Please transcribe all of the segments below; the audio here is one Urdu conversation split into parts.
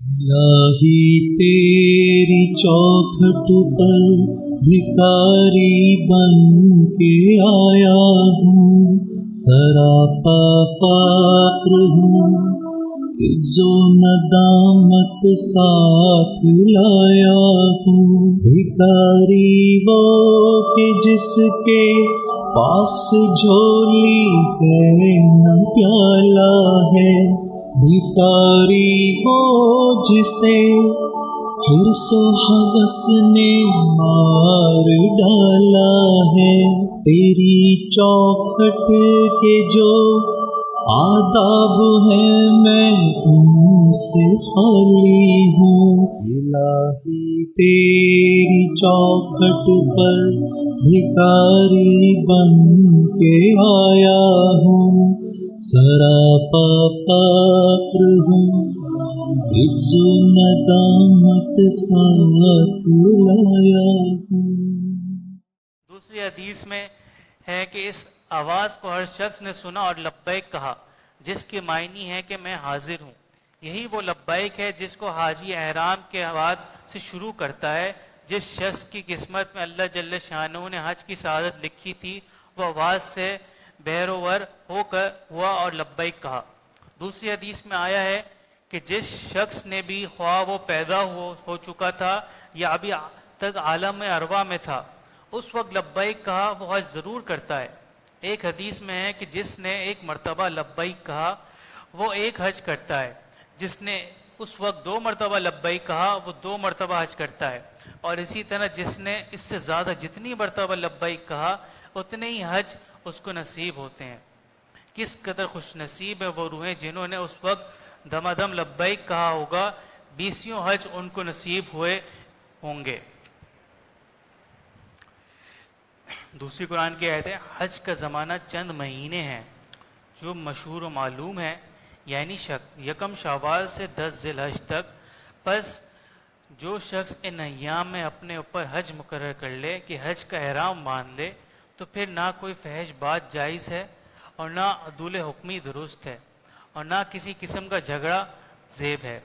الہی تیری چوکھٹ پر بھکاری بن کے آیا ہوں، سراپا فقر ہوں، عجز و ندامت ساتھ لایا ہوں۔ بھکاری وہ کہ جس کے پاس جھولی ہے نہ پیالہ ہے، بھکاری وہ جسے حرص و ہوس نے مار ڈالا ہے۔ تیری چوکھٹ کے جو آداب ہیں میں ان سے خالی ہوں، الہی تیری چوکھٹ پر بھکاری بن کے آیا ہوں، سراپا فقر ہوں، عجز و ندامت ساتھ لایا ہوں۔ دوسری حدیث میں ہے کہ اس آواز کو ہر شخص نے سنا اور لبیک کہا، جس کے معنی ہے کہ میں حاضر ہوں۔ یہی وہ لبیک ہے جس کو حاجی احرام کے بعد سے شروع کرتا ہے۔ جس شخص کی قسمت میں اللہ جل شانہ نے حج کی سعادت لکھی تھی، وہ آواز سے بہروور ہو کر ہوا اور لبیک کہا۔ دوسری حدیث میں آیا ہے کہ جس شخص نے بھی خواہ وہ پیدا ہو چکا تھا یا ابھی تک عالم ارواح میں تھا، اس وقت لبیک کہا، وہ حج ضرور کرتا ہے۔ ایک حدیث میں ہے کہ جس نے ایک مرتبہ لبیک کہا وہ ایک حج کرتا ہے، جس نے اس وقت 2 مرتبہ لبیک کہا وہ 2 مرتبہ حج کرتا ہے، اور اسی طرح جس نے اس سے زیادہ جتنی مرتبہ لبیک کہا اتنے ہی حج اس کو نصیب ہوتے ہیں۔ کس قدر خوش نصیب ہے وہ روحیں جنہوں نے اس وقت دم لبیک کہا ہوگا، 20 حج ان کو نصیب ہوئے ہوں گے۔ دوسری قرآن کی آیت ہے، حج کا زمانہ چند مہینے ہیں جو مشہور و معلوم ہے، یعنی 1 شوال سے 10 ذی الحج تک۔ پس جو شخص ان ایام میں اپنے اوپر حج مقرر کر لے کہ حج کا احرام مان لے، تو پھر نہ کوئی فحش بات جائز ہے اور نہ عدول حکمی درست ہے اور نہ کسی قسم کا جھگڑا زیب ہے،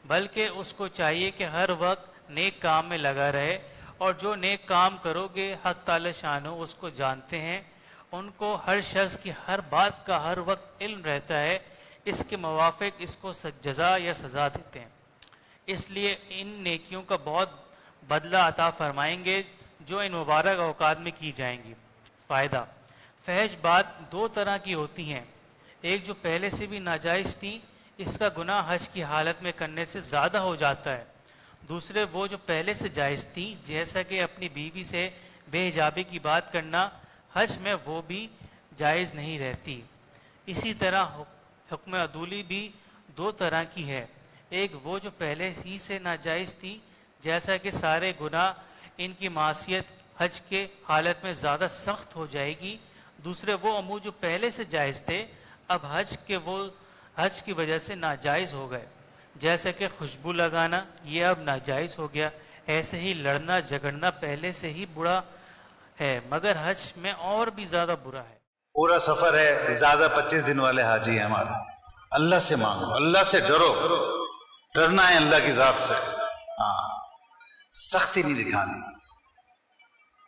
بلکہ اس کو چاہیے کہ ہر وقت نیک کام میں لگا رہے، اور جو نیک کام کرو گے حق تعالی شانہ اس کو جانتے ہیں، ان کو ہر شخص کی ہر بات کا ہر وقت علم رہتا ہے، اس کے موافق اس کو جزا یا سزا دیتے ہیں، اس لیے ان نیکیوں کا بہت بدلہ عطا فرمائیں گے جو ان مبارک اوقات میں کی جائیں گی۔ فائدہ: فحش بات 2 طرح کی ہوتی ہیں، ایک جو پہلے سے بھی ناجائز تھی، اس کا گناہ حج کی حالت میں کرنے سے زیادہ ہو جاتا ہے۔ دوسرے وہ جو پہلے سے جائز تھی، جیسا کہ اپنی بیوی سے بے حجابی کی بات کرنا، حج میں وہ بھی جائز نہیں رہتی۔ اسی طرح حکم عدولی بھی 2 طرح کی ہے، ایک وہ جو پہلے ہی سے ناجائز تھی، جیسا کہ سارے گناہ ان کی معصیت حج کے حالت میں زیادہ سخت ہو جائے گی۔ دوسرے وہ امور جو پہلے سے جائز تھے، اب حج کی وجہ سے ناجائز ہو گئے، جیسے کہ خوشبو لگانا، یہ اب ناجائز ہو گیا۔ ایسے ہی لڑنا جھگڑنا پہلے سے ہی برا ہے، مگر حج میں اور بھی زیادہ برا ہے۔ پورا سفر ہے، زیادہ 25 دن والے حاجی ہیں ہمارے۔ اللہ سے مانگو، اللہ سے ڈرو، ڈرنا ہے اللہ کی ذات سے، سختی نہیں دکھانی،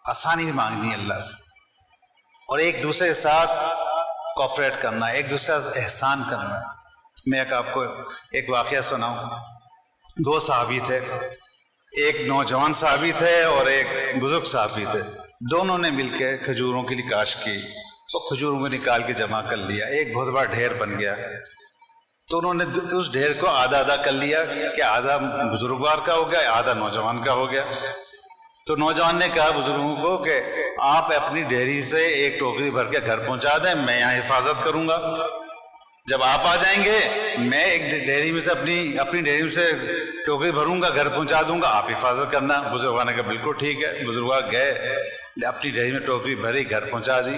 آسانی نہیں مانگنی اللہ سے، اور ایک دوسرے کے ساتھ کوپریٹ کرنا ہے، ایک دوسرے سے احسان کرنا ہے۔ میں آپ کو ایک واقعہ سناؤں۔ 2 صحابی تھے، ایک نوجوان صحابی تھے اور ایک بزرگ صحابی تھے، دونوں نے مل کے کھجوروں کے لیے کاشت کی، تو کھجوروں کو نکال کے جمع کر لیا، ایک بہت بڑا ڈھیر بن گیا، تو انہوں نے اس ڈھیر کو آدھا کر لیا کہ آدھا بزرگوار کا ہو گیا، آدھا نوجوان کا ہو گیا۔ تو نوجوان نے کہا بزرگوں کو کہ آپ اپنی ڈھیری سے ایک ٹوکری بھر کے گھر پہنچا دیں، میں یہاں حفاظت کروں گا، جب آپ آ جائیں گے میں ایک ڈھیری میں سے اپنی ڈھیری میں سے ٹوکری بھروں گا، گھر پہنچا دوں گا، آپ حفاظت کرنا۔ بزرگوار نے کہا بالکل ٹھیک ہے۔ بزرگوار گئے، اپنی ڈھیری میں ٹوکری بھری، گھر پہنچا دی۔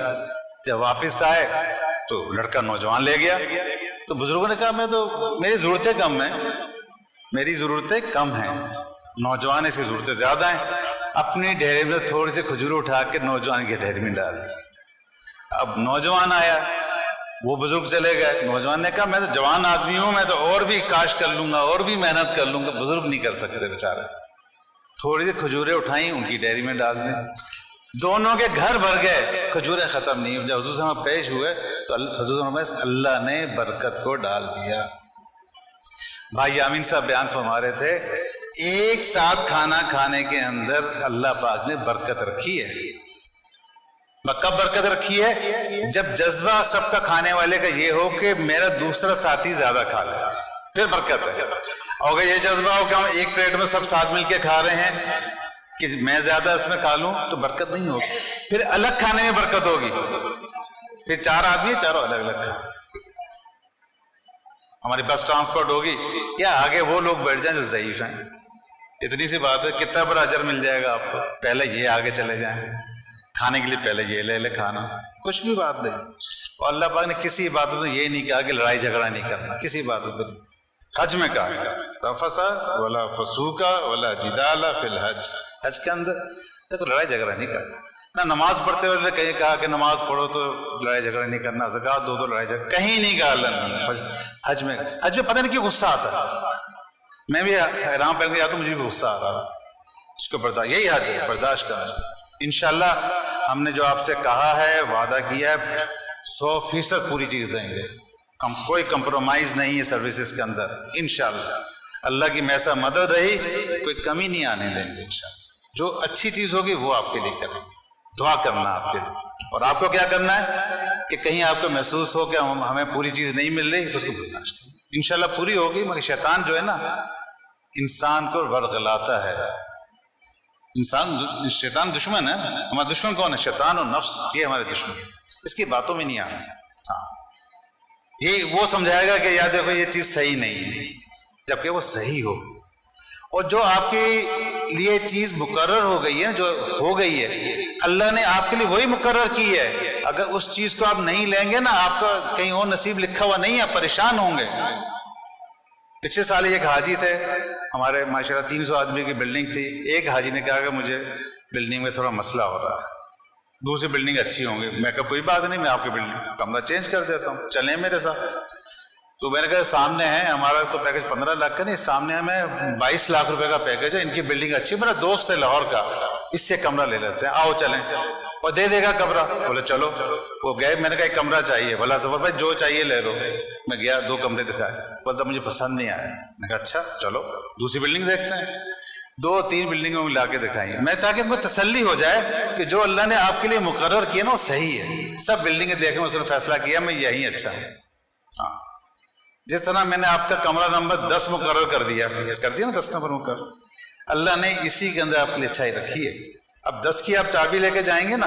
جب واپس آئے تو لڑکا نوجوان لے گیا، تو بزرگوں نے کہا میری ضرورتیں کم ہیں، نوجوان اس کی ضرورتیں زیادہ ہیں۔ اپنی ڈھیری میں تھوڑی سی کھجور اٹھا کے نوجوان کی ڈھیری میں ڈال دی۔ اب نوجوان آیا، وہ بزرگ چلے گئے. نوجوان نے کہا میں تو جوان آدمی ہوں, میں تو اور بھی کاشت کر لوں گا, اور بھی محنت کر لوں گا. بزرگ نہیں کر سکتے بیچارے. تھوڑی سی کھجوریں اٹھائیں, ان کی ڈیری میں ڈال دیں. دونوں کے گھر بھر گئے, کھجوریں ختم نہیں ہوئی. جب حضور صلی اللہ علیہ وسلم پیش ہوئے تو حضور صلی اللہ نے برکت کو ڈال دیا. بھائی یامین صاحب بیان فرما رہے تھے, ایک ساتھ کھانا کھانے کے اندر اللہ پاک نے برکت رکھی ہے. کب برکت رکھی ہے؟ جب جذبہ سب کا کھانے والے کا یہ ہو کہ میرا دوسرا ساتھی زیادہ کھا لے, پھر برکت ہے. اور اگر یہ جذبہ ہو کہ ہم ایک پلیٹ میں سب ساتھ مل کے کھا رہے ہیں کہ میں زیادہ اس میں کھا لوں, تو برکت نہیں ہوگی. پھر الگ کھانے میں برکت ہوگی. پھر 4 آدمی چاروں الگ الگ کھا. ہماری بس ٹرانسپورٹ ہوگی, یا آگے وہ لوگ بیٹھ جائیں جو ضعیف ہیں. اتنی سی بات ہے, کتنا بڑا اجر مل جائے گا آپ کو. پہلے یہ آگے چلے جائیں کھانے کے لیے, پہلے یہ لے لے کھانا, کچھ بھی بات نہیں. اور اللہ پاک نے کسی بات میں یہ نہیں کہا کہ لڑائی جھگڑا نہیں کرنا, کسی بات میں. حج میں کہا رفثا ولا فسوقا ولا جدال فی الحج. حج کے اندر دیکھو لڑائی جھگڑا نہیں کرنا. نہ نماز پڑھتے ہوئے کہیں کہا کہ نماز پڑھو تو لڑائی جھگڑا نہیں کرنا, زکوٰۃ دو تو لڑائی جھگڑا, کہیں نہیں کہا اللہ نے. حج میں پتہ نہیں کیوں غصہ آتا ہے. میں بھی احرام پہن کے جاتا ہوں, مجھے بھی غصہ آ رہا ہے. اس کو برداشت, یہی حج ہے, برداشت کرنا. انشاءاللہ ہم نے جو آپ سے کہا ہے, وعدہ کیا ہے, 100% پوری چیز دیں گے. کوئی کمپرومائز نہیں ہے سروسز کے اندر. انشاءاللہ اللہ کی میسا مدد رہی, کوئی کمی نہیں آنے دیں گے. انشاءاللہ جو اچھی چیز ہوگی وہ آپ کے لیے کریں گے. دعا کرنا آپ کے لیے. اور آپ کو کیا کرنا ہے کہ کہیں آپ کو محسوس ہو کہ ہمیں پوری چیز نہیں مل رہی, تو اس کو برداشت کریں. انشاءاللہ پوری ہوگی. مگر شیطان جو ہے نا, انسان کو ورغلاتا ہے. شیطان دشمن ہے. ہمارا دشمن کون ہے؟ شیطان اور نفس, یہ ہمارے دشمن. اس کی باتوں میں نہیں آنا. یہ وہ سمجھائے گا کہ یاد دیکھو یہ چیز صحیح نہیں ہے, جبکہ وہ صحیح ہو. اور جو آپ کے لیے چیز مقرر ہو گئی ہے, جو ہو گئی ہے, اللہ نے آپ کے لیے وہی مقرر کی ہے. اگر اس چیز کو آپ نہیں لیں گے نا, آپ کا کہیں اور نصیب لکھا ہوا نہیں ہے, پریشان ہوں گے. پچھلے سال ایک حاجی تھے ہمارے, ماشاءاللہ 300 آدمی کی بلڈنگ تھی. ایک حاجی نے کہا کہ مجھے بلڈنگ میں تھوڑا مسئلہ ہو رہا ہے, دوسری بلڈنگ اچھی ہوں گی. میں کہا کوئی بات نہیں, میں آپ کی بلڈنگ کمرہ چینج کر دیتا ہوں, چلیں میرے ساتھ. تو میں نے کہا سامنے ہے ہمارا تو پیکج 15 لاکھ کا نہیں, سامنے ہمیں 22 لاکھ روپے کا پیکج ہے, ان کی بلڈنگ اچھی, میرا دوست ہے لاہور کا, اس سے کمرہ لے لیتے ہیں, آؤ چلیں. اور دے دے گا کمرہ. بولے چلو. وہ گئے, میں نے کہا ایک کمرہ چاہیے. بولا ظفر بھائی جو چاہیے لے لو. میں گیا, 2 کمرے دکھائے. بولتا مجھے پسند نہیں آیا. میں کہا اچھا چلو دوسری بلڈنگ دیکھتے ہیں. 2-3 بلڈنگوں میں لا کے دکھائی. میں تاکہ ان کو تسلی ہو جائے کہ جو اللہ نے آپ کے لیے مقرر کیا نا وہ صحیح ہے. سب بلڈنگیں دیکھیں, اس نے فیصلہ کیا میں یہی اچھا ہے. ہاں, جس طرح میں نے آپ کا کمرہ نمبر 10 مقرر کر دیا نا, 10 نمبر مقرر, اللہ نے اسی کے اندر آپ کے لیے اچھائی رکھی ہے. اب 10 کی آپ چابی لے کے جائیں گے نا,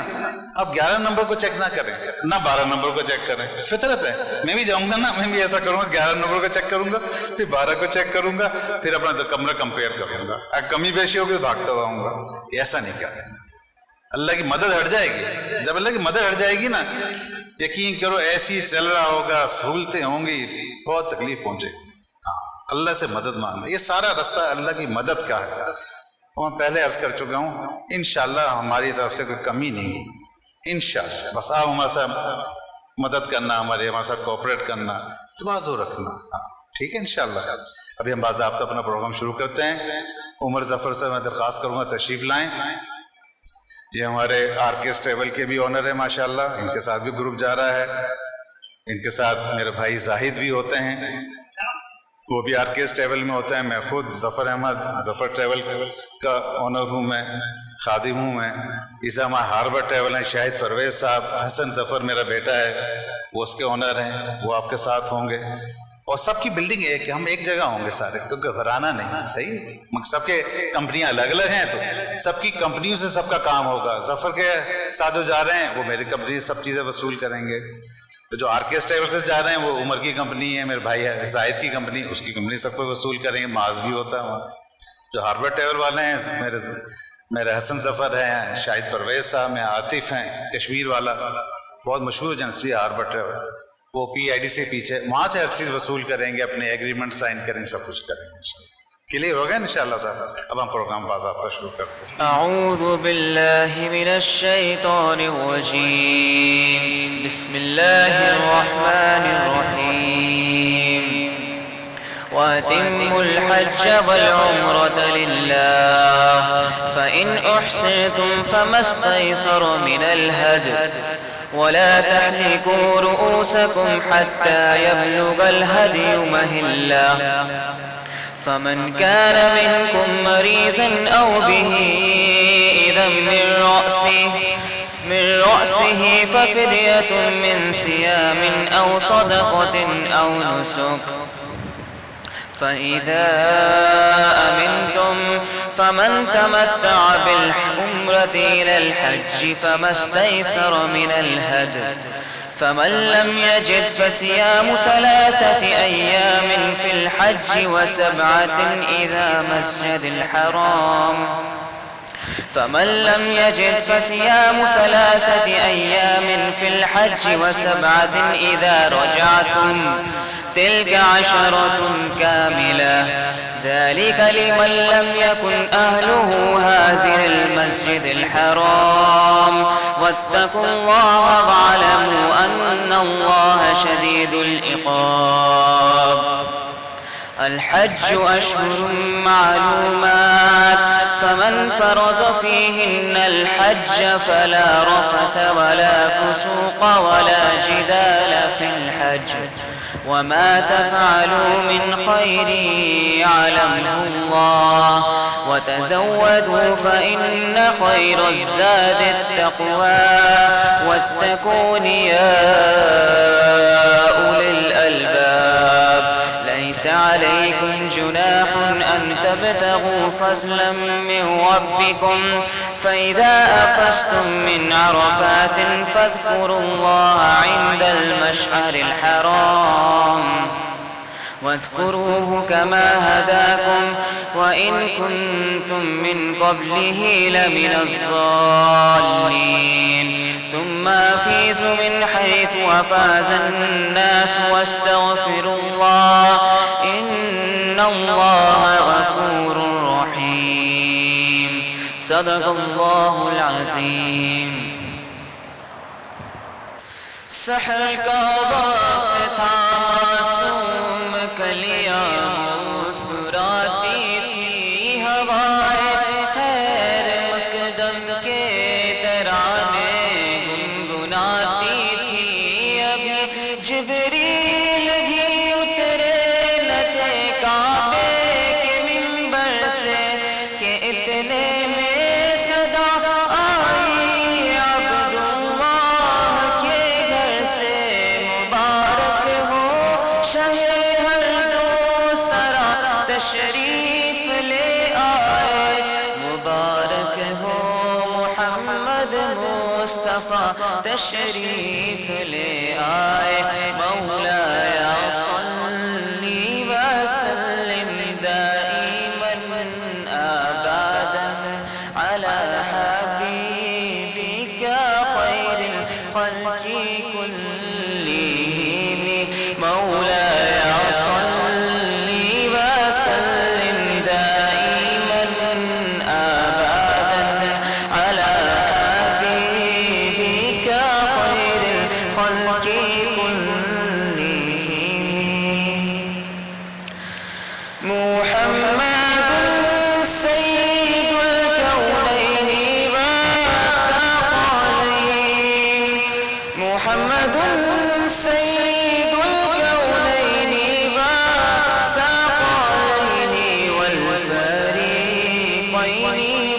اب 11 نمبر کو چیک نہ کریں, نہ 12 نمبر کو چیک کریں. فطرت ہے, میں بھی جاؤں گا نا, میں بھی ایسا کروں گا, 11 نمبر کو چیک کروں گا, پھر 12 کو چیک کروں گا, پھر اپنا کمرہ کمپیئر کروں گا. اگر کمی بیشی ہوگی تو بھاگتا ہوا ہوں گا. ایسا نہیں کریں. اللہ کی مدد ہٹ جائے گی. جب اللہ کی مدد ہٹ جائے گی نا, یقین کرو ایسی چل رہا ہوگا, سہولتیں ہوں گی, بہت تکلیف پہنچے گی. اللہ سے مدد مانگنا, یہ سارا رستہ اللہ کی مدد کا ہے. اور میں پہلے عرض کر چکا ہوں, انشاءاللہ ہماری طرف سے کوئی کمی نہیں ہوگی. انشاءاللہ بس آپ ہمارے ساتھ مدد کرنا, ہمارے ساتھ کوآپریٹ کرنا, تواضع رکھنا. ٹھیک ہے انشاءاللہ. ابھی ہم باضابطہ اپنا پروگرام شروع کرتے ہیں. عمر ظفر سے میں درخواست کروں گا تشریف لائیں. یہ ہمارے آرکیس ٹریول کے بھی آنر ہیں ماشاءاللہ, ان کے ساتھ بھی گروپ جا رہا ہے. ان کے ساتھ میرے بھائی زاہد بھی ہوتے ہیں, وہ بھی آرکیس ٹریول میں ہوتے ہیں. میں خود ظفر احمد ظفر ٹریول کا آنر ہوں, میں خادم ہوں. میں اسی ہمارا ہاربر ٹریول ہیں, شاہد پرویز صاحب. حسن ظفر میرا بیٹا ہے, وہ اس کے آنر ہیں, وہ آپ کے ساتھ ہوں گے. اور سب کی بلڈنگ ایک ہے, ہم ایک جگہ ہوں گے سارے, کیونکہ گھبرانا نہیں. صحیح, سب کے کمپنیاں الگ الگ ہیں, تو سب کی کمپنیوں سے سب کا کام ہوگا. ظفر کے ساتھ جو جا رہے ہیں وہ میری کمپنی سب چیزیں وصول کریں گے. جو آرکیس ٹریول سے جا رہے ہیں وہ عمر کی کمپنی ہے, میرے بھائی ہے زاہد کی کمپنی, اس کی کمپنی سب کو وصول کریں گے. معاذ بھی ہوتا ہے وہاں. جو ہاربر ٹریول والے ہیں میرے حسن ظفر ہیں, شاہد پرویز صاحب ہیں, عاطف ہیں کشمیر والا, بہت مشہور ایجنسی ہے ہاربر ٹریول, وہ PID سے پیچھے, وہاں سے ہر چیز وصول کریں گے, اپنے ایگریمنٹ سائن کریں گے, سب کچھ کریں گے. کلیئر ہو گیا انشاءاللہ تعالی. اب ہم پروگرام باضابطہ شروع کرتے ہیں. أعوذ بالله من الشيطان الرجيم. بسم الله الرحمن الرحيم. وأتموا الحج والعمرة لله فإن أحسنتم فما استيسر من الهدي ولا تحلقوا رؤوسكم حتى يبلغ الهدي مهله فمن كان منكم مريضا أو به إذى من رأسه ففدية من صيام أو صدقة أو نسك فإذا أمنتم فمن تمتع بالعمرة إلى الحج فما استيسر من الهدي فمن لم يجد فصيام 3 أيام في الحج و7 إذا مسجد الحرام فمن لم يجد فصيام 3 أيام في الحج و7 إذا رجعتم تلك 10 كاملة ذلك لمن لم يكن أهله هازل المسجد الحرام واتقوا الله واعلموا أن الله شديد العقاب. الحج أشهر معلومات فمن فرض فيهن الحج فلا رفث ولا فسوق ولا جدال في الحج وما تفعلوا من خير يعلمه الله وتزودوا فإن خير الزاد التقوى واتقون يا أولي الألباب. ليس عليكم جناح أن تبتغوا فضلا من ربكم فإذا أفضتم من عرفات فاذكروا الله عند المشعر الحرام واذكروه كما هداكم وإن كنتم من قبله لمن الضالين. ثم أفيضوا من حيث أفاض الناس واستغفروا الله إن الله غفور رحيم. صدق الله العظيم. سحر کا وقت تھا معصوم کلیاں مسکراتی تھی ہوائیں خیر مقدم کے ترانے گنگناتی تھی. ابھی جبریل بھی اترے نہ تھے کعبے کے منبر سے کہ اتنے میں صدا آئی عبداللہ کے گھر سے. مبارک ہو شہ ہر دوسرا تشریف لے آئے. مبارک ہو محمد مصطفیٰ تشریف لے آئے. مولایا صلی وسلم دائما ابدا على حبيبك خير الخلق كلهم. مولاي صلي وسلم دائما ابدا على حبيبك خير الخلق كلهم. محمد سيد الكونين والثقلين. محمد سيد الكونين والثقلين والفريقين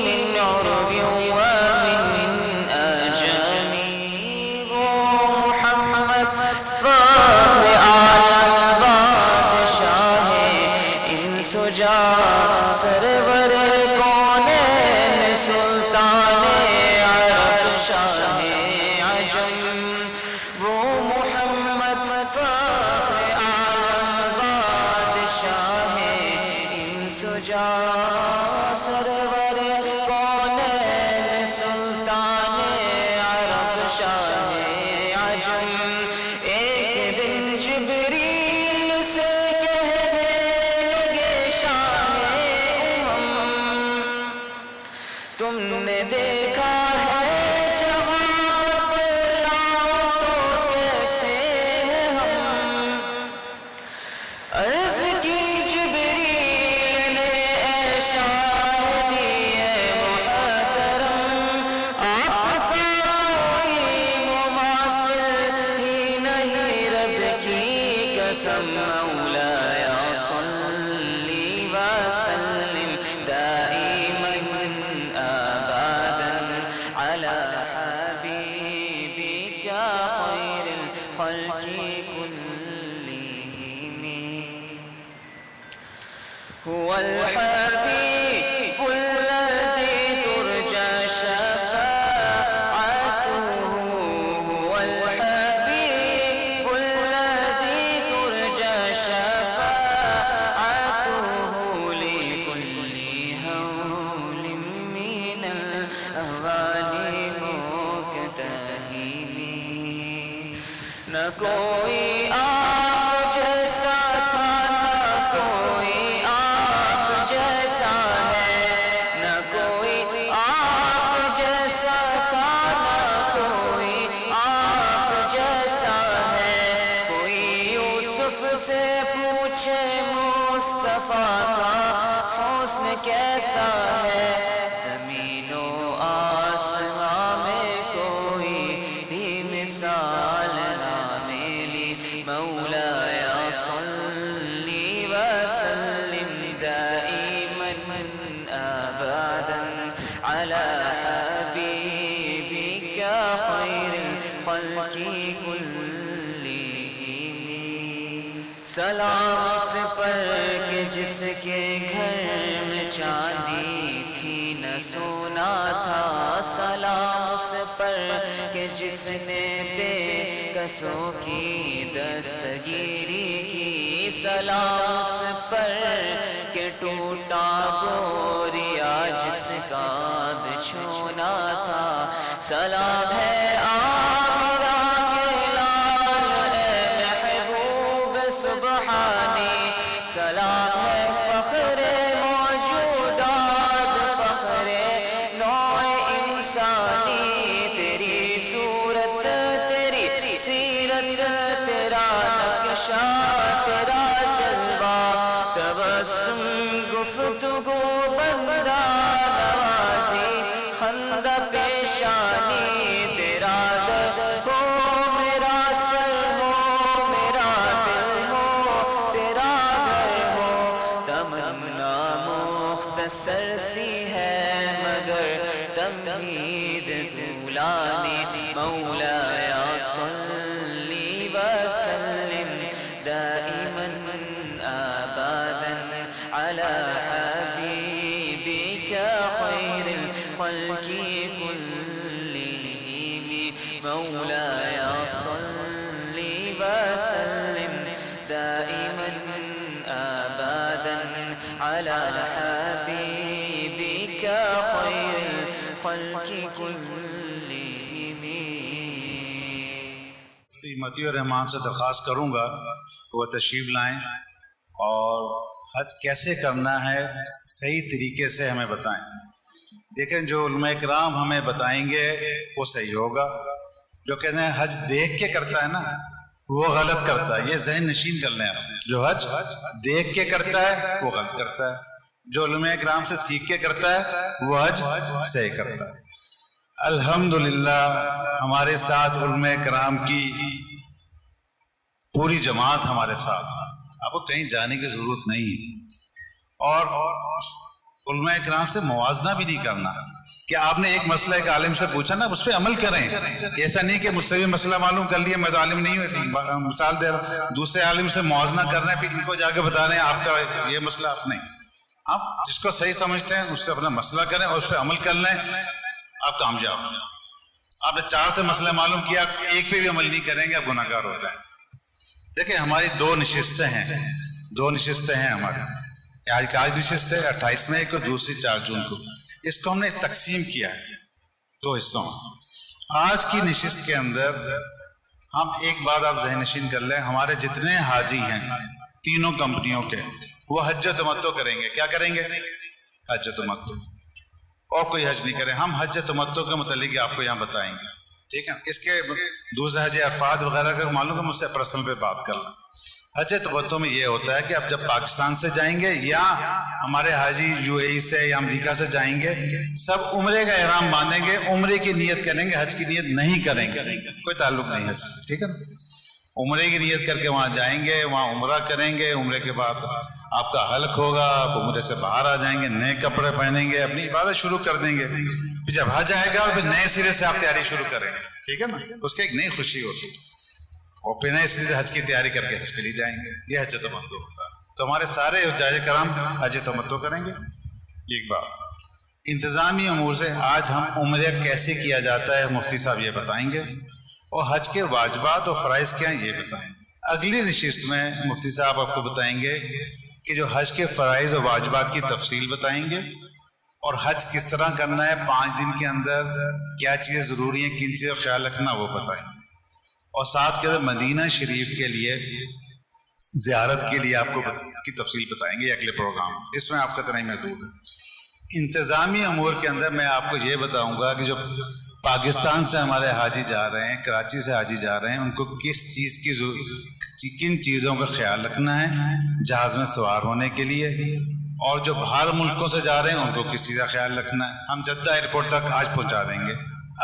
من عرب ومن أجم. محمد فخر عالم بادشاہ انس و جاں سرور کونین سلطان عرب شاہ عجم. وہ محمد فخر عالم بادشاہ انس و جاں سرور کونین سلطان عرب شاہ عجم. ایک دن جبریل سے کہنے لگے شاہ وسلم دائما أبدا على حبيبك خير الخلق كلهم. هو الحبيب الذي ترجى شفاعته، هو الحبيب الذي ترجى شفاعته لكل هول من الأهوال مكتهم. نہ کوئی آپ جیسا تھا، نہ کوئی آپ جیسا ہے، نہ کوئی آپ جیسا تھا، نہ کوئی آپ جیسا ہے. کوئی یوسف سے پوچھے مصطفیٰ کا حسن کیسا ہے. زمین و آسمان میں کوئی بھی مثال نہ ملی. مولاي صلي وسلم دائما أبدا على حبيبك خير الخلق كلهم. سلام اس پر کہ جس کے گھر میں چاندی تھی نہ سونا تھا. سلام اس پر کہ جس نے بے کسوں کی دستگیری کی. سلام اس پر کہ ٹوٹا بوریا جس کا بچھونا تھا. سلام ہے آمنہ کے لال اے محبوب سبحانی. سلام ہے فخر موجودات، فخر نوع انسانی. تیری صورت، تیری سیرت، تیرا نقشہ، تیرا جلوہ، تبسم گفتگو بندہ نوازی خندہ پیشانی. تیرا درد ہو میرا سر ہو، میرا دل ہو، تیرا گھر ہو. تمنا مختصر سی ہے مگر تمہید طولانی. مولاي صلي وسلم دائما أبدا على حبيبك خير الخلق كلهم. مولاي صلي وسلم دائما أبدا على حبيبك خير الخلق كلهم. متی الرحمان سے درخواست کروں گا وہ تشریف لائیں اور حج کیسے کرنا ہے صحیح طریقے سے ہمیں بتائیں. دیکھیں جو علماء کرام ہمیں بتائیں گے وہ صحیح ہوگا. جو کہتے ہیں حج دیکھ کے کرتا ہے نا وہ غلط کرتا ہے. یہ ذہن نشین کر لیں آپ. جو حج دیکھ کے کرتا ہے وہ غلط کرتا ہے. جو علماء کرام سے سیکھ کے کرتا ہے وہ حج صحیح کرتا ہے. الحمدللہ ہمارے ساتھ علماء کرام کی پوری جماعت ہمارے ساتھ. آپ کو کہیں جانے کی ضرورت نہیں ہے. اور علماء کرام سے موازنہ بھی نہیں کرنا کہ آپ نے ایک مسئلہ ایک عالم سے پوچھا نا اس پہ عمل کریں. ایسا نہیں کہ مجھ سے بھی مسئلہ معلوم کر لیا میں تو عالم نہیں ہوں. مثال دے رہا ہوں دوسرے عالم سے موازنہ کرنا ہے پھر ان کو جا کے بتا رہے ہیں آپ کا یہ مسئلہ. آپ نہیں، آپ جس کو صحیح سمجھتے ہیں اس سے اپنا مسئلہ کریں اور اس پہ عمل کر لیں. آپ کامیاب. آپ نے 4 سے مسئلہ معلوم کیا ایک پہ بھی عمل نہیں کریں گے آپ گناہ گار ہو جائیں. دیکھیں ہماری 2 نشستیں ہیں ہماری. آج نشست ہے 28 مئی کو، دوسری 4 جون کو. اس کو ہم نے تقسیم کیا ہے 2 حصوں. آج کی نشست کے اندر ہم ایک بات آپ ذہن نشین کر لیں. ہمارے جتنے حاجی ہیں تینوں کمپنیوں کے وہ حج تمتع کریں گے. کیا کریں گے؟ حج تمتع. اور کوئی حج نہیں کرے. ہم حج تمتع کے متعلق آپ کو یہاں بتائیں گے. ٹھیک ہے. اس کے دوسرے حج افراد وغیرہ کا معلوم ہے مجھ سے پرسنل پہ بات کر لیں. حج تمتع میں یہ ہوتا ہے کہ آپ جب پاکستان سے جائیں گے یا ہمارے حاجی UAE سے یا امریکہ سے جائیں گے سب عمرے کا احرام باندھیں گے، عمرے کی نیت کریں گے، حج کی نیت نہیں کریں گے. کوئی تعلق نہیں حج. ٹھیک ہے. عمرے کی نیت کر کے وہاں جائیں گے، وہاں عمرہ کریں گے. عمرے کے بعد آپ کا حلق ہوگا، آپ عمرے سے باہر آ جائیں گے، نئے کپڑے پہنیں گے، اپنی عبادت شروع کر دیں گے. پھر جب حج آئے گا پھر نئے سرے سے آپ تیاری شروع کریں گے. ٹھیک ہے نا؟ اس کی ایک نئی خوشی ہوتی ہے، اور پھر نئے سرے سے حج کی تیاری کر کے حج کے لیے جائیں گے. یہ حج تمتع ہوتا ہے. تو ہمارے سارے حجاج کرام حج تمتع کریں گے. ایک بات انتظامی امور سے آج ہم عمرہ کیسے کیا جاتا ہے مفتی صاحب یہ بتائیں گے، اور حج کے واجبات اور فرائض کیا ہیں یہ بتائیں گے. اگلی نشست میں مفتی صاحب آپ کو بتائیں گے کہ جو حج کے فرائض اور واجبات کی تفصیل بتائیں گے، اور حج کس طرح کرنا ہے، 5 دن کے اندر کیا چیزیں ضروری ہیں، کن چیزوں کا خیال رکھنا وہ بتائیں گے. اور ساتھ کے مدینہ شریف کے لیے زیارت کے لیے آپ کو کی تفصیل بتائیں گے اگلے پروگرام. اس میں آپ کا اتنا ہی محدود ہے. انتظامی امور کے اندر میں آپ کو یہ بتاؤں گا کہ جو پاکستان سے ہمارے حاجی جا رہے ہیں، کراچی سے حاجی جا رہے ہیں، ان کو کس چیز کی کن چیزوں کا خیال رکھنا ہے جہاز میں سوار ہونے کے لیے، اور جو باہر ملکوں سے جا رہے ہیں ان کو کس چیز کا خیال رکھنا ہے. ہم جدہ ایئرپورٹ تک آج پہنچا دیں گے.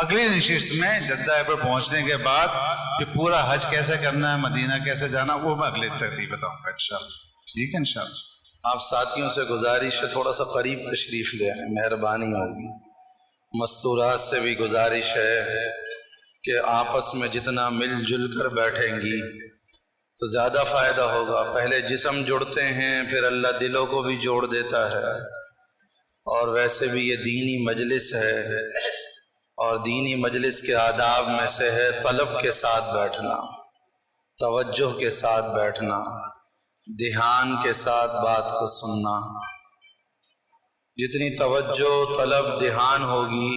اگلی نشست میں جدہ ایئرپورٹ پہنچنے کے بعد کہ پورا حج کیسے کرنا ہے، مدینہ کیسے جانا، وہ میں اگلے ترتیب بتاؤں گا انشاءاللہ. ٹھیک ہے انشاءاللہ. آپ ساتھیوں سے گزارش ہے تھوڑا سا قریب تشریف لے آئیں، مہربانی ہوگی. مستورات سے بھی گزارش ہے کہ آپس میں جتنا مل جل کر بیٹھیں گی تو زیادہ فائدہ ہوگا. پہلے جسم جڑتے ہیں، پھر اللہ دلوں کو بھی جوڑ دیتا ہے. اور ویسے بھی یہ دینی مجلس ہے، اور دینی مجلس کے آداب میں سے ہے طلب کے ساتھ بیٹھنا، توجہ کے ساتھ بیٹھنا، دھیان کے ساتھ بات کو سننا. جتنی توجہ، طلب، دھیان ہوگی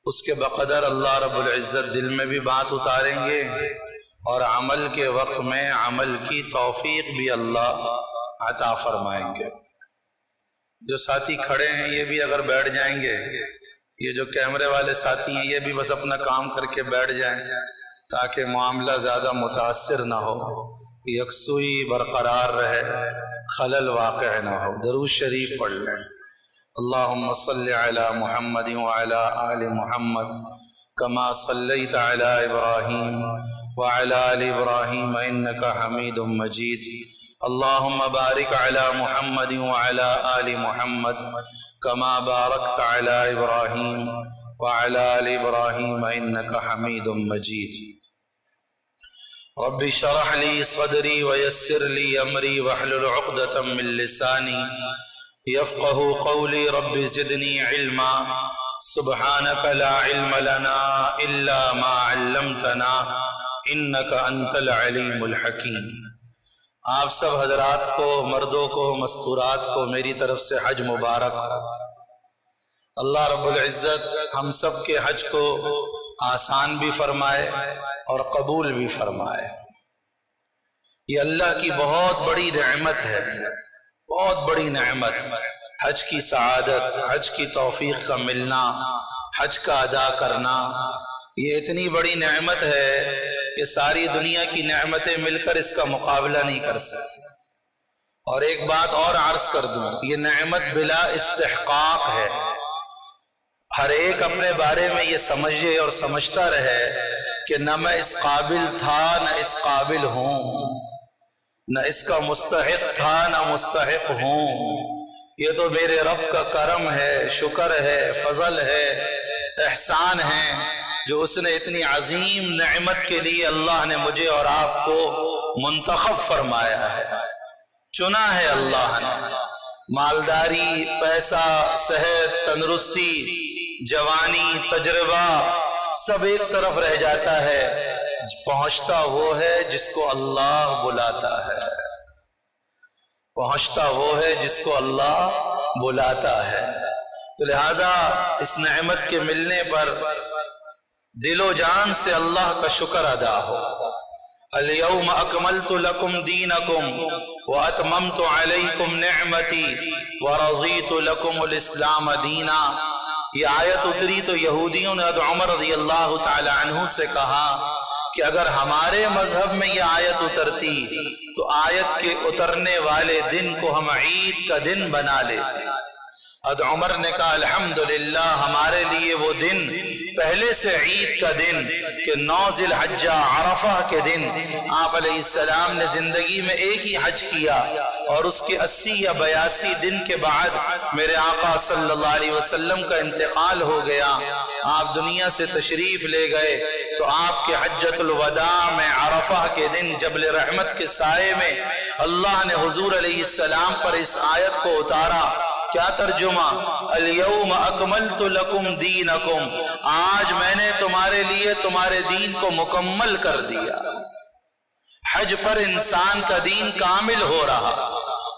اس کے بقدر اللہ رب العزت دل میں بھی بات اتاریں گے، اور عمل کے وقت میں عمل کی توفیق بھی اللہ عطا فرمائیں گے. جو ساتھی کھڑے ہیں یہ بھی اگر بیٹھ جائیں گے، یہ جو کیمرے والے ساتھی ہیں یہ بھی بس اپنا کام کر کے بیٹھ جائیں تاکہ معاملہ زیادہ متاثر نہ ہو، یکسوئی برقرار رہے، خلل واقع نہ ہو. درود شریف پڑھ لیں. اللہم صلی علی محمد وعلی آل محمد کما صلیت علی ابراہیم وعلی آل ابراہیم انکا حمید مجید. اللہم بارک علی محمد وعلی آل محمد کما بارکت علی ابراہیم وعلی آل ابراہیم انکا حمید مجید. رب اشرح لی صدری ویسر لی امری واحلل عقدۃ من لسانی یفقہوا قولی. رب زدنی علما سبحانک لا علم لنا الا ما علمتنا انک انت العلیم الحکیم. آپ سب حضرات کو، مردوں کو، مستورات کو میری طرف سے حج مبارک. اللہ رب العزت ہم سب کے حج کو آسان بھی فرمائے اور قبول بھی فرمائے. یہ اللہ کی بہت بڑی نعمت ہے، بہت بڑی نعمت. حج کی سعادت، حج کی توفیق کا ملنا، حج کا ادا کرنا، یہ اتنی بڑی نعمت ہے کہ ساری دنیا کی نعمتیں مل کر اس کا مقابلہ نہیں کر سکتی. اور ایک بات اور عرض کر دوں، یہ نعمت بلا استحقاق ہے. ہر ایک اپنے بارے میں یہ سمجھے اور سمجھتا رہے کہ نہ میں اس قابل تھا نہ اس قابل ہوں، نہ اس کا مستحق تھا نہ مستحق ہوں. یہ تو میرے رب کا کرم ہے، شکر ہے، فضل ہے، احسان ہے، جو اس نے اتنی عظیم نعمت کے لیے اللہ نے مجھے اور آپ کو منتخب فرمایا ہے، چنا ہے اللہ نے. مالداری، پیسہ، صحت، تندرستی، جوانی، تجربہ سب ایک طرف رہ جاتا ہے، پہنچتا وہ ہے جس کو اللہ بلاتا ہے، پہنچتا وہ ہے جس کو اللہ بلاتا ہے. تو لہذا اس نعمت کے ملنے پر دل و جان سے اللہ کا شکر ادا ہو. اليوم اکملت لکم دینکم واتممت علیکم نعمتی ورضیت لکم الاسلام دینا. یہ آیت اتری تو یہودیوں نے عمر رضی اللہ تعالی عنہ سے کہا کہ اگر ہمارے مذہب میں یہ آیت اترتی تو آیت کے اترنے والے دن کو ہم عید کا دن بنا لیتے. حضرت عمر نے کہا الحمدللہ ہمارے لیے وہ دن پہلے سے عید کا دن کہ 9 ذی الحجہ عرفہ کے دن آپ علیہ السلام نے زندگی میں ایک ہی حج کیا اور اس کے 80 یا 82 دن کے بعد میرے آقا صلی اللہ علیہ وسلم کا انتقال ہو گیا، آپ دنیا سے تشریف لے گئے۔ تو آپ کے حجۃ الوداع میں عرفہ کے دن جبل رحمت کے سائے میں اللہ نے حضور علیہ السلام پر اس آیت کو اتارا۔ کیا ترجمہ؟ الیوم اکملت لکم دینکم، آج میں نے تمہارے لیے تمہارے دین کو مکمل کر دیا۔ حج پر انسان کا دین کامل ہو رہا،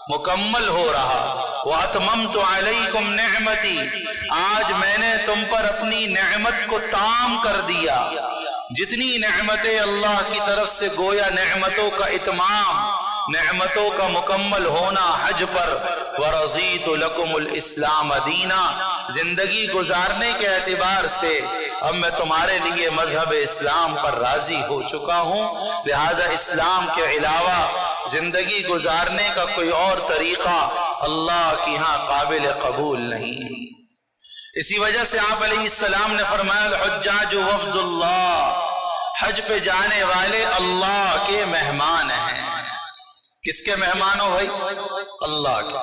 مکمل ہو رہا۔ وَأَتْمَمْتُ عَلَيْكُمْ نِعْمَتِي، آج میں نے تم پر اپنی نعمت کو تام کر دیا۔ جتنی نعمتیں اللہ کی طرف سے گویا نعمتوں کا اتمام، نعمتوں کا مکمل ہونا حج پر۔ وَرَضِيتُ لَكُمُ الْإِسْلَامَ دِينًا، زندگی گزارنے کے اعتبار سے اب میں تمہارے لیے مذہب اسلام پر راضی ہو چکا ہوں، لہذا اسلام کے علاوہ زندگی گزارنے کا کوئی اور طریقہ اللہ کی ہاں قابل قبول نہیں۔ اسی وجہ سے آپ علیہ السلام نے فرمایا الحجاج وفد اللہ، حج پہ جانے والے اللہ کے مہمان ہیں۔ کس کے مہمان ہو بھائی؟ اللہ کے۔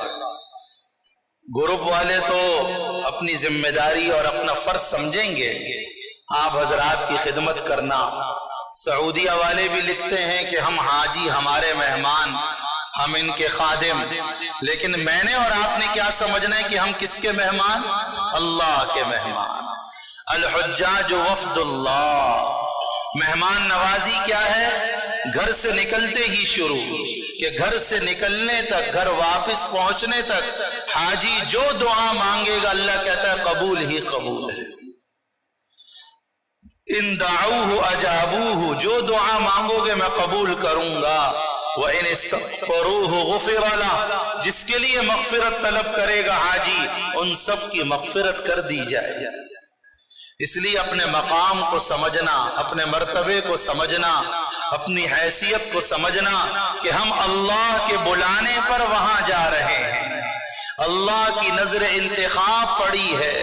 گروپ والے تو اپنی ذمہ داری اور اپنا فرض سمجھیں گے، آپ حضرات کی خدمت کرنا۔ سعودیہ والے بھی لکھتے ہیں کہ ہم حاجی ہمارے مہمان، ہم ان کے خادم، لیکن میں نے اور آپ نے کیا سمجھنا ہے کہ ہم کس کے مہمان؟ اللہ کے مہمان۔ الحجاج وفد اللہ، مہمان نوازی کیا ہے؟ گھر سے نکلتے ہی شروع، کہ گھر سے نکلنے تک، گھر واپس پہنچنے تک حاجی جو دعا مانگے گا اللہ کہتا ہے قبول ہی قبول ہے۔ ان دعوہ اجابوہ، جو دعا مانگو گے میں قبول کروں گا۔ وَإِنِ اسْتَغْفَرُوهُ غُفِرَ لَهُ، جس کے لیے مغفرت طلب کرے گا حاجی ان سب کی مغفرت کر دی جائے۔ اس لیے اپنے مقام کو سمجھنا، اپنے مرتبے کو سمجھنا، اپنی حیثیت کو سمجھنا کہ ہم اللہ کے بلانے پر وہاں جا رہے ہیں، اللہ کی نظر انتخاب پڑی ہے،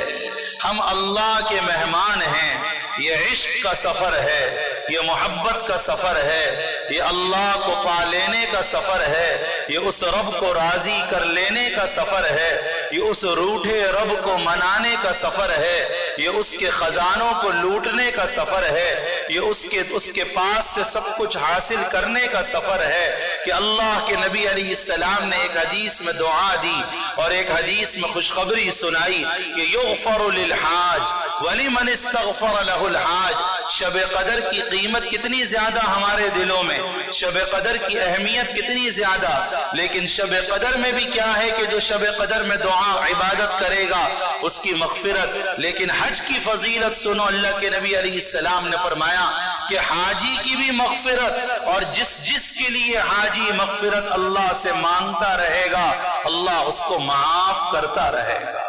ہم اللہ کے مہمان ہیں۔ یہ عشق کا سفر ہے، یہ محبت کا سفر ہے، یہ اللہ کو پا لینے کا سفر ہے، یہ اس رب کو راضی کر لینے کا سفر ہے، یہ اس روٹھے رب کو منانے کا سفر ہے، یہ اس کے خزانوں کو لوٹنے کا سفر ہے، یہ اس کے پاس سے سب کچھ حاصل کرنے کا سفر ہے۔ کہ اللہ کے نبی علیہ السلام نے ایک حدیث میں دعا دی اور ایک حدیث میں خوشخبری سنائی کہ یغفر للحاج ولمن استغفر له الحاج۔ شب قدر کی قیمت کتنی زیادہ ہمارے دلوں میں، شب قدر کی اہمیت کتنی زیادہ، لیکن شب قدر میں بھی کیا ہے کہ جو شب قدر میں دعا عبادت کرے گا اس کی مغفرت۔ لیکن حج کی فضیلت سنو، اللہ کے نبی علیہ السلام نے فرمایا کہ حاجی کی بھی مغفرت، اور جس کے لیے حاجی مغفرت اللہ سے مانگتا رہے گا اللہ اس کو معاف کرتا رہے گا۔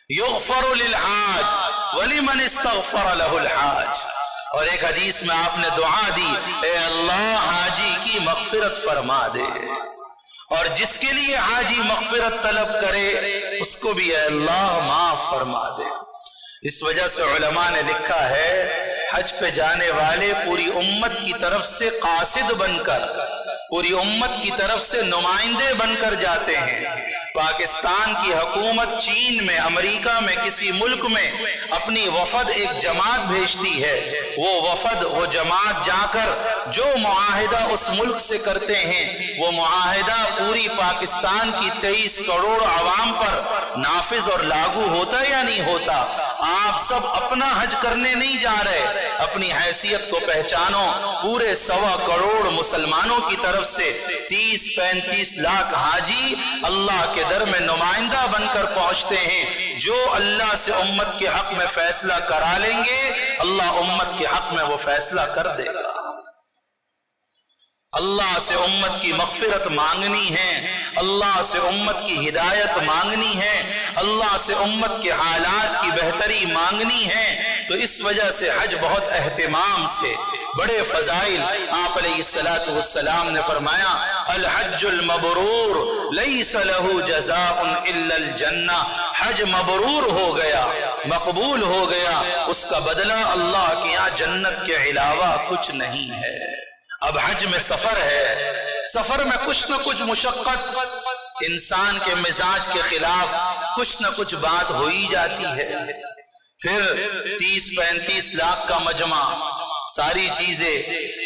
یغفر للحاج ولمن استغفر له الحاج۔ اور ایک حدیث میں آپ نے دعا دی، اے اللہ حاجی کی مغفرت فرما دے، اور جس کے لیے حاجی مغفرت طلب کرے اس کو بھی اے اللہ معاف فرما دے۔ اس وجہ سے علماء نے لکھا ہے حج پہ جانے والے پوری امت کی طرف سے قاصد بن کر، پوری امت کی طرف سے نمائندے بن کر جاتے ہیں۔ پاکستان کی حکومت چین میں، امریکہ میں، کسی ملک میں اپنی وفد ایک جماعت بھیجتی ہے، وہ وفد، وہ جماعت جا کر جو معاہدہ اس ملک سے کرتے ہیں وہ معاہدہ پوری پاکستان کی 23 کروڑ عوام پر نافذ اور لاگو ہوتا یا نہیں ہوتا؟ آپ سب اپنا حج کرنے نہیں جا رہے، اپنی حیثیت کو پہچانو۔ پورے 1.25 کروڑ مسلمانوں کی طرف سے 30-35 لاکھ حاجی اللہ کے در میں نمائندہ بن کر پہنچتے ہیں، جو اللہ سے امت کے حق میں فیصلہ کرا لیں گے اللہ امت کے حق میں وہ فیصلہ کر دے گا۔ اللہ سے امت کی مغفرت مانگنی ہے، اللہ سے امت کی ہدایت مانگنی ہے، اللہ سے امت کے حالات کی بہتری مانگنی ہے، تو اس وجہ سے حج بہت اہتمام سے، بڑے فضائل، آپ علیہ الصلوۃ والسلام نے فرمایا الحج المبرور لیس لہ جزاء الا الجنہ، حج مبرور ہو گیا، مقبول ہو گیا، اس کا بدلہ اللہ کے یہاں جنت کے علاوہ کچھ نہیں ہے۔ اب حج میں سفر ہے، سفر میں کچھ نہ کچھ مشقت، انسان کے مزاج کے خلاف کچھ نہ کچھ بات ہو ہی جاتی ہے، پھر 30-35 لاکھ کا مجمع، ساری چیزیں،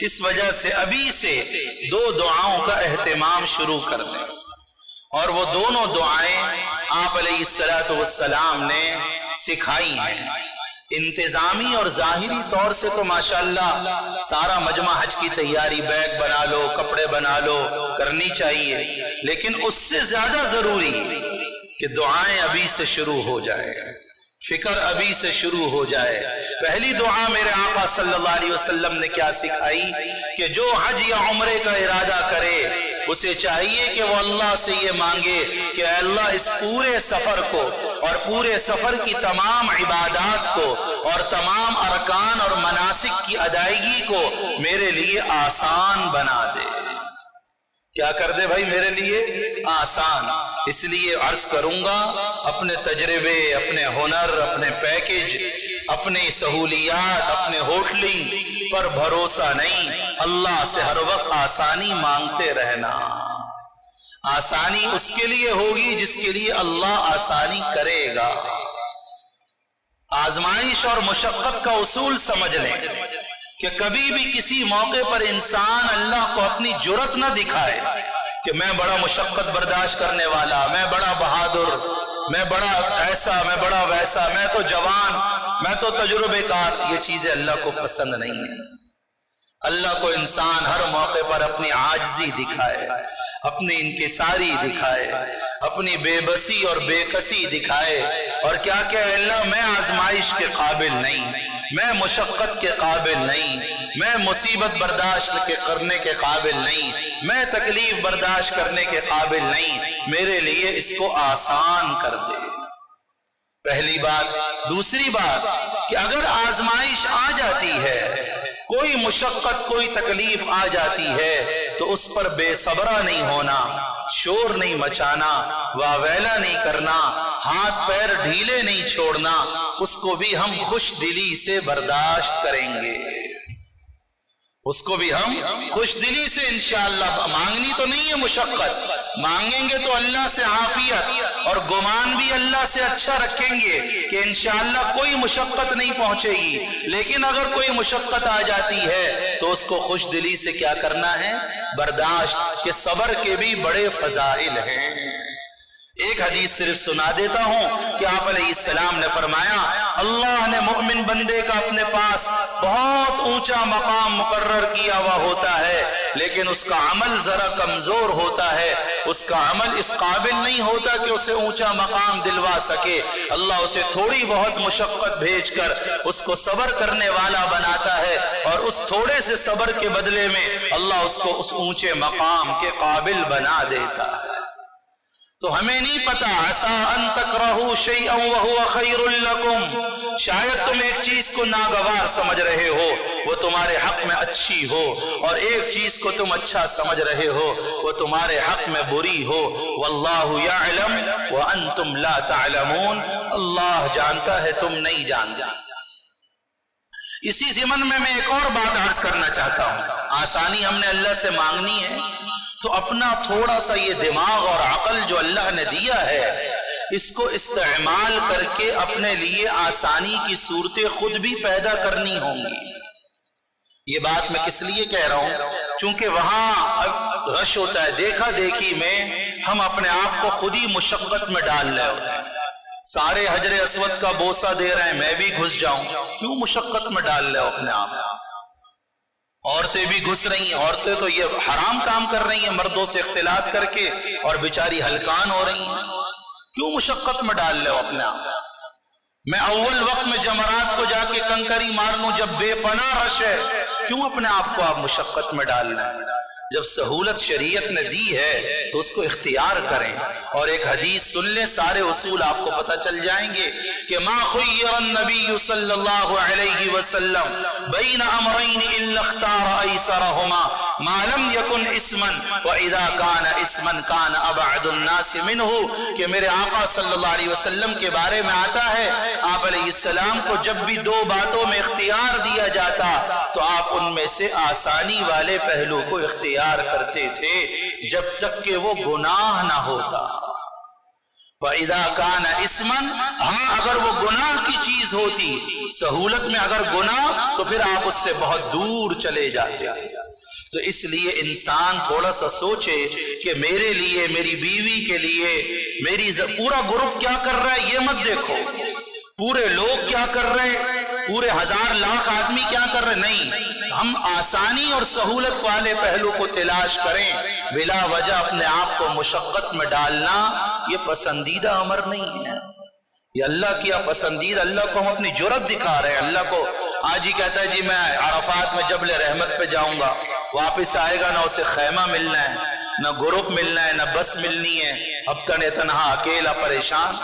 اس وجہ سے ابھی سے 2 دعاؤں کا اہتمام شروع کر دیں، اور وہ دونوں دعائیں آپ علیہ الصلوۃ والسلام نے سکھائی ہیں۔ انتظامی اور ظاہری طور سے تو ماشاءاللہ سارا مجمع حج کی تیاری، بیگ بنا لو، کپڑے بنا لو، کرنی چاہیے، لیکن اس سے زیادہ ضروری کہ دعائیں ابھی سے شروع ہو جائیں، فکر ابھی سے شروع ہو جائے۔ پہلی دعا میرے آقا صلی اللہ علیہ وسلم نے کیا سکھائی کہ جو حج یا عمرے کا ارادہ کرے اسے چاہیے کہ وہ اللہ سے یہ مانگے کہ اے اللہ اس پورے سفر کو اور پورے سفر کی تمام عبادات کو اور تمام ارکان اور مناسک کی ادائیگی کو میرے لیے آسان بنا دے۔ کیا کر دے بھائی میرے لیے؟ آسان۔ اس لیے عرض کروں گا اپنے تجربے، اپنے ہنر، اپنے پیکج، اپنی سہولیات، اپنے ہوٹلنگ پر بھروسہ نہیں، اللہ سے ہر وقت آسانی مانگتے رہنا۔ آسانی اس کے لیے ہوگی جس کے لیے اللہ آسانی کرے گا۔ آزمائش اور مشقت کا اصول سمجھ لیں کہ کبھی بھی کسی موقع پر انسان اللہ کو اپنی جرت نہ دکھائے کہ میں بڑا مشقت برداشت کرنے والا، میں بڑا بہادر، میں بڑا ایسا، میں بڑا ویسا، میں تو جوان، میں تو تجربے کار۔ یہ چیزیں اللہ کو پسند نہیں ہیں۔ اللہ کو انسان ہر موقع پر اپنی عاجزی دکھائے، اپنی انکساری دکھائے، اپنی بے بسی اور بے کسی دکھائے، اور کیا کہ اللہ میں آزمائش کے قابل نہیں، میں مشقت کے قابل نہیں، میں مصیبت برداشت کرنے کے قابل نہیں، میں تکلیف برداشت کرنے کے قابل نہیں، میرے لیے اس کو آسان کر دے۔ پہلی بات۔ دوسری بات کہ اگر آزمائش آ جاتی ہے، کوئی مشقت، کوئی تکلیف آ جاتی ہے، تو اس پر بے صبرا نہیں ہونا، شور نہیں مچانا، واویلا نہیں کرنا، ہاتھ پیر ڈھیلے نہیں چھوڑنا، اس کو بھی ہم خوش دلی سے برداشت کریں گے، اس کو بھی ہم خوش دلی سے انشاءاللہ۔ مانگنی تو نہیں ہے مشقت، مانگیں گے تو اللہ سے عافیت، اور گمان بھی اللہ سے اچھا رکھیں گے کہ انشاءاللہ کوئی مشقت نہیں پہنچے گی، لیکن اگر کوئی مشقت آ جاتی ہے تو اس کو خوش دلی سے کیا کرنا ہے؟ برداشت۔ کہ صبر کے بھی بڑے فضائل ہیں۔ ایک حدیث صرف سنا دیتا ہوں کہ آپ علیہ السلام نے فرمایا اللہ نے مؤمن بندے کا اپنے پاس بہت اونچا مقام مقرر کیا ہوا ہوتا ہے، لیکن اس کا عمل ذرا کمزور ہوتا ہے، اس کا عمل اس قابل نہیں ہوتا کہ اسے اونچا مقام دلوا سکے۔ اللہ اسے تھوڑی بہت مشقت بھیج کر اس کو صبر کرنے والا بناتا ہے، اور اس تھوڑے سے صبر کے بدلے میں اللہ اس کو اس اونچے مقام کے قابل بنا دیتا ہے۔ تو ہمیں نہیں پتا، عسیٰ ان تکرہوا شیئا وہو خیر لکم، شاید تم ایک چیز کو ناگوار سمجھ رہے ہو، وہ تمہارے حق میں اچھی ہو، اور ایک چیز کو تم اچھا سمجھ رہے ہو، وہ تمہارے حق میں بری ہو۔ واللہ یعلم وانتم لا تعلمون، اللہ جانتا ہے تم نہیں جانتے۔ اسی ضمن میں ایک اور بات عرض کرنا چاہتا ہوں۔ آسانی ہم نے اللہ سے مانگنی ہے تو اپنا تھوڑا سا یہ دماغ اور عقل جو اللہ نے دیا ہے، اس کو استعمال کر کے اپنے لیے آسانی کی صورتیں خود بھی پیدا کرنی ہوں گی۔ یہ بات میں کس لیے کہہ رہا ہوں؟ چونکہ وہاں رش ہوتا ہے، دیکھا دیکھی میں ہم اپنے آپ کو خود ہی مشقت میں ڈال رہے ہوتے ہیں۔ سارے حجر اسود کا بوسہ دے رہے ہیں، میں بھی گھس جاؤں، کیوں مشقت میں ڈال رہے ہو اپنے آپ؟ عورتیں بھی گھس رہی ہیں، عورتیں تو یہ حرام کام کر رہی ہیں مردوں سے اختلاط کر کے، اور بیچاری ہلکان ہو رہی ہیں، کیوں مشقت میں ڈال رہے ہو اپنے آپ؟ میں اول وقت میں جمرات کو جا کے کنکری مار لوں جب بے پناہ رش ہے، کیوں اپنے آپ کو آپ مشقت میں ڈال رہے ہیں؟ جب سہولت شریعت نے دی ہے تو اس کو اختیار کریں. اور ایک حدیث سن لیں, سارے اصول آپ کو پتہ چل جائیں گے کہ ما خیر النبی صلی اللہ علیہ وسلم بین امرین الا اختار ایسرہما ما لم یکن اسما واذا کان اسما کان ابعد الناس منہ. کہ میرے آقا صلی اللہ علیہ وسلم کے بارے میں آتا ہے, آپ علیہ السلام کو جب بھی دو باتوں میں اختیار دیا جاتا تو آپ ان میں سے آسانی والے پہلو کو اختیار کرتے تھے جب تک کہ وہ گناہ نہ ہوتا. وَإِذَا كَانَ اسْمًا, ہاں اگر وہ گناہ کی چیز ہوتی, سہولت میں اگر گناہ, تو پھر آپ اس سے بہت دور چلے جاتے تھے. تو اس لیے انسان تھوڑا سا سوچے کہ میرے لیے, میری بیوی کے لیے, میری پورا گروپ کیا کر رہا ہے یہ مت دیکھو, پورے لوگ کیا کر رہے, پورے ہزار لاکھ آدمی کیا کر رہے, نہیں. ہم آسانی اور سہولت والے پہلو کو تلاش کریں. بلا وجہ اپنے آپ کو مشقت میں ڈالنا یہ پسندیدہ امر نہیں ہے. یہ اللہ کیا پسندیدہ, اللہ کو ہم اپنی جرت دکھا رہے ہیں. اللہ کو آج ہی کہتا ہے جی میں عرفات میں جبل رحمت پہ جاؤں گا, واپس آئے گا نہ اسے خیمہ ملنا ہے, نہ گروپ ملنا ہے, نہ بس ملنی ہے, اب تنہا اکیلا پریشان.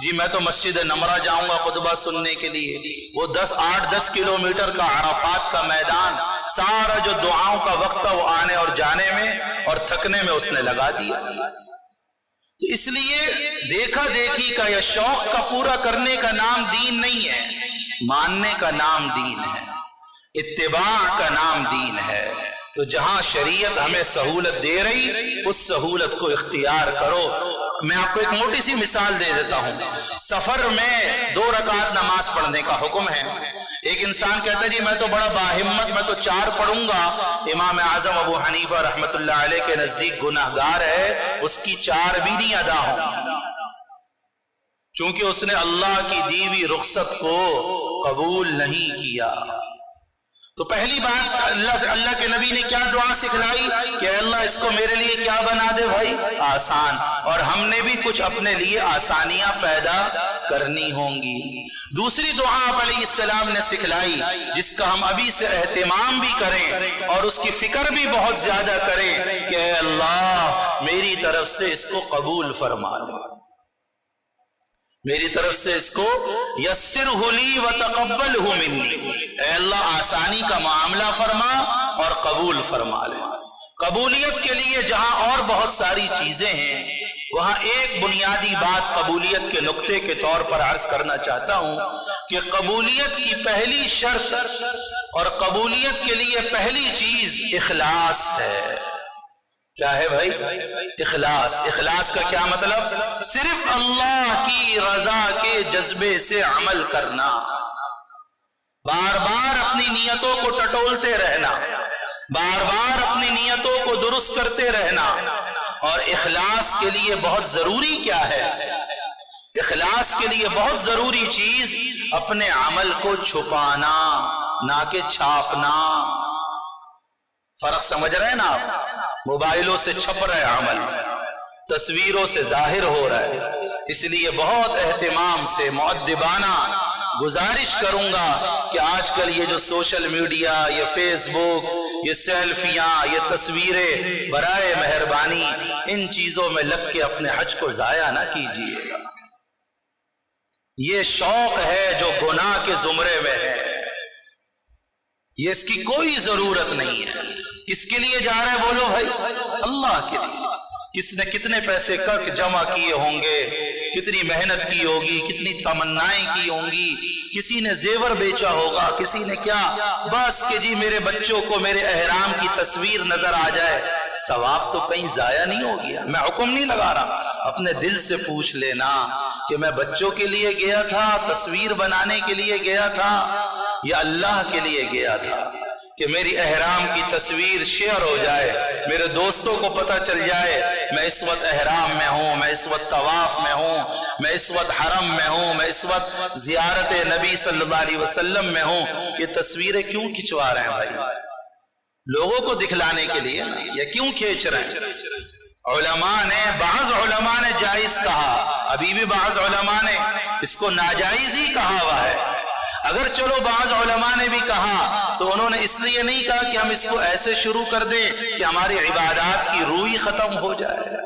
جی میں تو مسجد نمرہ جاؤں گا خطبہ سننے کے لیے. وہ 8-10 کلومیٹر کا عرفات کا میدان, سارا جو دعاؤں کا وقت تھا وہ آنے اور جانے میں اور تھکنے میں اس نے لگا دیا. تو اس لیے دیکھا دیکھی کا یا شوق کا پورا کرنے کا نام دین نہیں ہے, ماننے کا نام دین ہے, اتباع کا نام دین ہے. تو جہاں شریعت ہمیں سہولت دے رہی اس سہولت کو اختیار کرو. میں آپ کو ایک موٹی سی مثال دے دیتا ہوں. سفر میں 2 رکعت نماز پڑھنے کا حکم ہے. ایک انسان کہتا ہے جی میں تو بڑا باہمت, میں تو 4 پڑھوں گا. امام اعظم ابو حنیفہ رحمۃ اللہ علیہ کے نزدیک گناہگار ہے, اس کی 4 بھی نہیں ادا ہوں, چونکہ اس نے اللہ کی دی ہوئی رخصت کو قبول نہیں کیا. تو پہلی بات اللہ کے نبی نے کیا دعا سکھلائی کہ اللہ اس کو میرے لیے کیا بنا دے بھائی, آسان. اور ہم نے بھی کچھ اپنے لیے آسانیاں پیدا کرنی ہوں گی. دوسری دعا آپ علیہ السلام نے سکھلائی جس کا ہم ابھی سے اہتمام بھی کریں اور اس کی فکر بھی بہت زیادہ کریں کہ اے اللہ میری طرف سے اس کو قبول فرما لے, میری طرف سے اس کو یسرہ لی وتقبلہ منی. اے اللہ آسانی کا معاملہ فرما اور قبول فرما لے. قبولیت کے لیے جہاں اور بہت ساری چیزیں ہیں, وہاں ایک بنیادی بات قبولیت کے نقطے کے طور پر عرض کرنا چاہتا ہوں کہ قبولیت کی پہلی شرط اور قبولیت کے لیے پہلی چیز اخلاص ہے. کیا ہے بھائی؟ اخلاص. اخلاص کا کیا مطلب؟ صرف اللہ کی رضا کے جذبے سے عمل کرنا, بار بار اپنی نیتوں کو ٹٹولتے رہنا, بار بار اپنی نیتوں کو درست کرتے رہنا. اور اخلاص کے لیے بہت ضروری کیا ہے؟ اخلاص کے لیے بہت ضروری چیز اپنے عمل کو چھپانا, نہ کہ چھاپنا. فرق سمجھ رہے ہیں نا آپ؟ موبائلوں سے چھپ رہے عمل, تصویروں سے ظاہر ہو رہا ہے. اس لیے بہت اہتمام سے مؤدبانہ گزارش کروں گا کہ آج کل یہ جو سوشل میڈیا, یہ فیس بک, یہ سیلفیاں, یہ تصویریں, برائے مہربانی ان چیزوں میں لگ کے اپنے حج کو ضائع نہ کیجیے گا. یہ شوق ہے جو گناہ کے زمرے میں ہے, یہ اس کی کوئی ضرورت نہیں ہے. کس کے لیے جا رہے ہیں بولو بھائی؟ اللہ کے لیے. کس نے کتنے پیسے جمع کیے ہوں گے, کتنی محنت کی ہوگی, کتنی تمنائیں کی ہوں گی, کسی نے زیور بیچا ہوگا, کسی نے کیا, بس کہ جی میرے بچوں کو میرے احرام کی تصویر نظر آ جائے. ثواب تو کہیں ضائع نہیں ہو گیا. میں حکم نہیں لگا رہا, اپنے دل سے پوچھ لینا کہ میں بچوں کے لیے گیا تھا, تصویر بنانے کے لیے گیا تھا, یا اللہ کے لیے گیا تھا کہ میری احرام کی تصویر شیئر ہو جائے, میرے دوستوں کو پتہ چل جائے میں اس وقت احرام میں ہوں, میں اس وقت طواف میں ہوں, میں اس وقت حرم میں ہوں, میں اس وقت زیارت نبی صلی اللہ علیہ وسلم میں ہوں. یہ تصویریں کیوں کھنچوا رہے ہیں بھائی؟ لوگوں کو دکھلانے کے لیے نا, یہ کیوں کھینچ رہے ہیں؟ بعض علماء نے جائز کہا, ابھی بھی بعض علماء نے اس کو ناجائز ہی کہا ہوا ہے. اگر چلو بعض علماء نے بھی کہا تو انہوں نے اس لیے نہیں کہا کہ ہم اس کو ایسے شروع کر دیں کہ ہماری عبادات کی روح ختم ہو جائے.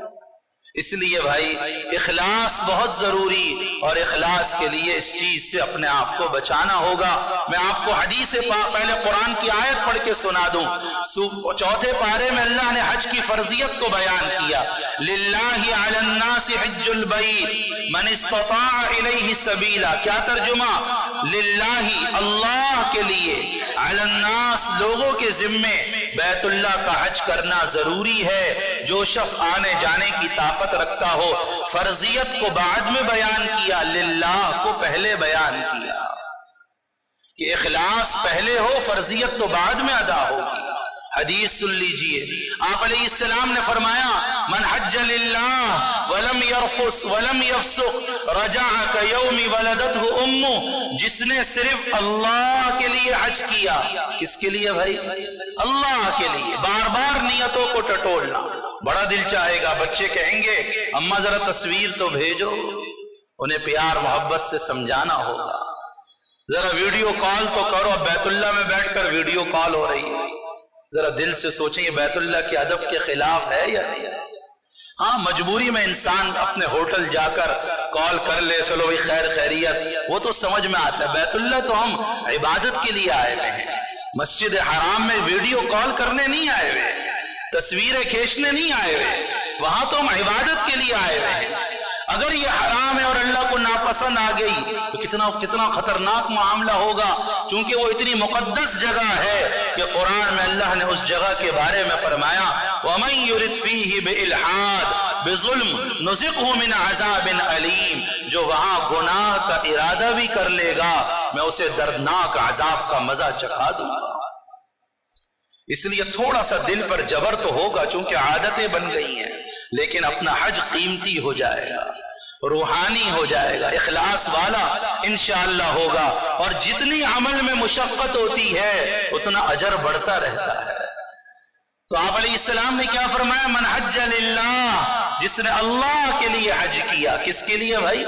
اس لیے بھائی اخلاص بہت ضروری، اور اخلاص کے لیے اس چیز سے اپنے آپ کو بچانا ہوگا. میں آپ کو حدیث پہلے قرآن کی آیت پڑھ کے سنا دوں. چوتھے پارے میں اللہ نے حج کی فرضیت کو بیان کیا. للہ علی الناس حج البیت من استطاع الیہ سبیلا. کیا ترجمہ؟ للہ اللہ کے لیے، علی الناس لوگوں کے ذمے بیت اللہ کا حج کرنا ضروری ہے. جو شخص آنے جانے کی طاقت رکھتا ہو. فرضیت کو بعد میں بیان کیا، للہ کو پہلے بیان کیا کہ اخلاص پہلے ہو، فرضیت تو بعد میں ادا ہوگی. حدیث سن لیجئے، آپ علیہ السلام نے فرمایا من حج للہ ولم یرفس ولم یفسق رجع کیوم ولدته امہ. جس نے صرف اللہ کے لیے حج کیا. کس کے لیے بھائی؟ اللہ کے لیے. بار بار نیتوں کو ٹٹولنا بڑا دل چاہے گا. بچے کہیں گے اماں ذرا تصویر تو بھیجو، انہیں پیار محبت سے سمجھانا ہوگا. ذرا ویڈیو کال تو کرو. اب بیت اللہ میں بیٹھ کر ویڈیو کال ہو رہی ہے، ذرا دل سے سوچیں یہ بیت اللہ کے ادب کے خلاف ہے یا نہیں ہے؟ ہاں مجبوری میں انسان اپنے ہوٹل جا کر کال کر لے، چلو بھائی خیر خیریت، وہ تو سمجھ میں آتا ہے. بیت اللہ تو ہم عبادت کے لیے آئے ہوئے ہیں. مسجد حرام میں ویڈیو کال کرنے نہیں آئے ہوئے، تصویریں کھینچنے نہیں آئے ہوئے. وہاں تو ہم عبادت کے لیے آئے ہوئے ہیں. اگر یہ حرام ہے اور اللہ کو ناپسند آ گئی تو کتنا خطرناک معاملہ ہوگا. چونکہ وہ اتنی مقدس جگہ ہے کہ قرآن میں اللہ نے اس جگہ کے بارے میں فرمایا وَمَن يُرِدْ فِيهِ بِإِلْحَادٍ بِظُلْمٍ نُذِقْهُ مِنْ عَذَابٍ أَلِيمٍ. جو وہاں گناہ کا ارادہ بھی کر لے گا میں اسے دردناک عذاب کا مزہ چکھا دوں گا. اس لیے تھوڑا سا دل پر جبر تو ہوگا چونکہ عادتیں بن گئی ہیں، لیکن اپنا حج قیمتی ہو جائے گا، روحانی ہو جائے گا، اخلاص والا انشاءاللہ ہوگا. اور جتنی عمل میں مشقت ہوتی ہے اتنا اجر بڑھتا رہتا ہے. تو آپ علیہ السلام نے کیا فرمایا؟ من حج للہ، جس نے اللہ کے لیے حج کیا. کس کے لیے بھائی؟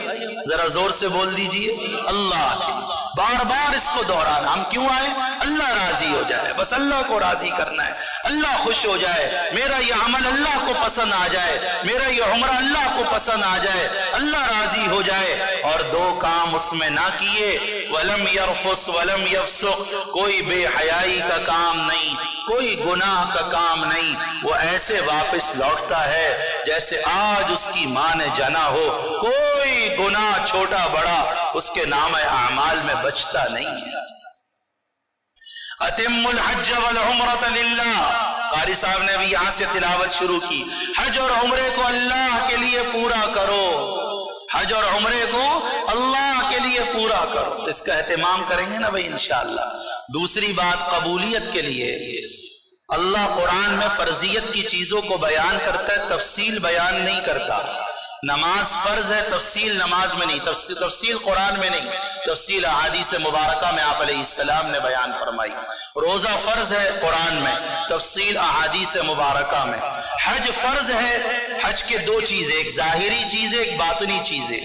ذرا زور سے بول دیجئے، اللہ کے لیے. بار بار اس کو دہرانا. ہم کیوں آئے؟ اللہ راضی ہو جائے، بس اللہ کو راضی کرنا ہے، اللہ خوش ہو جائے، میرا یہ عمل اللہ کو پسند آ جائے، میرا یہ عمرہ اللہ کو پسند آ جائے، اللہ راضی ہو جائے. اور دو کام اس میں نہ کیے، ولم یرفس ولم یفسق، کوئی بے حیائی کا کام نہیں، کوئی گناہ کا کام نہیں. وہ ایسے واپس لوٹتا ہے جیسے آج اس کی ماں نے جنا ہو. کوئی گناہ چھوٹا بڑا اس کے نام اعمال میں بچتا نہیں ہے. اتم الحج والعمرۃ للہ. قاری صاحب نے ابھی یہاں سے تلاوت شروع کی. حج اور عمرے کو اللہ کے لیے پورا کرو، حج اور عمرے کو اللہ کے لیے پورا کرو. تو اس کا اہتمام کریں گے نا بھائی انشاءاللہ. دوسری بات قبولیت کے لیے اللہ قرآن میں فرضیت کی چیزوں کو بیان کرتا ہے، تفصیل بیان نہیں کرتا. نماز فرض ہے، تفصیل نماز میں نہیں، تفصیل قرآن میں نہیں، تفصیل احادیث مبارکہ میں آپ علیہ السلام نے بیان فرمائی. روزہ فرض ہے قرآن میں، تفصیل احادیث مبارکہ میں. حج فرض ہے. حج کے دو چیزیں، ایک ظاہری چیز ہے، ایک باطنی چیز ہے.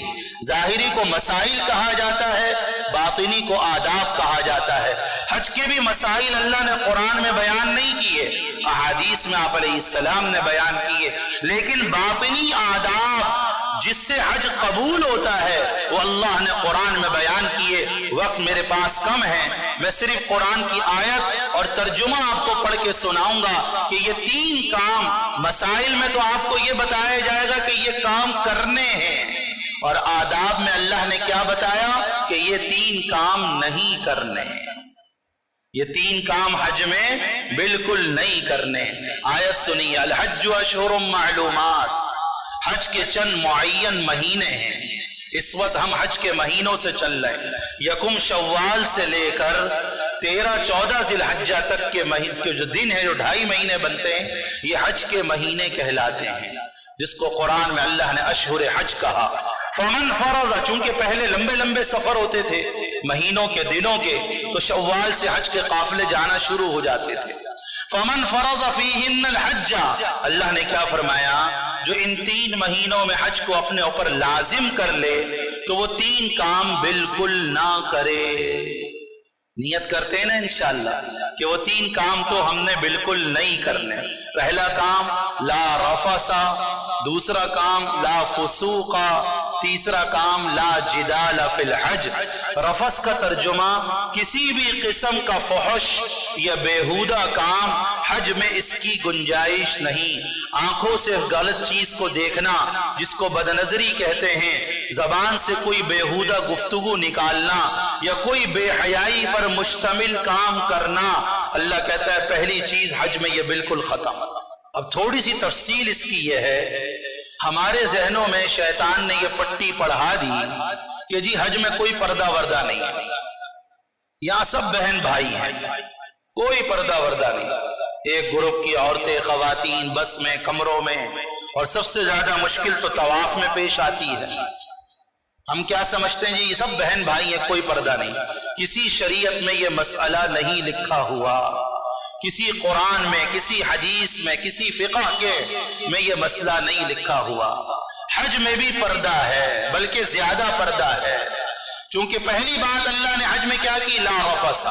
ظاہری کو مسائل کہا جاتا ہے، باطنی کو آداب کہا جاتا ہے. حج کے بھی مسائل اللہ نے قرآن میں بیان نہیں کیے، احادیث میں آپ علیہ السلام نے بیان کیے. لیکن باطنی آداب جس سے حج قبول ہوتا ہے وہ اللہ نے قرآن میں بیان کیے. وقت میرے پاس کم ہے، میں صرف قرآن کی آیت اور ترجمہ آپ کو پڑھ کے سناؤں گا کہ یہ تین کام مسائل میں تو آپ کو یہ بتایا جائے گا کہ یہ کام کرنے ہیں، اور آداب میں اللہ نے کیا بتایا کہ یہ تین کام نہیں کرنے. یہ تین کام حج میں بالکل نہیں کرنے. آیت سنیے، الحج اشہر معلومات. حج کے چند معین مہینے ہیں. اس وقت ہم حج کے مہینوں سے چل رہے ہیں. یکم شوال سے لے کر 13-14 ذی الحجہ تک کے جو دن ہیں، جو 2.5 مہینے بنتے ہیں، یہ حج کے مہینے کہلاتے ہیں، جس کو قرآن میں اللہ نے اشہر حج کہا. فمن فرض، چونکہ پہلے لمبے لمبے سفر ہوتے تھے مہینوں کے دنوں کے، تو شوال سے حج کے قافلے جانا شروع ہو جاتے تھے. فمن فرض فیہن الحج، اللہ نے کیا فرمایا؟ جو ان 3 مہینوں میں حج کو اپنے اوپر لازم کر لے تو وہ 3 کام بالکل نہ کرے. نیت کرتے ہیں نا انشاءاللہ کہ وہ 3 کام تو ہم نے بالکل نہیں کرنے. پہلا کام لا رفثا، دوسرا کام لا فسوقا، تیسرا کام لا جدال فی الحج. رفث کا ترجمہ کسی بھی قسم کا فحش یا بیہودہ کام حج میں اس کی گنجائش نہیں. آنکھوں سے غلط چیز کو دیکھنا جس کو بدنظری کہتے ہیں، زبان سے کوئی بیہودہ گفتگو نکالنا یا کوئی بے حیائی پر مشتمل کام کرنا، اللہ کہتا ہے پہلی چیز حج میں یہ بالکل ختم. اب تھوڑی سی تفصیل اس کی یہ ہے، ہمارے ذہنوں میں شیطان نے یہ پٹی پڑھا دی کہ جی حج میں کوئی پردہ وردہ نہیں ہے، یہاں سب بہن بھائی ہیں، کوئی پردہ وردہ نہیں. ایک گروپ کی عورتیں خواتین بس میں کمروں میں، اور سب سے زیادہ مشکل تو طواف میں پیش آتی ہے. ہم کیا سمجھتے ہیں جی یہ سب بہن بھائی ہیں، کوئی پردہ نہیں. کسی شریعت میں یہ مسئلہ نہیں لکھا ہوا، کسی قرآن میں، کسی حدیث میں، کسی فقہ کے میں یہ مسئلہ نہیں لکھا ہوا. حج میں بھی پردہ ہے، بلکہ زیادہ پردہ ہے. چونکہ پہلی بات اللہ نے حج میں کیا کی؟ لا رفث،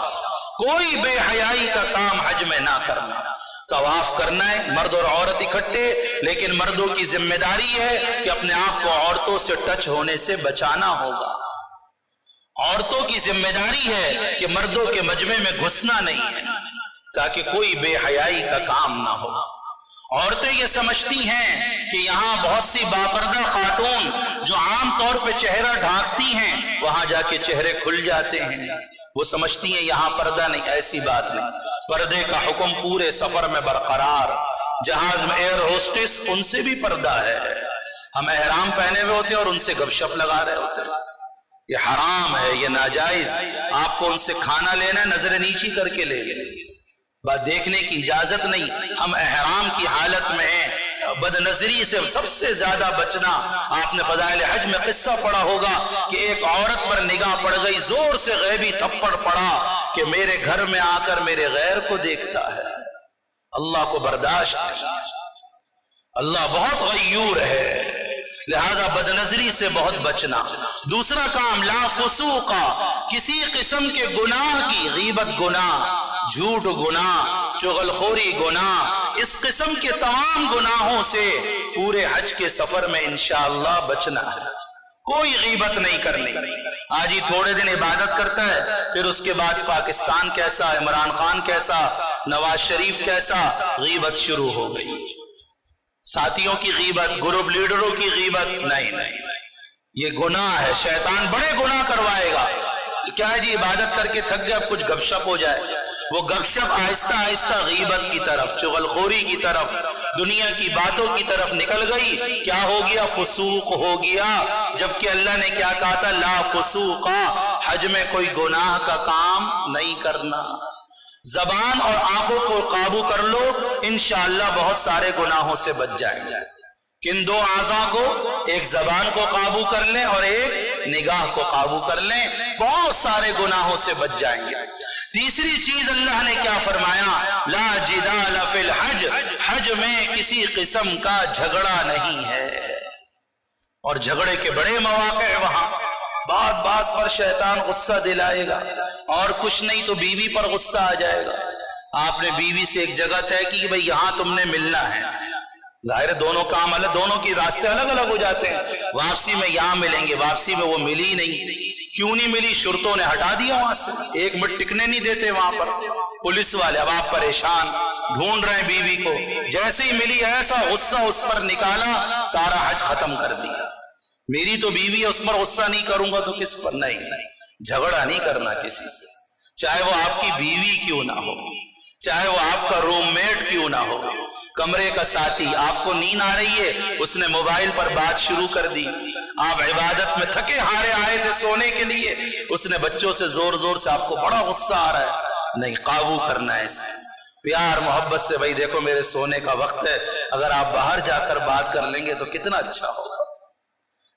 کوئی بے حیائی کا کام حج میں نہ کرنا. طواف کرنا ہے مرد اور عورت اکٹھے، لیکن مردوں کی ذمہ داری ہے کہ اپنے آپ کو عورتوں سے ٹچ ہونے سے بچانا ہوگا. عورتوں کی ذمہ داری ہے کہ مردوں کے مجمع میں گھسنا نہیں ہے تاکہ کوئی بے حیائی کا کام نہ ہو. عورتیں یہ سمجھتی ہیں کہ یہاں بہت سی باپردہ خاتون جو عام طور پہ چہرہ ڈھانکتی ہیں وہاں جا کے چہرے کھل جاتے ہیں، وہ سمجھتی ہیں یہاں پردہ نہیں. ایسی بات نہیں، پردے کا حکم پورے سفر میں برقرار. جہاز میں ایئر ہوسٹس ان سے بھی پردہ ہے. ہم احرام پہنے ہوئے ہوتے ہیں اور ان سے گپ شپ لگا رہے ہوتے ہیں، یہ حرام ہے، یہ ناجائز. آپ کو ان سے کھانا لینا ہے نظر نیچی کر کے لے لیں، بات دیکھنے کی اجازت نہیں. ہم احرام کی حالت میں ہیں. بد نظری سے سب سے زیادہ بچنا. آپ نے فضائل حج میں قصہ پڑھا ہوگا کہ ایک عورت پر نگاہ پڑ گئی، زور سے غیبی تھپڑ پڑا کہ میرے گھر میں آ کر میرے غیر کو دیکھتا ہے. اللہ کو برداشت ہے، اللہ بہت غیور ہے، لہذا بد نظری سے بہت بچنا. دوسرا کام لا فسوقا، کسی قسم کے گناہ کی، غیبت گناہ، جھوٹ گناہ، چغلخوری گناہ، اس قسم کے تمام گناہوں سے پورے حج کے سفر میں انشاءاللہ بچنا ہے. کوئی غیبت نہیں کرنی. آج ہی تھوڑے دن عبادت کرتا ہے، پھر اس کے بعد پاکستان کیسا، عمران خان کیسا، نواز شریف کیسا، غیبت شروع ہو گئی. ساتھیوں کی غیبت، گروپ لیڈروں کی غیبت، نہیں، یہ گناہ ہے. شیطان بڑے گناہ کروائے گا. کیا ہے جی عبادت کر کے تھک گئے، اب کچھ گپ شپ ہو جائے، وہ گپ شپ آہستہ آہستہ غیبت کی طرف، چغلخوری کی طرف، دنیا کی باتوں کی طرف نکل گئی. کیا ہو گیا؟ فسوق ہو گیا. جبکہ اللہ نے کیا کہا تھا؟ لا فسوقا، حج میں کوئی گناہ کا کام نہیں کرنا. زبان اور آنکھوں کو قابو کر لو، انشاءاللہ بہت سارے گناہوں سے بچ جائیں گے. کن 2 اعضاء کو؟ ایک زبان کو قابو کر لیں اور ایک نگاہ کو قابو کر لیں، بہت سارے گناہوں سے بچ جائیں گے. تیسری چیز اللہ نے کیا فرمایا؟ لا جدال فی الحج، حج میں کسی قسم کا جھگڑا نہیں ہے. اور جھگڑے کے بڑے مواقع ہیں وہاں. بات بات پر شیطان غصہ دلائے گا، اور کچھ نہیں تو بیوی پر غصہ آ جائے گا. آپ نے بیوی سے ایک جگہ طے کی کہ بھئی یہاں تم نے ملنا ہے. ظاہر ہے دونوں کام الگ، دونوں کی راستے الگ الگ ہو جاتے ہیں. واپسی میں یہاں ملیں گے، واپسی میں وہ ملی نہیں. کیوں نہیں ملی؟ شرطوں نے ہٹا دیا وہاں سے، 1 منٹ ٹکنے نہیں دیتے وہاں پر پولیس والے. اب آپ پریشان ڈھونڈ رہے ہیں بیوی کو، جیسے ہی ملی ایسا غصہ اس پر نکالا، سارا حج ختم کر دیا. میری تو بیوی ہے، اس پر غصہ نہیں کروں گا تو کس پر؟ نہیں، جھگڑا نہیں کرنا کسی سے، چاہے وہ آپ کی بیوی کیوں نہ ہو، چاہے وہ آپ کا روم میٹ کیوں نہ ہو. کمرے کا ساتھی، آپ کو نیند آ رہی ہے، اس نے موبائل پر بات شروع کر دی. آپ عبادت میں تھکے ہارے آئے تھے سونے کے لیے، اس نے بچوں سے زور زور سے، آپ کو بڑا غصہ آ رہا ہے. نہیں، قابو کرنا ہے اسے، پیار محبت سے. بھائی دیکھو میرے سونے کا وقت ہے، اگر آپ باہر جا کر بات کر لیں گے تو کتنا اچھا ہوگا.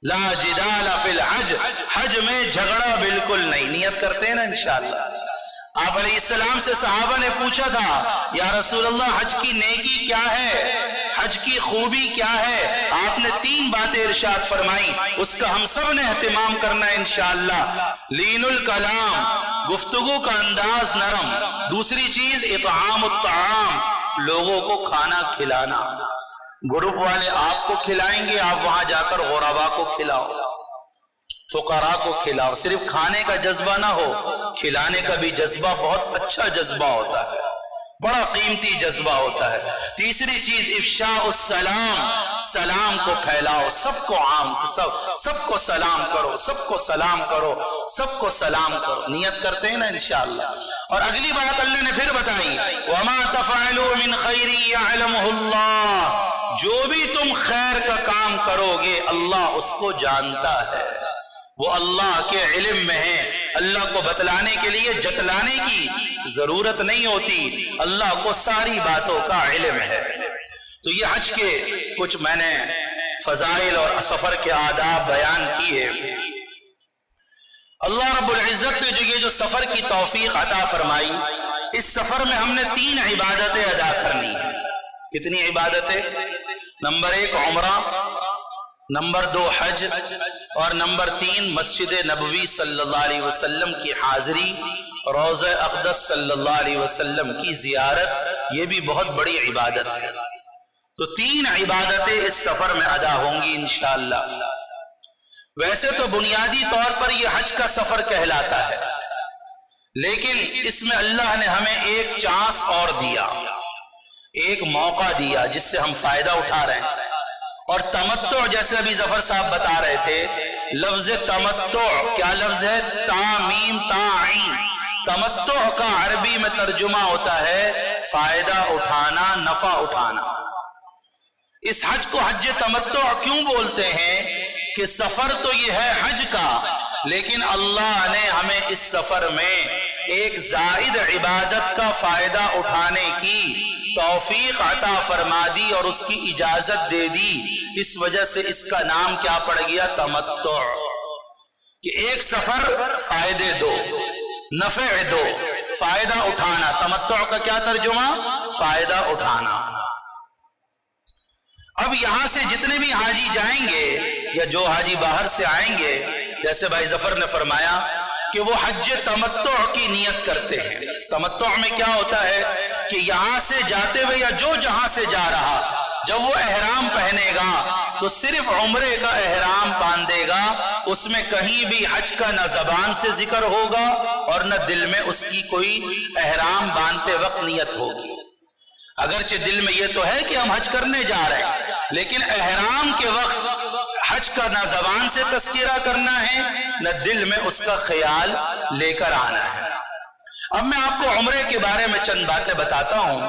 لا جدال فی الحج، حج میں جھگڑا بالکل نہیں. نیت کرتے ہیں نا انشاءاللہ. آپ علیہ السلام سے صحابہ نے پوچھا تھا یا رسول اللہ حج کی نیکی کیا ہے، حج کی خوبی کیا ہے؟ آپ نے 3 باتیں ارشاد فرمائی، اس کا ہم سب نے اہتمام کرنا ہے انشاءاللہ. لین الکلام، گفتگو کا انداز نرم. دوسری چیز اطعام الطعام، لوگوں کو کھانا کھلانا. گروپ والے آپ کو کھلائیں گے، آپ وہاں جا کر غربا کو کھلاؤ، فقراء کو کھلاؤ. صرف کھانے کا جذبہ نہ ہو، کھلانے کا بھی جذبہ بہت اچھا جذبہ ہوتا ہے، بڑا قیمتی جذبہ ہوتا ہے. تیسری چیز افشاء السلام، سلام کو پھیلاؤ، سب کو عام، سب کو سلام کرو، سب کو سلام کرو، سب کو سلام کرو. نیت کرتے ہیں نا انشاءاللہ. اور اگلی بات اللہ نے پھر بتائی، وما تفعلوا من خیر یعلمہ اللہ، جو بھی تم خیر کا کام کرو گے اللہ اس کو جانتا ہے، وہ اللہ کے علم میں ہے. اللہ کو بتلانے کے لیے جتلانے کی ضرورت نہیں ہوتی، اللہ کو ساری باتوں کا علم ہے. تو یہ حج کے کچھ میں نے فضائل اور سفر کے آداب بیان کیے. اللہ رب العزت نے جو سفر کی توفیق عطا فرمائی، اس سفر میں ہم نے 3 عبادتیں ادا کرنی ہیں. کتنی عبادتیں؟ نمبر 1 عمرہ، نمبر 2 حج، اور نمبر 3 مسجد نبوی صلی اللہ علیہ وسلم کی حاضری، روضہ اقدس صلی اللہ علیہ وسلم کی زیارت. یہ بھی بہت بڑی عبادت ہے. تو 3 عبادتیں اس سفر میں ادا ہوں گی انشاءاللہ. ویسے تو بنیادی طور پر یہ حج کا سفر کہلاتا ہے، لیکن اس میں اللہ نے ہمیں ایک چانس اور دیا، ایک موقع دیا جس سے ہم فائدہ اٹھا رہے ہیں. اور تمتع، جیسے ابھی ظفر صاحب بتا رہے تھے، لفظ تمتع کیا لفظ ہے؟ تا میم تا عین. تمتع کا عربی میں ترجمہ ہوتا ہے فائدہ اٹھانا، نفع اٹھانا. اس حج کو حج تمتع کیوں بولتے ہیں؟ کہ سفر تو یہ ہے حج کا، لیکن اللہ نے ہمیں اس سفر میں ایک زائد عبادت کا فائدہ اٹھانے کی توفیق عطا فرما دی اور اس کی اجازت دے دی. اس وجہ سے اس کا نام کیا پڑ گیا؟ تمتع. کہ ایک سفر فائدے دو، نفع دو، فائدہ اٹھانا. تمتع کا کیا ترجمہ؟ فائدہ اٹھانا. اب یہاں سے جتنے بھی حاجی جائیں گے یا جو حاجی باہر سے آئیں گے، جیسے بھائی ظفر نے فرمایا کہ وہ حج تمتع کی نیت کرتے ہیں. تمتع میں کیا ہوتا ہے کہ یہاں سے جاتے ہوئے یا جو جہاں سے جا رہا، جب وہ احرام پہنے گا تو صرف عمرے کا احرام باندھے گا، اس میں کہیں بھی حج کا نہ زبان سے ذکر ہوگا اور نہ دل میں اس کی کوئی احرام باندھتے وقت نیت ہوگی. اگرچہ دل میں یہ تو ہے کہ ہم حج کرنے جا رہے ہیں، لیکن احرام کے وقت حج کا نہ زبان سے تذکرہ کرنا ہے نہ دل میں اس کا خیال لے کر آنا ہے. اب میں آپ کو عمرے کے بارے میں چند باتیں بتاتا ہوں.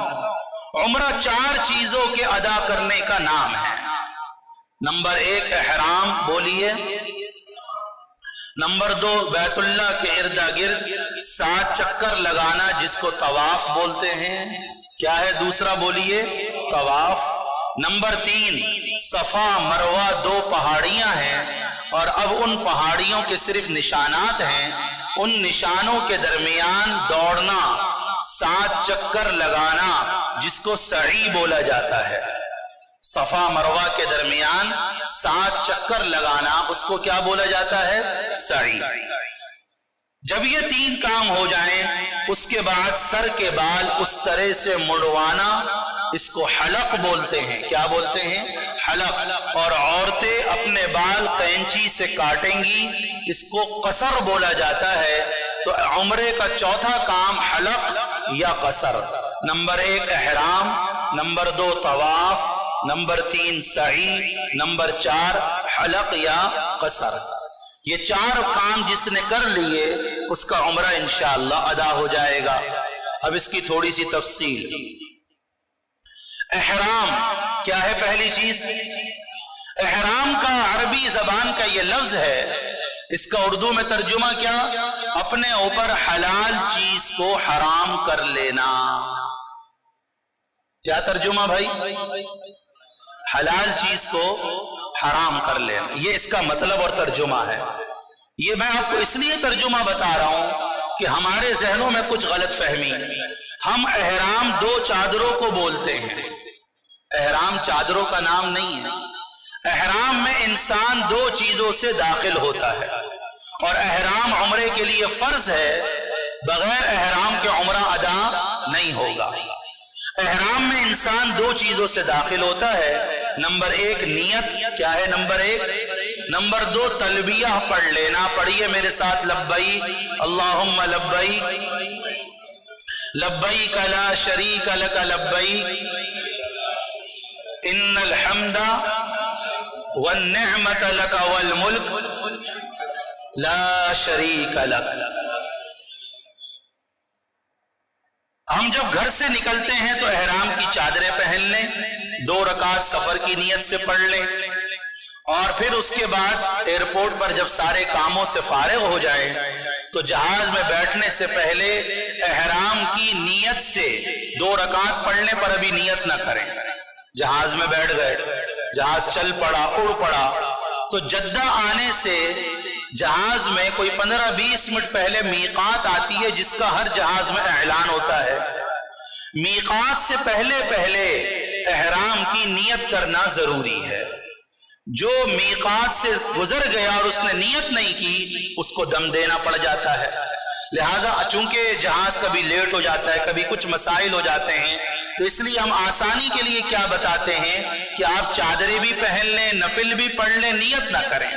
عمرہ 4 چیزوں کے ادا کرنے کا نام ہے. نمبر 1 احرام، بولیے. نمبر 2 بیت اللہ کے ارد گرد 7 چکر لگانا جس کو طواف بولتے ہیں. کیا ہے دوسرا؟ بولیے طواف. نمبر 3 صفا مروہ 2 پہاڑیاں ہیں اور اب ان پہاڑیوں کے صرف نشانات ہیں، ان نشانوں کے درمیان دوڑنا، 7 چکر لگانا جس کو سعی بولا جاتا ہے. صفا مروہ کے درمیان 7 چکر لگانا اس کو کیا بولا جاتا ہے؟ سعی. جب یہ 3 کام ہو جائیں اس کے بعد سر کے بال اس طرح سے مڑوانا، اس کو حلق بولتے ہیں. کیا بولتے ہیں؟ حلق. اور عورتیں اپنے بال قینچی سے کاٹیں گی، اس کو قصر بولا جاتا ہے. تو عمرے کا چوتھا کام حلق یا قصر. نمبر 1 احرام، نمبر 2 طواف، نمبر 3 سعی، نمبر 4 حلق یا قصر. یہ 4 کام جس نے کر لیے اس کا عمرہ انشاءاللہ ادا ہو جائے گا. اب اس کی تھوڑی سی تفصیل. احرام کیا ہے؟ پہلی چیز احرام کا عربی زبان کا یہ لفظ ہے، اس کا اردو میں ترجمہ کیا؟ اپنے اوپر حلال چیز کو حرام کر لینا. کیا ترجمہ بھائی؟ حلال چیز کو حرام کر لینا، یہ اس کا مطلب اور ترجمہ ہے. یہ میں آپ کو اس لیے ترجمہ بتا رہا ہوں کہ ہمارے ذہنوں میں کچھ غلط فہمی. ہم احرام 2 چادروں کو بولتے ہیں. احرام چادروں کا نام نہیں ہے. احرام میں انسان 2 چیزوں سے داخل ہوتا ہے، اور احرام عمرے کے لیے فرض ہے بغیر احرام کے عمرہ ادا نہیں ہوگا۔ احرام میں انسان دو چیزوں سے داخل ہوتا ہے، نمبر ایک نیت، کیا ہے نمبر ایک؟ نمبر دو تلبیہ پڑھ لینا۔ پڑھیے میرے ساتھ، لبیک اللہم لبیک لبیک لا شریک لک لبیک ان الحمد والنعمت لک والملک لا شریک لک۔ ہم جب گھر سے نکلتے ہیں تو احرام کی چادریں پہن لیں، 2 رکعت سفر کی نیت سے پڑھ لیں، اور پھر اس کے بعد ایئرپورٹ پر جب سارے کاموں سے فارغ ہو جائیں تو جہاز میں بیٹھنے سے پہلے احرام کی نیت سے 2 رکعت پڑھنے پر ابھی نیت نہ کریں۔ جہاز میں بیٹھ گئے، جہاز چل پڑا، اڑ پڑا، تو جدہ آنے سے جہاز میں کوئی 15-20 منٹ پہلے میقات آتی ہے جس کا ہر جہاز میں اعلان ہوتا ہے۔ میقات سے پہلے احرام کی نیت کرنا ضروری ہے۔ جو میقات سے گزر گیا اور اس نے نیت نہیں کی اس کو دم دینا پڑ جاتا ہے۔ لہذا چونکہ جہاز کبھی لیٹ ہو جاتا ہے، کبھی کچھ مسائل ہو جاتے ہیں، تو اس لیے ہم آسانی کے لیے کیا بتاتے ہیں کہ آپ چادریں بھی پہن لیں، نفل بھی پڑھ لیں، نیت نہ کریں۔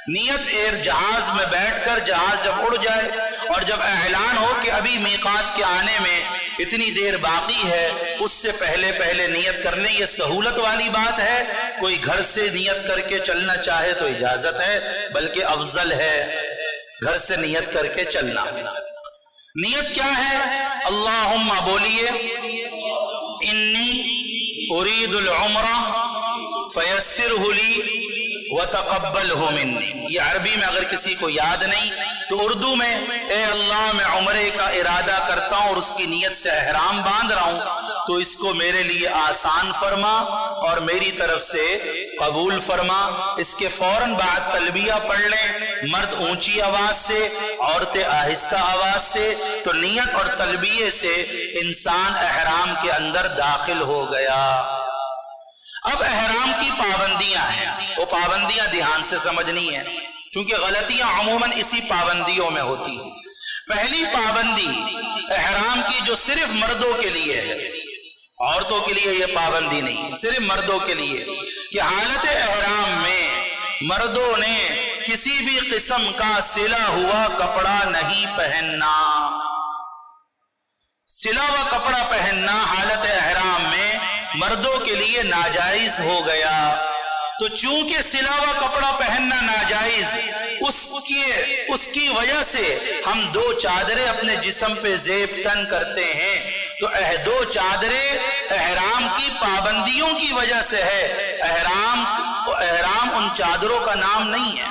نیت جہاز میں بیٹھ کر جہاز جب اڑ جائے اور جب اعلان ہو کہ ابھی میقات کے آنے میں اتنی دیر باقی ہے، اس سے پہلے نیت کر لیں۔ یہ سہولت والی بات ہے، کوئی گھر سے نیت کر کے چلنا چاہے تو اجازت ہے، بلکہ افضل ہے گھر سے نیت کر کے چلنا۔ نیت کیا ہے؟ اللہم بولیے، انی ارید العمرہ فیسرہ لی وتقبلہ منی۔ یہ عربی میں اگر کسی کو یاد نہیں تو اردو میں، اے اللہ میں عمرے کا ارادہ کرتا ہوں اور اس کی نیت سے احرام باندھ رہا ہوں، تو اس کو میرے لیے آسان فرما اور میری طرف سے قبول فرما۔ اس کے فوراً بعد تلبیہ پڑھ لیں، مرد اونچی آواز سے، عورتیں آہستہ آواز سے، تو نیت اور تلبیہ سے انسان احرام کے اندر داخل ہو گیا۔ اب احرام کی پابندیاں ہیں، وہ پابندیاں دھیان سے سمجھنی ہیں، چونکہ غلطیاں عموماً اسی پابندیوں میں ہوتی ہیں۔ پہلی پابندی احرام کی جو صرف مردوں کے لیے ہے، عورتوں کے لیے یہ پابندی نہیں، صرف مردوں کے لیے، کہ حالت احرام میں مردوں نے کسی بھی قسم کا سلا ہوا کپڑا نہیں پہننا۔ سلا ہوا کپڑا پہننا حالت احرام میں مردوں کے لیے ناجائز ہو گیا۔ تو چونکہ سلا ہوا کپڑا پہننا ناجائز، اس کی وجہ سے ہم 2 چادریں اپنے جسم پہ زیب تن کرتے ہیں، تو 2 چادریں احرام کی پابندیوں کی وجہ سے ہے۔ احرام ان چادروں کا نام نہیں ہے۔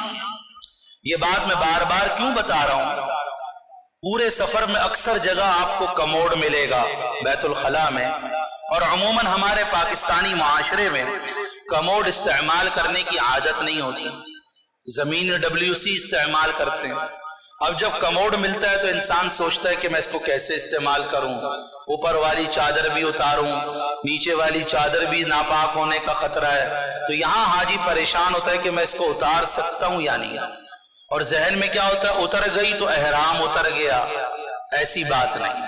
یہ بات میں بار بار کیوں بتا رہا ہوں؟ پورے سفر میں اکثر جگہ آپ کو کموڈ ملے گا بیت الخلاء میں، اور عموماً ہمارے پاکستانی معاشرے میں کموڈ استعمال کرنے کی عادت نہیں ہوتی، زمین WC استعمال کرتے ہیں۔ اب جب کموڈ ملتا ہے تو انسان سوچتا ہے کہ میں اس کو کیسے استعمال کروں، اوپر والی چادر بھی اتاروں، نیچے والی چادر بھی ناپاک ہونے کا خطرہ ہے، تو یہاں حاجی پریشان ہوتا ہے کہ میں اس کو اتار سکتا ہوں یا نہیں، اور ذہن میں کیا ہوتا ہے، اتر گئی تو احرام اتر گیا۔ ایسی بات نہیں۔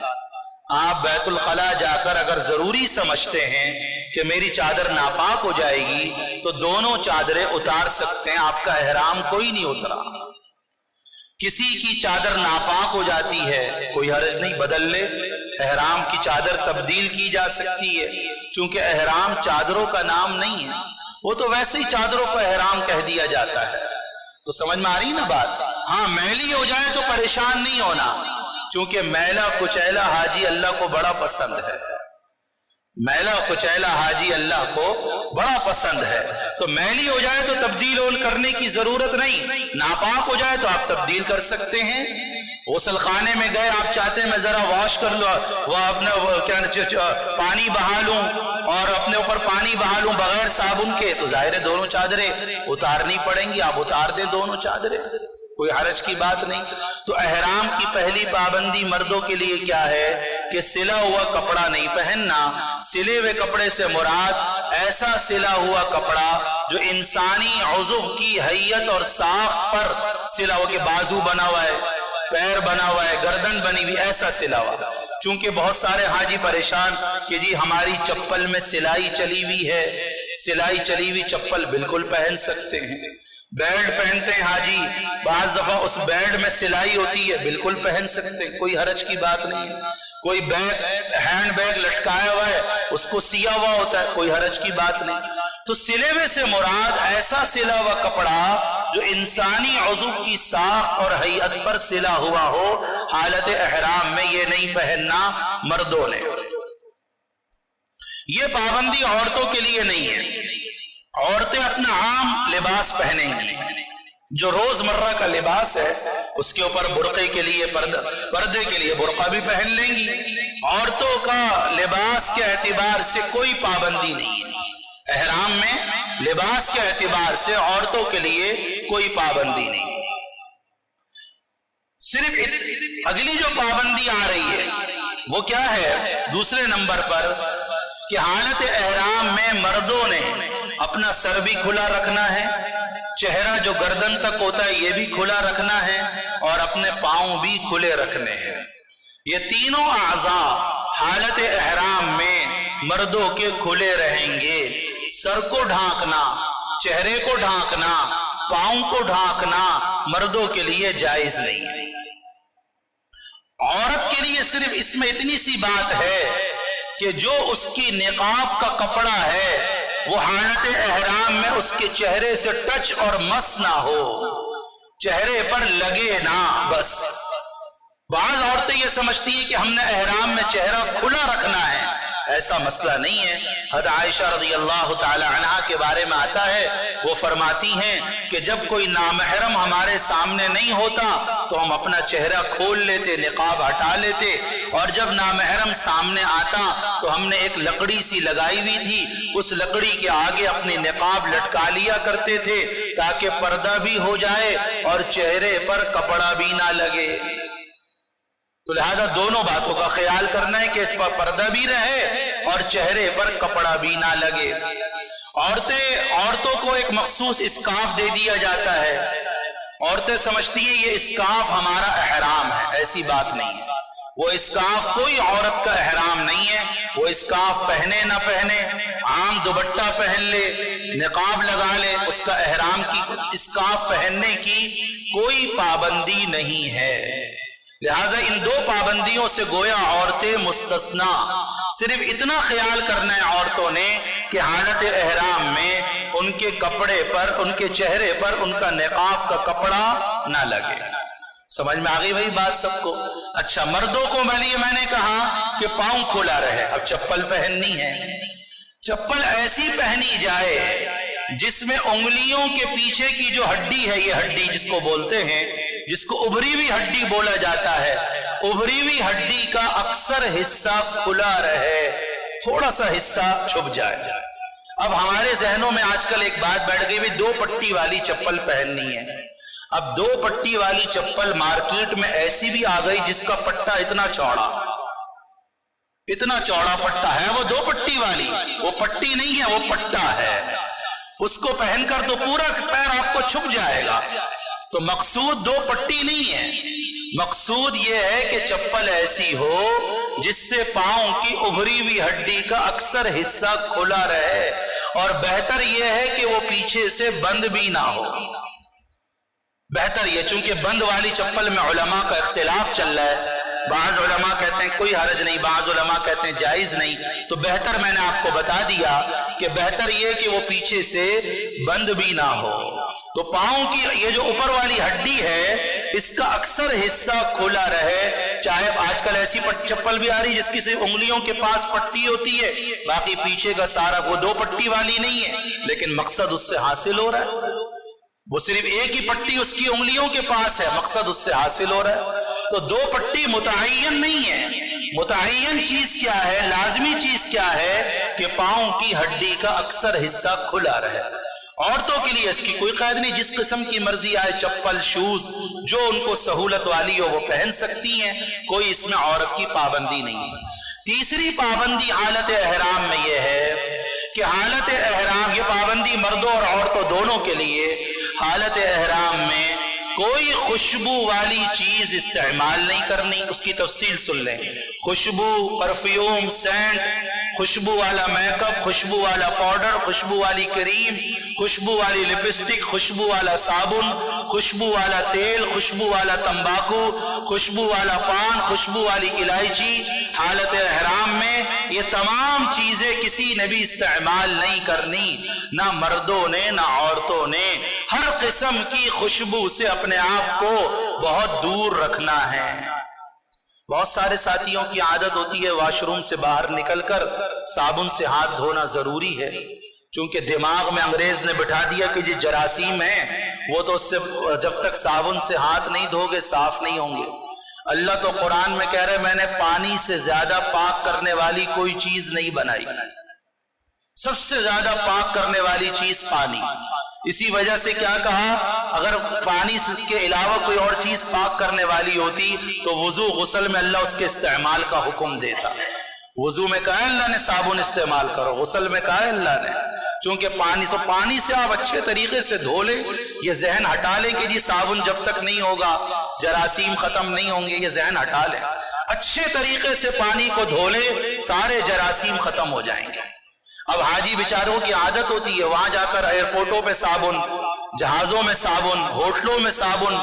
آپ بیت الخلاء جا کر اگر ضروری سمجھتے ہیں کہ میری چادر ناپاک ہو جائے گی تو دونوں چادریں اتار سکتے ہیں، آپ کا احرام کوئی نہیں اترا۔ کسی کی چادر ناپاک ہو جاتی ہے، کوئی حرج نہیں، بدل لے، احرام کی چادر تبدیل کی جا سکتی ہے، چونکہ احرام چادروں کا نام نہیں ہے، وہ تو ویسے ہی چادروں کو احرام کہہ دیا جاتا ہے۔ تو سمجھ میں آ رہی نا بات؟ ہاں، میلی ہو جائے تو پریشان نہیں ہونا، چونکہ میلا کچیلا حاجی اللہ کو بڑا پسند ہے۔ میلا کچیلا حاجی اللہ کو بڑا پسند ہے، تو میلی ہو جائے تو تبدیل کرنے کی ضرورت نہیں، ناپاک ہو جائے تو آپ تبدیل کر سکتے ہیں۔ غسل خانے میں گئے، آپ چاہتے ہیں میں ذرا واش کر لوں، وہ اپنے پانی بہا لوں اور اپنے اوپر پانی بہا لوں بغیر صابن کے، تو ظاہر ہے دونوں چادریں اتارنی پڑیں گی، آپ اتار دیں دونوں چادریں، کوئی حرج کی بات نہیں۔ تو احرام کی پہلی پابندی مردوں کے لیے کیا ہے کہ سلا ہوا کپڑا نہیں پہننا۔ سلے ہوئے کپڑے سے مراد ایسا سلا ہوا کپڑا جو انسانی عضو کی حیت اور ساخت پر سلا ہوا، کہ بازو بنا ہوا ہے، پیر بنا ہوا ہے، گردن بنی ہوئی، ایسا سلا ہوا. چونکہ بہت سارے حاجی پریشان کہ جی ہماری چپل میں سلائی چلی ہوئی ہے. سلائی چلی ہوئی چپل بالکل پہن سکتے ہیں. بیلٹ پہنتے ہیں حاجی، بعض دفعہ اس بیلٹ میں سلائی ہوتی ہے، بالکل پہن سکتے ہیں، کوئی حرج کی بات نہیں ہے. کوئی بیگ، ہینڈ بیگ لٹکایا ہوا ہے، اس کو سیا ہوا ہوتا ہے، کوئی حرج کی بات نہیں. تو سلے ہوئے سے مراد ایسا سلا ہوا کپڑا جو انسانی عضو کی ساخت اور ہیئت پر سلا ہوا ہو. حالت احرام میں یہ نہیں پہننا مردوں نے. یہ پابندی عورتوں کے لیے نہیں ہے. عورتیں اپنا عام لباس پہنیں گی، جو روز مرہ کا لباس ہے اس کے اوپر برقعے کے لیے پردے کے لیے برقع بھی پہن لیں گی. عورتوں کا لباس کے اعتبار سے کوئی پابندی نہیں ہے. احرام میں لباس کے اعتبار سے عورتوں کے لیے کوئی پابندی نہیں. صرف اگلی جو پابندی آ رہی ہے وہ کیا ہے دوسرے نمبر پر، کہ حالت احرام میں مردوں نے اپنا سر بھی کھلا رکھنا ہے، چہرہ جو گردن تک ہوتا ہے یہ بھی کھلا رکھنا ہے، اور اپنے پاؤں بھی کھلے رکھنے ہیں. یہ تینوں اعضاء حالت احرام میں مردوں کے کھلے رہیں گے. سر کو ڈھانکنا، چہرے کو ڈھانکنا، پاؤں کو ڈھانکنا مردوں کے لیے جائز نہیں ہے. عورت کے لیے صرف اس میں اتنی سی بات ہے کہ جو اس کی نقاب کا کپڑا ہے وہ حالت احرام میں اس کے چہرے سے ٹچ اور مس نہ ہو، چہرے پر لگے نہ بس. بعض عورتیں یہ سمجھتی ہیں کہ ہم نے احرام میں چہرہ کھلا رکھنا ہے، ایسا مسئلہ نہیں ہے. حضرت عائشہ رضی اللہ تعالی عنہا کے بارے میں آتا ہے، وہ فرماتی ہیں کہ جب کوئی نامحرم ہمارے سامنے نہیں ہوتا تو ہم اپنا چہرہ کھول لیتے، نقاب ہٹا لیتے، اور جب نامحرم سامنے آتا تو ہم نے ایک لکڑی سی لگائی ہوئی تھی، اس لکڑی کے آگے اپنی نقاب لٹکا لیا کرتے تھے تاکہ پردہ بھی ہو جائے اور چہرے پر کپڑا بھی نہ لگے. تو لہذا دونوں باتوں کا خیال کرنا ہے کہ پردہ بھی رہے اور چہرے پر کپڑا بھی نہ لگے. عورتوں کو ایک مخصوص اسکارف دے دیا جاتا ہے. عورتیں سمجھتی ہیں یہ اسکارف ہمارا احرام ہے، ایسی بات نہیں ہے. وہ اسکارف کوئی عورت کا احرام نہیں ہے. وہ اسکارف پہنے نہ پہنے، عام دوپٹہ پہن لے، نقاب لگا لے، اس کا احرام کی اسکارف پہننے کی کوئی پابندی نہیں ہے. لہٰذا ان دو پابندیوں سے گویا عورتیں مستثنا. صرف اتنا خیال کرنا ہے عورتوں نے کہ حالت احرام میں ان کے کپڑے پر، ان کے چہرے پر ان کا نقاب کا کپڑا نہ لگے. سمجھ میں آ گئی بھائی بات سب کو؟ اچھا، مردوں کو میں نے کہا کہ پاؤں کھلا رہے. اب چپل پہننی ہے. چپل ایسی پہنی جائے جس میں انگلیوں کے پیچھے کی جو ہڈی ہے، یہ ہڈی جس کو بولتے ہیں، جس کو ابھری ہوئی ہڈی بولا جاتا ہے، ابھری ہوئی ہڈی کا اکثر حصہ کھلا رہے، تھوڑا سا حصہ چھپ جائے. اب ہمارے ذہنوں میں آج کل ایک بات بیٹھ گئی، بھی 2 پٹی والی چپل پہننی ہے. اب 2 پٹی والی چپل مارکیٹ میں ایسی بھی آ گئی جس کا پٹا اتنا چوڑا پٹا ہے، وہ 2 پٹی والی، وہ پٹی نہیں ہے، وہ پٹا ہے. اس کو پہن کر تو پورا پیر آپ کو چھپ جائے گا. تو مقصود 2 پٹی نہیں ہے، مقصود یہ ہے کہ چپل ایسی ہو جس سے پاؤں کی ابھری ہوئی ہڈی کا اکثر حصہ کھلا رہے، اور بہتر یہ ہے کہ وہ پیچھے سے بند بھی نہ ہو. بہتر یہ، چونکہ بند والی چپل میں علماء کا اختلاف چل رہا ہے. بعض علماء کہتے ہیں کوئی حرج نہیں، بعض علماء کہتے ہیں جائز نہیں. تو بہتر میں نے آپ کو بتا دیا کہ بہتر یہ کہ وہ پیچھے سے بند بھی نہ ہو. تو پاؤں کی یہ جو اوپر والی ہڈی ہے اس کا اکثر حصہ کھلا رہے. چاہے آج کل ایسی چپل بھی آ رہی جس کی صرف انگلیوں کے پاس پٹی ہوتی ہے، باقی پیچھے کا سارا، وہ 2 پٹی والی نہیں ہے، لیکن مقصد اس سے حاصل ہو رہا ہے. وہ صرف ایک ہی پٹی اس کی انگلیوں کے پاس ہے، مقصد اس سے حاصل ہو رہا ہے. تو 2 پٹی متعین نہیں ہے. متعین چیز کیا ہے، لازمی چیز کیا ہے کہ پاؤں کی ہڈی کا اکثر حصہ کھلا رہے. عورتوں کے لیے اس کی کوئی قید نہیں، جس قسم کی مرضی آئے چپل، شوز، جو ان کو سہولت والی ہو وہ پہن سکتی ہیں، کوئی اس میں عورت کی پابندی نہیں ہے. تیسری پابندی حالت احرام میں یہ ہے کہ حالت احرام، یہ پابندی مردوں اور عورتوں دونوں کے لیے، حالت احرام میں کوئی خوشبو والی چیز استعمال نہیں کرنی. اس کی تفصیل سن لیں. خوشبو، پرفیوم، سینٹ، خوشبو والا میک اپ، خوشبو والا پاؤڈر، خوشبو والی کریم، خوشبو والی لپسٹک، خوشبو والا صابن، خوشبو والا تیل، خوشبو والا تمباکو، خوشبو والا پان، خوشبو والی الائچی، حالت احرام میں یہ تمام چیزیں کسی نے بھی استعمال نہیں کرنی، نہ مردوں نے نہ عورتوں نے. ہر قسم کی خوشبو سے اپنے آپ کو بہت دور رکھنا ہے. بہت سارے ساتھیوں کی عادت ہوتی ہے واش روم سے باہر نکل کر صابن سے ہاتھ دھونا ضروری ہے، چونکہ دماغ میں انگریز نے بٹھا دیا کہ یہ جراثیم ہیں، وہ تو اس سے جب تک صابن سے ہاتھ نہیں دھو گے صاف نہیں ہوں گے. اللہ تو قرآن میں کہہ رہے میں نے پانی سے زیادہ پاک کرنے والی کوئی چیز نہیں بنائی. سب سے زیادہ پاک کرنے والی چیز پانی. اسی وجہ سے کیا کہا، اگر پانی کے علاوہ کوئی اور چیز پاک کرنے والی ہوتی تو وضو غسل میں اللہ اس کے استعمال کا حکم دیتا. وضو میں کہا ہے اللہ نے صابن استعمال کرو، غسل میں کہا ہے اللہ نے، چونکہ پانی سے آپ اچھے طریقے سے دھو لیں. یہ ذہن ہٹا لیں کہ جی صابن جب تک نہیں ہوگا جراثیم ختم نہیں ہوں گے، یہ ذہن ہٹا لیں. اچھے طریقے سے پانی کو دھو لیں، سارے جراثیم ختم ہو جائیں گے. اب حاجی بیچاروں کی عادت ہوتی ہے وہاں جا کر ایئرپورٹوں پہ صابن، جہازوں میں صابن، ہوٹلوں میں صابن،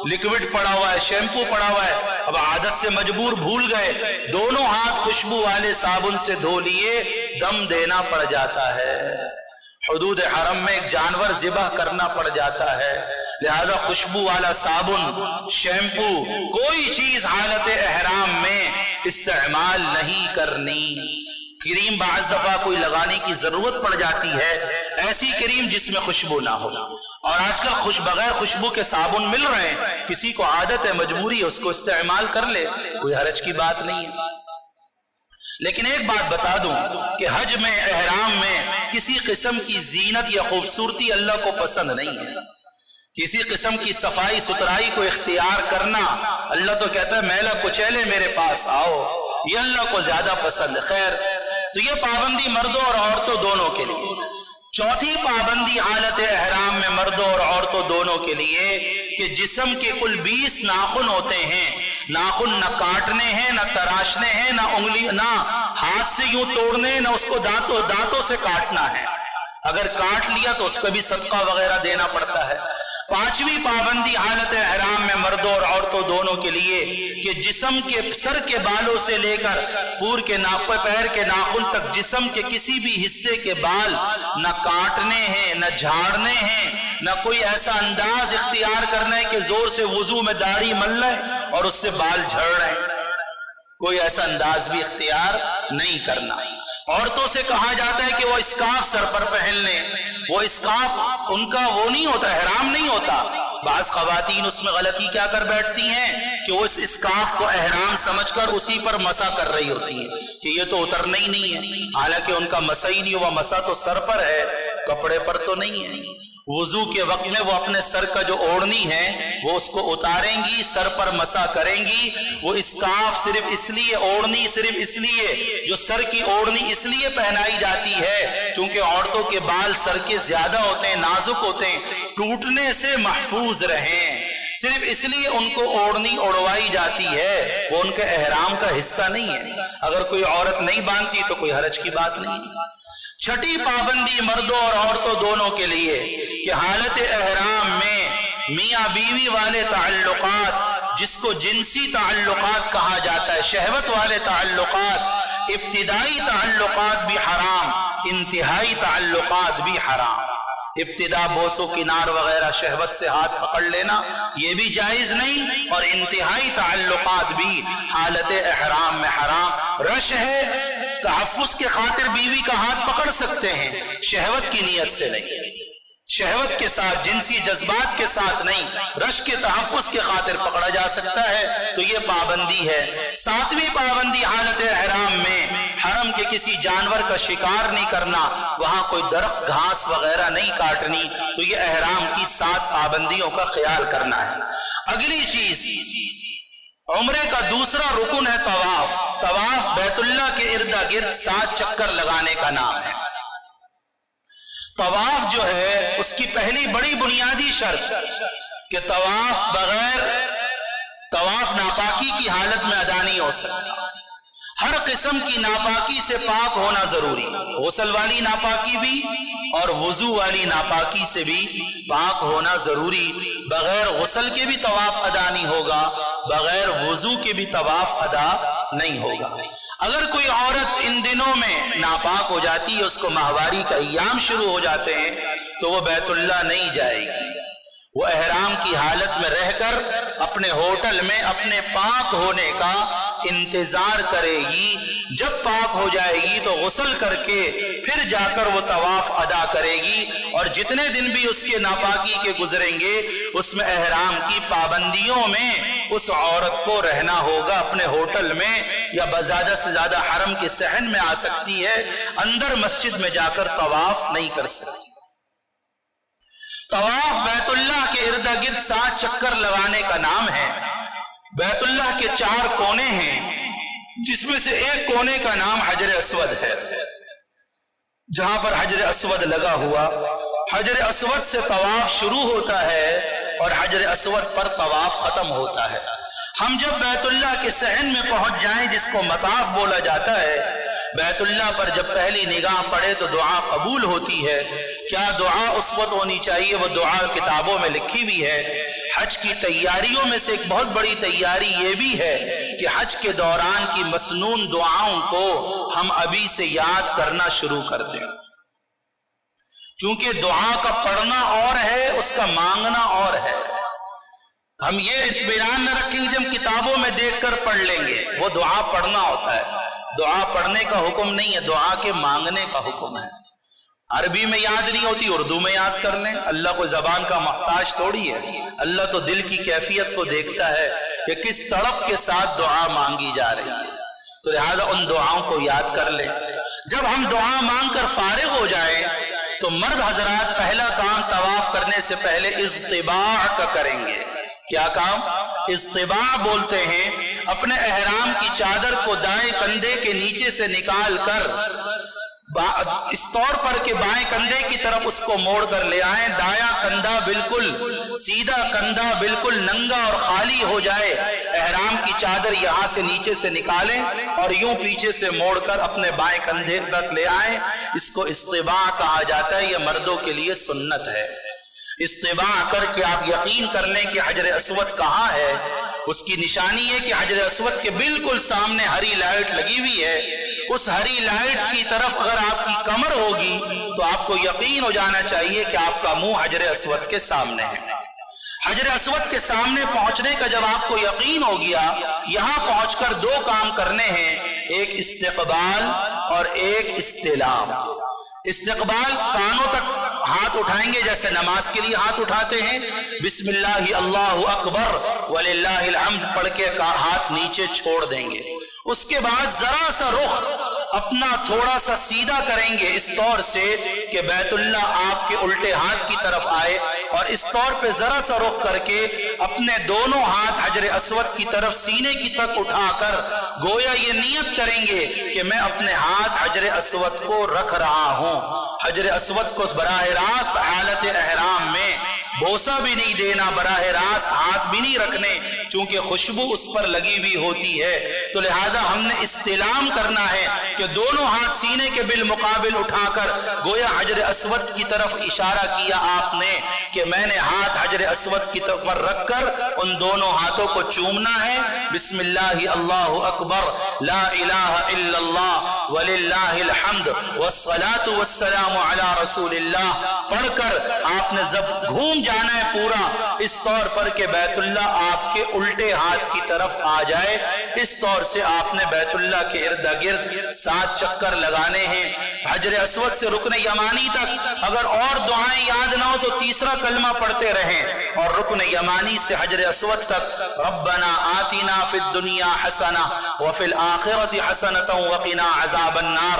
لکوڈ پڑا ہوا ہے، شیمپو پڑا ہوا ہے. اب عادت سے مجبور بھول گئے، دونوں ہاتھ خوشبو والے صابن سے دھو لیے، دم دینا پڑ جاتا ہے. حدود حرم میں ایک جانور ذبح کرنا پڑ جاتا ہے، لہذا خوشبو والا صابن، شیمپو، کوئی چیز حالت احرام میں استعمال نہیں کرنی. کریم بعض دفعہ کوئی لگانے کی ضرورت پڑ جاتی ہے، ایسی کریم جس میں خوشبو نہ ہو. اور آج کل بغیر خوشبو کے صابن مل رہے ہیں، کسی کو عادت ہے مجبوری ہے اس کو استعمال کر لے، کوئی حرج کی بات نہیں ہے. لیکن ایک بات بتا دوں کہ حج میں احرام میں کسی قسم کی زینت یا خوبصورتی اللہ کو پسند نہیں ہے. کسی قسم کی صفائی ستھرائی کو اختیار کرنا، اللہ تو کہتا ہے میلا کچیلے میرے پاس آؤ، یہ اللہ کو زیادہ پسند ہے. خیر، تو یہ پابندی مردوں اور عورتوں دونوں کے لیے. چوتھی پابندی حالت احرام میں مردوں اور عورتوں دونوں کے لیے کہ جسم کے کل 20 ناخن ہوتے ہیں. ناخن نہ کاٹنے ہیں، نہ تراشنے ہیں، نہ انگلی، نہ ہاتھ سے یوں توڑنے، نہ اس کو دانتوں سے کاٹنا ہے. اگر کاٹ لیا تو اس کو بھی صدقہ وغیرہ دینا پڑتا ہے. پانچویں پابندی حالت احرام میں مردوں اور عورتوں دونوں کے لیے کہ جسم کے سر کے بالوں سے لے کر پیر کے ناخن تک جسم کے کسی بھی حصے کے بال نہ کاٹنے ہیں، نہ جھاڑنے ہیں، نہ کوئی ایسا انداز اختیار کرنا ہے کہ زور سے وضو میں داڑھی مل لیں اور اس سے بال جھڑ رہے ہیں. کوئی ایسا انداز بھی اختیار نہیں کرنا. عورتوں سے کہا جاتا ہے کہ وہ اسکارف سر پر پہن لیں. وہ اسکارف ان کا وہ نہیں ہوتا، احرام نہیں ہوتا. بعض خواتین اس میں غلطی کیا کر بیٹھتی ہیں کہ وہ اس اسکارف کو احرام سمجھ کر اسی پر مسا کر رہی ہوتی ہیں کہ یہ تو اترنا ہی نہیں ہے، حالانکہ ان کا مسا ہی نہیں ہوا. مسا تو سر پر ہے، کپڑے پر تو نہیں ہے. وضو کے وقت میں وہ اپنے سر کا جو اوڑھنی ہے وہ اس کو اتاریں گی، سر پر مسا کریں گی. وہ اسکارف صرف اس لیے، اوڑھنی صرف اس لیے، جو سر کی اوڑھنی اس لیے پہنائی جاتی ہے چونکہ عورتوں کے بال سر کے زیادہ ہوتے ہیں، نازک ہوتے ہیں، ٹوٹنے سے محفوظ رہیں. صرف اس لیے ان کو اوڑھنی اڑوائی جاتی ہے، وہ ان کے احرام کا حصہ نہیں ہے. اگر کوئی عورت نہیں باندھتی تو کوئی حرج کی بات نہیں. چھٹی پابندی مردوں اور عورتوں دونوں کے لیے کہ حالت احرام میں میاں بیوی والے تعلقات، جس کو جنسی تعلقات کہا جاتا ہے، شہوت والے تعلقات، ابتدائی تعلقات بھی حرام، انتہائی تعلقات بھی حرام. ابتدا بوس و کنار وغیرہ شہوت سے ہاتھ پکڑ لینا یہ بھی جائز نہیں، اور انتہائی تعلقات بھی حالت احرام میں حرام. رش ہے، تحفظ کے خاطر بیوی کا ہاتھ پکڑ سکتے ہیں، شہوت کی نیت سے نہیں، شہوت کے ساتھ، جنسی جذبات کے ساتھ نہیں، رش کے تحفظ کے خاطر پکڑا جا سکتا ہے. تو یہ پابندی ہے. ساتویں پابندی حالت احرام میں حرم کے کسی جانور کا شکار نہیں کرنا، وہاں کوئی درخت گھاس وغیرہ نہیں کاٹنی. تو یہ احرام کی 7 پابندیوں کا خیال کرنا ہے. اگلی چیز، عمرے کا دوسرا رکن ہے طواف. طواف بیت اللہ کے ارد گرد 7 چکر لگانے کا نام ہے. طواف جو ہے اس کی پہلی بڑی بنیادی شرط کہ طواف ناپاکی کی حالت میں ادا نہیں ہو سکتا. ہر قسم کی ناپاکی سے پاک ہونا ضروری، غسل والی ناپاکی بھی اور وضو والی ناپاکی سے بھی پاک ہونا ضروری. بغیر غسل کے بھی طواف ادا نہیں ہوگا، بغیر وضو کے بھی طواف ادا نہیں ہوگا. اگر کوئی عورت ان دنوں میں ناپاک ہو جاتی ہے، اس کو ماہواری کا ایام شروع ہو جاتے ہیں، تو وہ بیت اللہ نہیں جائے گی. وہ احرام کی حالت میں رہ کر اپنے ہوٹل میں اپنے پاک ہونے کا انتظار کرے گی. جب پاک ہو جائے گی تو غسل کر کے پھر جا کر وہ طواف ادا کرے گی. اور جتنے دن بھی اس کے ناپاکی کے گزریں گے، اس میں احرام کی پابندیوں میں اس عورت کو رہنا ہوگا. اپنے ہوٹل میں یا زیادہ سے زیادہ حرم کے صحن میں آ سکتی ہے، اندر مسجد میں جا کر طواف نہیں کر سکتی. طواف بیت اللہ کے ارد گرد 7 چکر لگانے کا نام ہے. بیت اللہ کے 4 کونے ہیں، جس میں سے ایک کونے کا نام حجر اسود ہے. جہاں پر حجر اسود لگا ہوا، حجر اسود سے طواف شروع ہوتا ہے اور حجر اسود پر طواف ختم ہوتا ہے. ہم جب بیت اللہ کے صحن میں پہنچ جائیں، جس کو مطاف بولا جاتا ہے، بیت اللہ پر جب پہلی نگاہ پڑے تو دعا قبول ہوتی ہے. کیا دعا اس وقت ہونی چاہیے؟ وہ دعا کتابوں میں لکھی بھی ہے. حج کی تیاریوں میں سے ایک بہت بڑی تیاری یہ بھی ہے کہ حج کے دوران کی مسنون دعاؤں کو ہم ابھی سے یاد کرنا شروع کر دیں. چونکہ دعا کا پڑھنا اور ہے، اس کا مانگنا اور ہے. ہم یہ اطمینان نہ رکھیں کہ ہم کتابوں میں دیکھ کر پڑھ لیں گے. وہ دعا پڑھنا ہوتا ہے. دعا پڑھنے کا حکم نہیں ہے، دعا کے مانگنے کا حکم ہے. عربی میں یاد نہیں ہوتی، اردو میں یاد کر لیں. اللہ کو زبان کا محتاج تھوڑی ہے. اللہ تو دل کی کیفیت کو دیکھتا ہے کہ کس تڑپ کے ساتھ دعا مانگی جا رہی ہے. تو لہذا ان دعاؤں کو یاد کر لیں. جب ہم دعا مانگ کر فارغ ہو جائیں تو مرد حضرات پہلا کام طواف کرنے سے پہلے اصطباع کا کریں گے. کیا کام؟ اصطباع بولتے ہیں. اپنے احرام کی چادر کو دائیں کندھے کے نیچے سے نکال کر اس طور پر کہ بائیں کندھے کی طرف اس کو موڑ کر لے آئیں. دایاں کندھا بالکل سیدھا، کندھا بالکل ننگا اور خالی ہو جائے. احرام کی چادر یہاں سے نیچے سے نکالیں اور یوں پیچھے سے موڑ کر اپنے بائیں کندھے تک لے آئیں. اس کو اصطباع کہا جاتا ہے. یہ مردوں کے لیے سنت ہے. اصطباع کر کے آپ یقین کر لیں کہ حجر اسود کہاں ہے. اس کی نشانی ہے کہ حجر اسود کے بالکل سامنے ہری لائٹ لگی ہوئی ہے. اس ہری لائٹ کی طرف اگر آپ کی کمر ہوگی تو آپ کو یقین ہو جانا چاہیے کہ آپ کا منہ حجر اسود کے سامنے ہے. حجر اسود کے سامنے پہنچنے کا جب آپ کو یقین ہو گیا، یہاں پہنچ کر 2 کام کرنے ہیں. ایک استقبال اور ایک استلام. استقبال کانوں تک ہاتھ اٹھائیں گے جیسے نماز کے لیے ہاتھ اٹھاتے ہیں. بسم اللہ اللہ اکبر وللہ الحمد پڑھ کے ہاتھ نیچے چھوڑ دیں گے. اس کے بعد ذرا سا رخ اپنا تھوڑا سا سیدھا کریں گے اس طور سے کہ بیت اللہ آپ کے الٹے ہاتھ کی طرف آئے، اور اس طور پہ ذرا سا رخ کر کے اپنے دونوں ہاتھ حجر اسود کی طرف سینے کی تک اٹھا کر گویا یہ نیت کریں گے کہ میں اپنے ہاتھ حجر اسود کو رکھ رہا ہوں. حجر اسود کو براہ راست حالت احرام میں بوسہ بھی نہیں دینا، براہ راست ہاتھ بھی نہیں رکھنے، چونکہ خوشبو اس پر لگی ہوئی ہوتی ہے. تو لہٰذا ہم نے استلام کرنا ہے کہ دونوں ہاتھ سینے کے بالمقابل اٹھا کر گویا حجر اسود کی طرف اشارہ کیا آپ نے کہ میں نے ہاتھ حجر اسود کی طرف پر رکھ کر ان دونوں ہاتھوں کو چومنا ہے. بسم اللہ اللہ اکبر لا الہ الا اللہ وللہ الحمد والصلاة والسلام علی رسول اللہ پڑھ کر آپ نے گھوم جانا ہے پورا اس طور پر کہ بیت اللہ آپ کے الٹے ہاتھ کی طرف آ جائے. اس طور سے آپ نے بیت اللہ کے ارد گرد 7 چکر لگانے ہیں. حجر اسود سے رکن یمانی تک اگر اور دعائیں یاد نہ ہو تو تیسرا کلمہ پڑھتے رہیں، اور رکن یمانی سے حجر اسود تک ربنا آتنا فی الدنیا حسنہ وفی الآخرۃ حسنۃ وقنا عذاب النار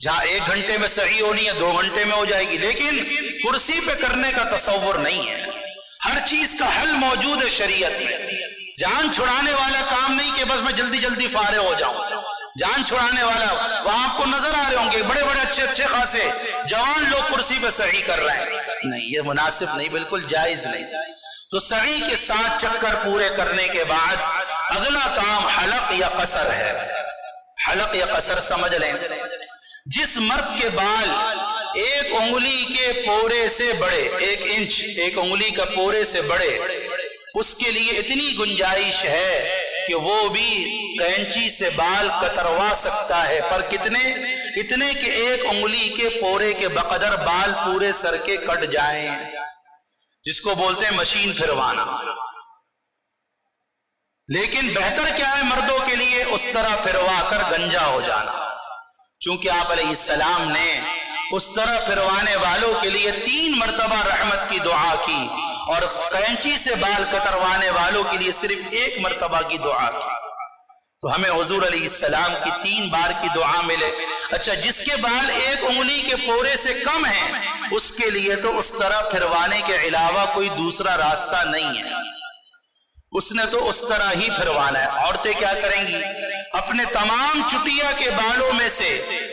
جہاں 1 گھنٹے میں سعی ہونی ہے 2 گھنٹے میں ہو جائے گی، لیکن کرسی پہ کرنے کا تصور نہیں ہے۔ ہر چیز کا حل موجود ہے شریعت میں۔ جان چھڑانے والا کام نہیں کہ بس میں جلدی جلدی فارغ ہو جاؤں۔ جان چھڑانے والا وہاں آپ کو نظر آ رہے ہوں گے بڑے بڑے اچھے خاصے جوان لوگ کرسی پہ سعی کر رہے ہیں، نہیں یہ مناسب نہیں، بالکل جائز نہیں۔ تو سعی کے 7 چکر پورے کرنے کے بعد اگلا کام حلق یا قصر ہے۔ حلق یا قصر سمجھ لیں، جس مرد کے بال 1 انگلی کے پورے سے بڑے، 1 انچ 1 انگلی کا پورے سے بڑے، اس کے لیے اتنی گنجائش ہے کہ وہ بھی کینچی سے بال کتروا سکتا ہے، پر کتنے؟ اتنے کہ 1 انگلی کے پورے کے بقدر بال پورے سر کے کٹ جائیں، جس کو بولتے ہیں مشین پھروانا۔ لیکن بہتر کیا ہے مردوں کے لیے؟ اس طرح پھروا کر گنجا ہو جانا، چونکہ آپ علیہ السلام نے اس طرح پھروانے والوں کے لیے 3 مرتبہ رحمت کی دعا کی، اور قینچی سے بال کتروانے والوں کے لیے صرف 1 مرتبہ کی دعا کی۔ تو ہمیں حضور علیہ السلام کی 3 بار کی دعا ملے۔ اچھا، جس کے بال 1 انگلی کے پورے سے کم ہیں اس کے لیے تو اس طرح پھروانے کے علاوہ کوئی دوسرا راستہ نہیں ہے، اس نے تو اس طرح ہی پھروانا ہے۔ عورتیں کیا کریں گی؟ اپنے تمام چٹیا کے بالوں میں سے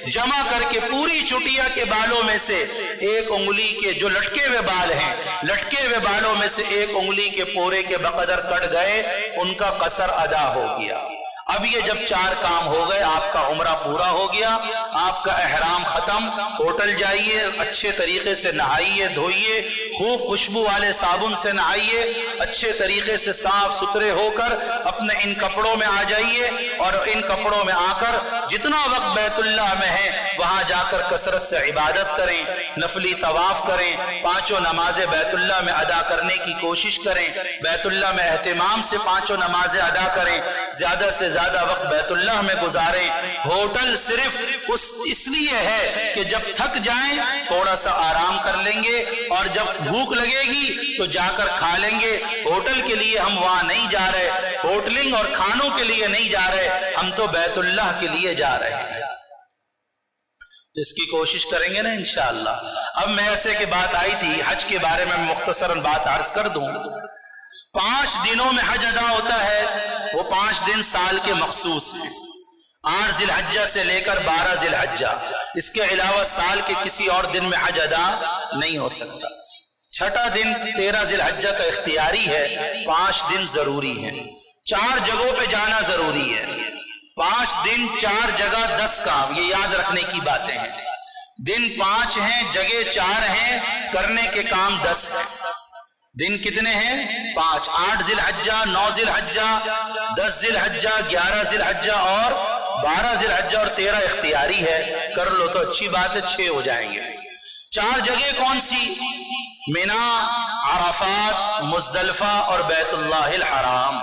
جمع کر کے، پوری چٹیا کے بالوں میں سے 1 انگلی کے جو لٹکے ہوئے بال ہیں، لٹکے ہوئے بالوں میں سے 1 انگلی کے پورے کے بقدر کٹ گئے، ان کا قصر ادا ہو گیا۔ اب یہ جب 4 کام ہو گئے، آپ کا عمرہ پورا ہو گیا، آپ کا احرام ختم۔ ہوٹل جائیے، اچھے طریقے سے نہائیے دھوئیے، خوب خوشبو والے صابن سے نہائیے، اچھے طریقے سے صاف ستھرے ہو کر اپنے ان کپڑوں میں آ جائیے، اور ان کپڑوں میں آ کر جتنا وقت بیت اللہ میں ہے وہاں جا کر کثرت سے عبادت کریں، نفلی طواف کریں، 5 نمازیں بیت اللہ میں ادا کرنے کی کوشش کریں، بیت اللہ میں اہتمام سے 5 نمازیں ادا کریں، زیادہ سے زیادہ وقت بیت اللہ میں گزاریں۔ ہوٹل صرف اس لیے ہے کہ جب تھک جائیں تھوڑا سا آرام کر لیں گے، اور جب بھوک لگے گی تو جا کر کھا لیں گے۔ ہوٹل کے لیے ہم وہاں نہیں جا رہے، ہوٹلنگ اور کھانوں کے لیے نہیں جا رہے، ہم تو بیت اللہ کے لیے جا رہے ہیں۔ جس کی کوشش کریں گے نا انشاءاللہ۔ اب میں ایسے کہ بات آئی تھی حج کے بارے میں مختصراً بات عرض کر دوں۔ 5 دنوں میں حج ادا ہوتا ہے، وہ 5 دن سال کے مخصوص ہیں، 8 ذی الحجہ سے لے کر 12 ذی الحجہ، اس کے علاوہ سال کے کسی اور دن میں حج ادا نہیں ہو سکتا۔ 6واں دن 13 ذی الحجہ کا اختیاری ہے، 5 دن ضروری ہیں، 4 جگہوں پہ جانا ضروری ہے، 5 دن 4 جگہ 10 کام، یہ یاد رکھنے کی باتیں ہیں۔ دن 5 ہیں، جگہ 4 ہیں، کرنے کے کام 10 ہیں۔ دن کتنے ہیں؟ 5، 8 ذی الحجہ، 9 ذی الحجہ، 10 ذی الحجہ، 11 ذی الحجہ اور 12 ذی الحجہ، اور 13 اختیاری ہے، کر لو تو اچھی بات ہے، 6 ہو جائیں گے۔ 4 جگہ کون سی؟ مینا، عرفات، مزدلفہ اور بیت اللہ الحرام۔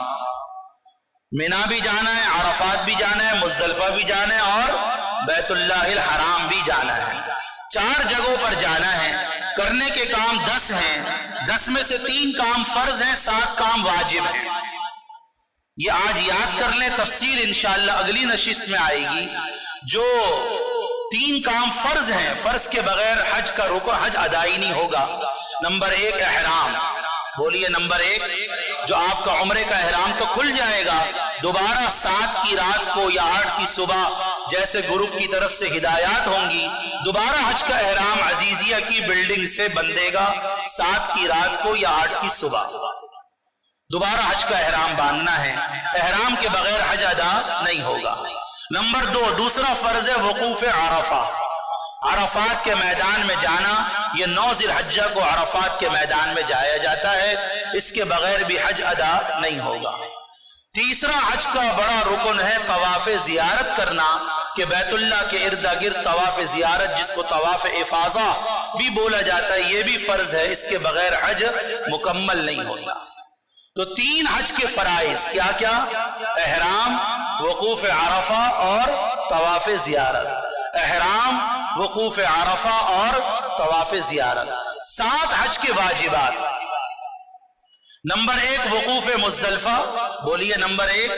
مینا بھی جانا ہے، عرفات بھی جانا ہے، مزدلفہ بھی جانا ہے، اور بیت اللہ الحرام بھی جانا ہے۔ 4 جگہوں پر جانا ہے، کرنے کے کام 10 ہیں، 10 میں سے 3 کام فرض ہیں، 7 کام واجب ہیں۔ یہ آج یاد کر لیں، تفصیل انشاءاللہ اگلی نشست میں آئے گی۔ جو 3 کام فرض ہیں، فرض کے بغیر حج کا رکن، حج ادا ہی نہیں ہوگا۔ نمبر 1 احرام، بولیے نمبر 1، جو آپ کا عمرے کا احرام تو کھل جائے گا، دوبارہ 7 کی رات کو یا 8 کی صبح جیسے گروپ کی طرف سے ہدایات ہوں گی، دوبارہ حج کا احرام عزیزیہ کی بلڈنگ سے بندھے گا، 7 کی رات کو یا 8 کی صبح دوبارہ حج کا احرام باندھنا ہے۔ احرام کے بغیر حج ادا نہیں ہوگا۔ نمبر 2، دوسرا فرض ہے وقوف عرفہ، عرفات کے میدان میں جانا۔ یہ 9 ذی الحجہ کو عرفات کے میدان میں جایا جاتا ہے، اس کے بغیر بھی حج ادا نہیں ہوگا۔ تیسرا حج کا بڑا رکن ہے طواف زیارت کرنا، کہ بیت اللہ کے ارد گرد طواف زیارت، جس کو طواف افاضہ بھی بولا جاتا ہے، یہ بھی فرض ہے، اس کے بغیر حج مکمل نہیں ہوتا۔ تو 3 حج کے فرائض کیا کیا؟ احرام، وقوف عرفہ اور طواف زیارت۔ احرام، وقوف عرفہ اور طواف زیارت۔ 7 حج کے واجبات۔ نمبر 1 وقوف مزدلفہ، بولیے نمبر 1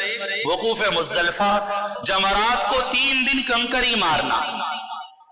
وقوف مزدلفہ، جمرات کو 3 دن کنکری مارنا،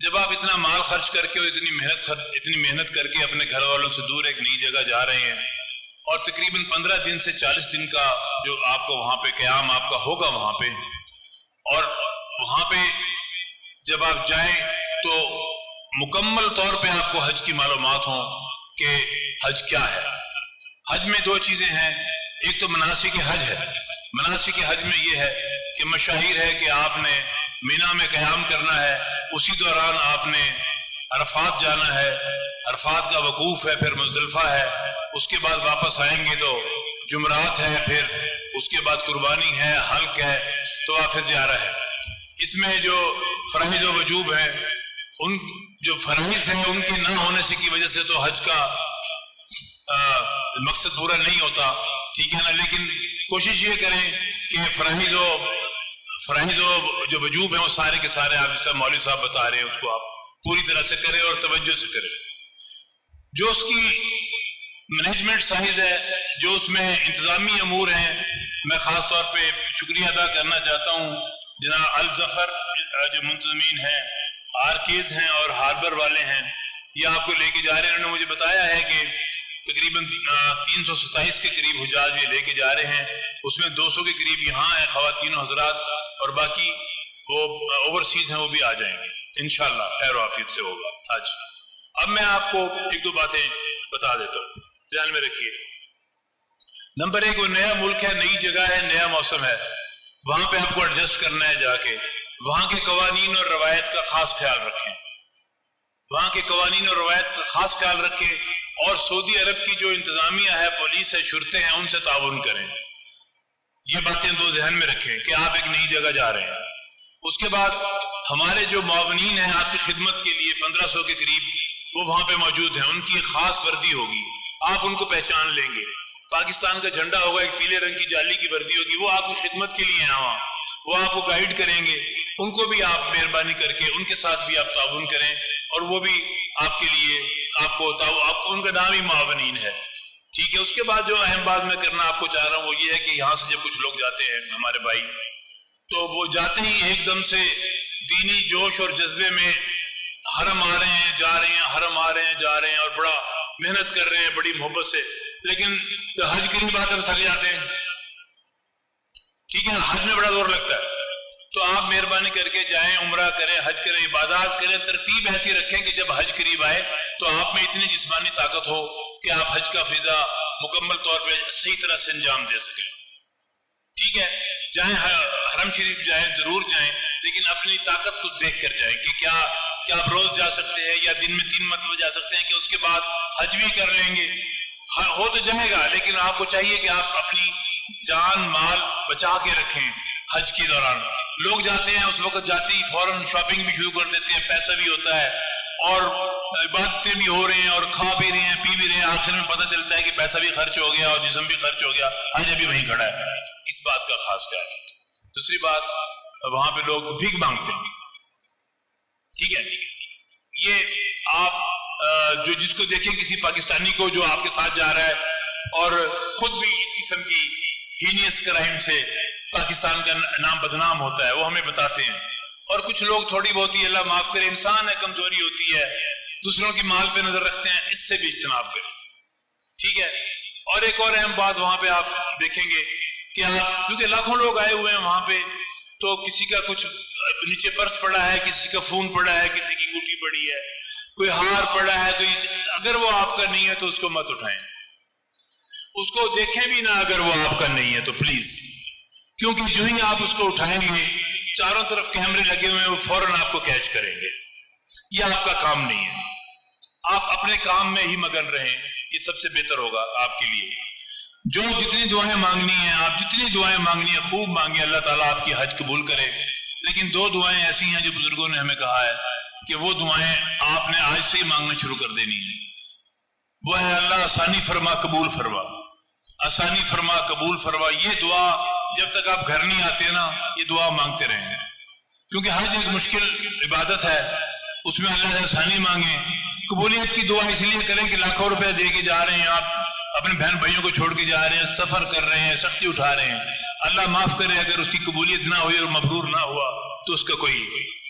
جب آپ اتنا مال خرچ کر کے اور اتنی محنت کر کے اپنے گھر والوں سے دور ایک نئی جگہ جا رہے ہیں اور تقریباً 15 دن سے 40 دن کا جو آپ کو وہاں پہ قیام آپ کا ہوگا وہاں پہ، اور وہاں پہ جب آپ جائیں تو مکمل طور پہ آپ کو حج کی معلومات ہوں کہ حج کیا ہے۔ حج میں 2 چیزیں ہیں، ایک تو مناسک حج ہے۔ مناسک حج میں یہ ہے کہ مشاہیر ہے کہ آپ نے مینا میں قیام کرنا ہے، اسی دوران آپ نے عرفات جانا ہے، عرفات کا وقوف ہے، پھر مزدلفہ ہے، اس کے بعد واپس آئیں گے تو جمرات ہے، پھر اس کے بعد قربانی ہے، حلق ہے، طواف زیارہ ہے۔ اس میں جو فرائض و وجوب ہیں، ان جو فرائض ہیں ان کے نہ ہونے سے کی وجہ سے تو حج کا مقصد پورا نہیں ہوتا، ٹھیک ہے نا، لیکن کوشش یہ کریں کہ فرائض و جو وجوب ہیں وہ سارے کے سارے آپ جس طرح مولوی صاحب بتا رہے ہیں اس کو آپ پوری طرح سے کریں اور توجہ سے کریں۔ جو اس کی مینجمنٹ سائز ہے، جو اس میں انتظامی امور ہیں، میں خاص طور پہ شکریہ ادا کرنا چاہتا ہوں جناب الظفر جو منتظمین ہیں، آرکیز ہیں اور ہاربر والے ہیں، یہ آپ کو لے کے جا رہے ہیں۔ انہوں نے مجھے بتایا ہے کہ تقریباً 327 کے قریب حجاج یہ لے کے جا رہے ہیں، اس میں 200 کے قریب یہاں ہیں خواتین و حضرات، اور باقی وہ اوورسیز ہیں وہ بھی آ جائیں گے انشاءاللہ، خیر و عافیت سے ہوگا حج۔ اب میں آپ کو 1-2 باتیں بتا دیتا ہوں، دھیان میں رکھیے۔ نمبر 1، وہ نیا ملک ہے، نئی جگہ ہے، نیا موسم ہے، وہاں پہ آپ کو ایڈجسٹ کرنا ہے جا کے۔ وہاں کے قوانین اور روایت کا خاص خیال رکھیں، وہاں کے قوانین اور روایت کا خاص خیال رکھیں، اور سعودی عرب کی جو انتظامیہ ہے، پولیس ہے، شرطیں ہیں، ان سے تعاون کریں۔ یہ باتیں 2 ذہن میں رکھیں کہ آپ ایک نئی جگہ جا رہے ہیں۔ اس کے بعد ہمارے جو معاونین ہیں آپ کی خدمت کے لیے 1500 کے قریب وہ وہاں پہ موجود ہیں، ان کی ایک خاص وردی ہوگی، آپ ان کو پہچان لیں گے۔ پاکستان کا جھنڈا ہوگا، ایک پیلے رنگ کی جالی کی وردی ہوگی، وہ آپ کی خدمت کے لیے ہیں وہاں، وہ آپ کو گائیڈ کریں گے۔ ان کو بھی آپ مہربانی کر کے ان کے ساتھ بھی آپ تعاون کریں، اور وہ بھی آپ کے لیے آپ کو ان کا نام ہی معاونین ہے، ٹھیک ہے۔ اس کے بعد جو اہم بات میں کرنا آپ کو چاہ رہا ہوں وہ یہ ہے کہ یہاں سے جب کچھ لوگ جاتے ہیں ہمارے بھائی، تو وہ جاتے ہی ایک دم سے دینی جوش اور جذبے میں حرم آ رہے ہیں، جا رہے ہیں، حرم آ رہے ہیں، جا رہے ہیں، اور بڑا محنت کر رہے ہیں بڑی محبت سے، لیکن حج قریب آتے تو تھک جاتے ہیں، ٹھیک ہے۔ حج میں بڑا زور لگتا ہے، تو آپ مہربانی کر کے جائیں، عمرہ کریں، حج کریں، عبادات کریں، ترتیب ایسی رکھیں کہ جب حج قریب آئے تو آپ میں اتنی جسمانی طاقت ہو کہ آپ حج کا فضا مکمل طور پہ صحیح طرح سے انجام دے سکیں، ٹھیک ہے۔ جائیں، حرم شریف جائیں، ضرور جائیں، لیکن اپنی طاقت کو دیکھ کر جائیں کہ کیا آپ روز جا سکتے ہیں یا دن میں 3 مرتبہ جا سکتے ہیں، کہ اس کے بعد حج بھی کر لیں گے، ہو تو جائے گا، لیکن آپ کو چاہیے کہ آپ اپنی جان مال بچا کے رکھیں۔ حج کے دوران لوگ جاتے ہیں، اس وقت جاتے ہی فوراً شاپنگ بھی شروع کر دیتے ہیں، پیسہ بھی ہوتا ہے اور عبادتیں بھی ہو رہے ہیں اور کھا بھی رہے ہیں، پی بھی رہے ہیں، آخر میں پتہ چلتا ہے کہ پیسہ بھی خرچ ہو گیا اور جسم بھی خرچ ہو گیا، حج ابھی وہیں کھڑا ہے۔ اس بات کا خاص خیال ہے۔ دوسری بات، وہاں پہ لوگ بھیک مانگتے ہیں، ٹھیک ہے۔ یہ آپ جو جس کو دیکھیں کسی پاکستانی کو جو آپ کے ساتھ جا رہا ہے اور خود بھی اس قسم کی ہینیس کرائم سے پاکستان کا نام بدنام ہوتا ہے، وہ ہمیں بتاتے ہیں، اور کچھ لوگ تھوڑی بہت ہی، اللہ معاف کرے، انسان ہے، کمزوری ہوتی ہے، دوسروں کی مال پہ نظر رکھتے ہیں، اس سے بھی اجتناب کریں، ٹھیک ہے۔ اور ایک اور اہم بات وہاں پہ آپ دیکھیں گے کہ آپ، کیونکہ لاکھوں لوگ آئے ہوئے ہیں وہاں پہ، تو کسی کا کچھ نیچے پرس پڑا ہے، کسی کا فون پڑا ہے، کسی کی انگوٹھی پڑی ہے، کوئی ہار پڑا ہے، کوئی، اگر وہ آپ کا نہیں ہے تو اس کو مت اٹھائیں، اس کو دیکھیں بھی نہ اگر وہ آپ کا نہیں ہے تو پلیز، کیونکہ جو ہی آپ اس کو اٹھائیں گے چاروں طرف کیمرے لگے ہوئے ہیں، وہ فوراً آپ کو کیچ کریں گے۔ یہ آپ کا کام نہیں ہے، آپ اپنے کام میں ہی مگن رہیں، یہ سب سے بہتر ہوگا آپ کے لیے۔ جو جتنی دعائیں مانگنی ہیں، آپ جتنی دعائیں مانگنی ہیں خوب مانگیں، اللہ تعالیٰ آپ کی حج قبول کرے، لیکن 2 دعائیں ایسی ہیں جو بزرگوں نے ہمیں کہا ہے کہ وہ دعائیں آپ نے آج سے ہی مانگنا شروع کر دینی ہے۔ وہ ہے اللہ آسانی فرما قبول فرما، آسانی فرما قبول فرما۔ یہ دعا جب تک آپ گھر نہیں آتے نا، یہ دعا مانگتے رہیں، کیونکہ حج ایک مشکل عبادت ہے، اس میں اللہ سے آسانی مانگیں۔ قبولیت کی دعا اس لیے کریں کہ لاکھوں روپے دے کے جا رہے ہیں آپ، اپنے بہن بھائیوں کو چھوڑ کے جا رہے ہیں، سفر کر رہے ہیں، سختی اٹھا رہے ہیں، اللہ معاف کرے اگر اس کی قبولیت نہ ہوئی اور مبرور نہ ہوا تو اس کا کوئی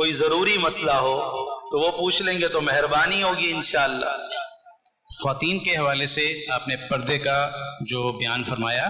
کوئی ضروری مسئلہ ہو تو وہ پوچھ لیں گے تو مہربانی ہوگی انشاءاللہ. خواتین کے حوالے سے آپ نے پردے کا جو بیان فرمایا،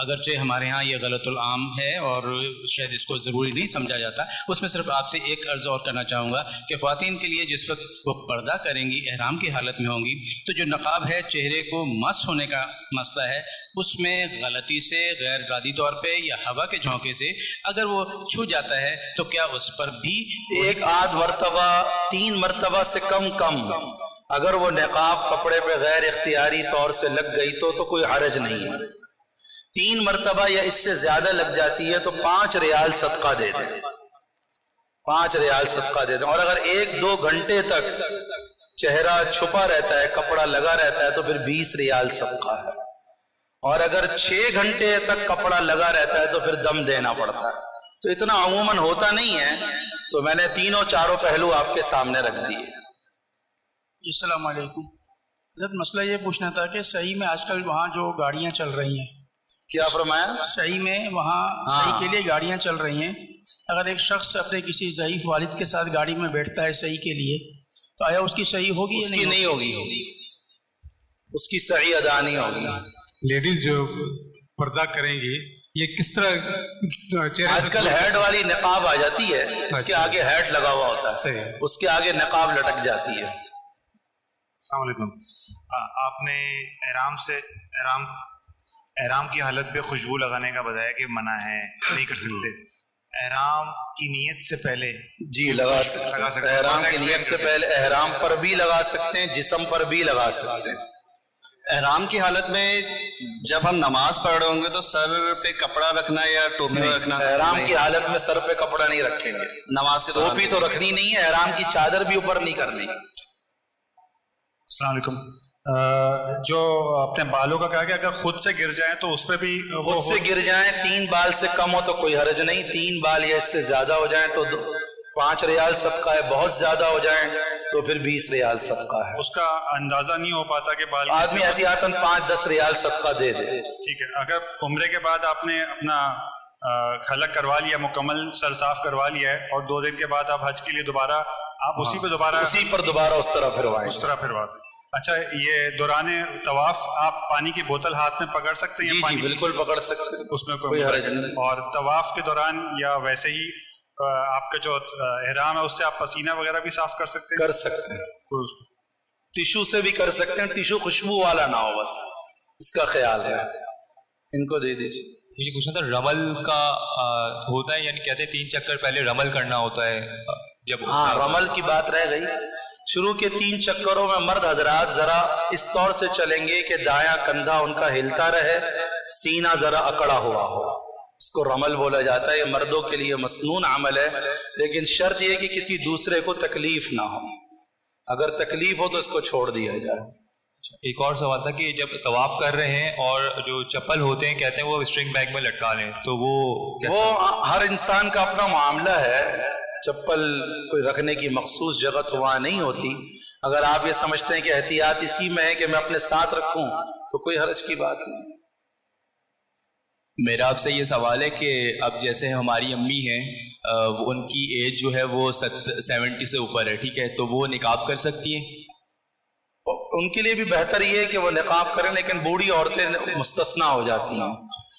اگرچہ ہمارے ہاں یہ غلط العام ہے اور شاید اس کو ضروری نہیں سمجھا جاتا، اس میں صرف آپ سے ایک عرض اور کرنا چاہوں گا کہ خواتین کے لیے جس وقت وہ پردہ کریں گی، احرام کی حالت میں ہوں گی، تو جو نقاب ہے چہرے کو مس ہونے کا مسئلہ ہے، اس میں غلطی سے غیر ارادی طور پہ یا ہوا کے جھونکے سے اگر وہ چھو جاتا ہے تو کیا اس پر بھی ایک آدھ مرتبہ 3 مرتبہ سے کم اگر وہ نقاب کپڑے پہ غیر اختیاری طور سے لگ گئی تو کوئی حرج نہیں ہے. 3 مرتبہ یا اس سے زیادہ لگ جاتی ہے تو 5 ریال صدقہ دے دیں. 5 ریال صدقہ دے دیں. اور اگر 1-2 گھنٹے تک چہرہ چھپا رہتا ہے، کپڑا لگا رہتا ہے، تو پھر 20 ریال صدقہ ہے. اور اگر 6 گھنٹے تک کپڑا لگا رہتا ہے تو پھر دم دینا پڑتا ہے. تو اتنا عموماً ہوتا نہیں ہے، تو میں نے 3-4 پہلو آپ کے سامنے رکھ دیے. السلام علیکم. حضرت مسئلہ یہ پوچھنا تھا کہ صحیح میں آج کل وہاں جو گاڑیاں چل رہی ہیں، کیا فرمایا؟ صحیح میں وہاں صحیح کے لیے گاڑیاں چل رہی ہیں، اگر ایک شخص اپنے کسی ضعیف والد کے ساتھ گاڑی میں بیٹھتا ہے صحیح کے لیے، تو آیا اس کی صحیح ہوگی؟ اس کی نہیں ہوگی، اس کی صحیح ادا نہیں ہوگی. لیڈیز جو پردہ کریں گی یہ کس طرح؟ آج کل ہیڈ والی نقاب آ جاتی ہے، اس کے آگے ہیڈ لگا ہوا ہوتا ہے، اس کے آگے نقاب لٹک جاتی ہے. السلام علیکم. آپ نے احرام کی حالت پہ خوشبو لگانے کا بتایا کہ منع ہے، نہیں کر سکتے. احرام کی نیت سے پہلے جی لگا سکتے. احرام کی نیت سے پہلے احرام پر بھی لگا سکتے ہیں، جسم پر بھی لگا سکتے ہیں. احرام کی حالت میں جب ہم نماز پڑھ رہے ہوں گے تو سر پہ کپڑا رکھنا یا ٹوپی رکھنا؟ احرام کی حالت میں سر پہ کپڑا نہیں رکھیں گے. نماز کے دوران ٹوپی تو رکھنی نہیں ہے، احرام کی چادر بھی اوپر نہیں کرنی. السلام علیکم. جو اپنے بالوں کا کہا کہ اگر خود سے گر جائیں تو اس پہ بھی خود سے گر جائیں، 3 بال سے کم ہو تو کوئی حرج نہیں. 3 بال یا اس سے زیادہ ہو جائیں تو 5 ریال صدقہ ہے. بہت زیادہ ہو جائیں تو پھر 20 ریال صدقہ ہے. اس کا اندازہ نہیں ہو پاتا کہ بال آدمی احتیاطاً 5-10 ریال صدقہ دے دے. ٹھیک ہے. اگر عمرے کے بعد آپ نے اپنا خلق کروا لیا، مکمل سر صاف کروا لیا ہے، اور 2 دن کے بعد آپ حج کے لیے دوبارہ آپ اسی پر دوبارہ اس طرح پھروائیں. اس طرح پھرواتے. اچھا، یہ دوران طواف آپ پانی کی بوتل ہاتھ میں پکڑ سکتے ہیں؟ جی بالکل پکڑ سکتے ہیں، اس میں کوئی حرج نہیں. اور طواف کے دوران یا ویسے ہی آپ کا جو احرام ہے اس سے آپ پسینہ وغیرہ بھی صاف کر سکتے ہیں؟ کر سکتے ہیں. ٹیشو سے بھی کر سکتے ہیں. ٹیشو خوشبو والا نہ ہو، بس اس کا خیال ہے. ان کو دے دیجیے. مجھے پوچھنا تھا، رمل کا ہوتا ہے، یعنی کہتے ہیں 3 چکر پہلے رمل کرنا ہوتا ہے جب؟ ہاں، رمل کی بات رہ گئی. شروع کے 3 چکروں میں مرد حضرات ذرا اس طور سے چلیں گے کہ دایاں کندھا ان کا ہلتا رہے، سینہ ذرا اکڑا ہوا ہو. اس کو رمل بولا جاتا ہے. یہ مردوں کے لیے مسنون عمل ہے، لیکن شرط یہ کہ کسی دوسرے کو تکلیف نہ ہو. اگر تکلیف ہو تو اس کو چھوڑ دیا جائے. ایک اور سوال تھا کہ جب طواف کر رہے ہیں اور جو چپل ہوتے ہیں کہتے ہیں وہ اسٹرنگ بیگ میں لٹکا لیں، تو وہ ہر انسان کا اپنا معاملہ ہے. چپل کوئی رکھنے کی مخصوص جگہ تو وہاں نہیں ہوتی. اگر آپ یہ سمجھتے ہیں کہ احتیاط اسی میں ہے کہ میں اپنے ساتھ رکھوں تو کوئی حرج کی بات نہیں. میرا آپ سے یہ سوال ہے کہ اب جیسے ہماری امی ہیں، ان کی ایج جو ہے وہ 70 سے اوپر ہے، ٹھیک ہے، تو وہ نقاب کر سکتی ہیں؟ ان کے لیے بھی بہتر یہ ہے کہ وہ نقاب کریں، لیکن بوڑھی عورتیں مستثنا ہو جاتی ہیں،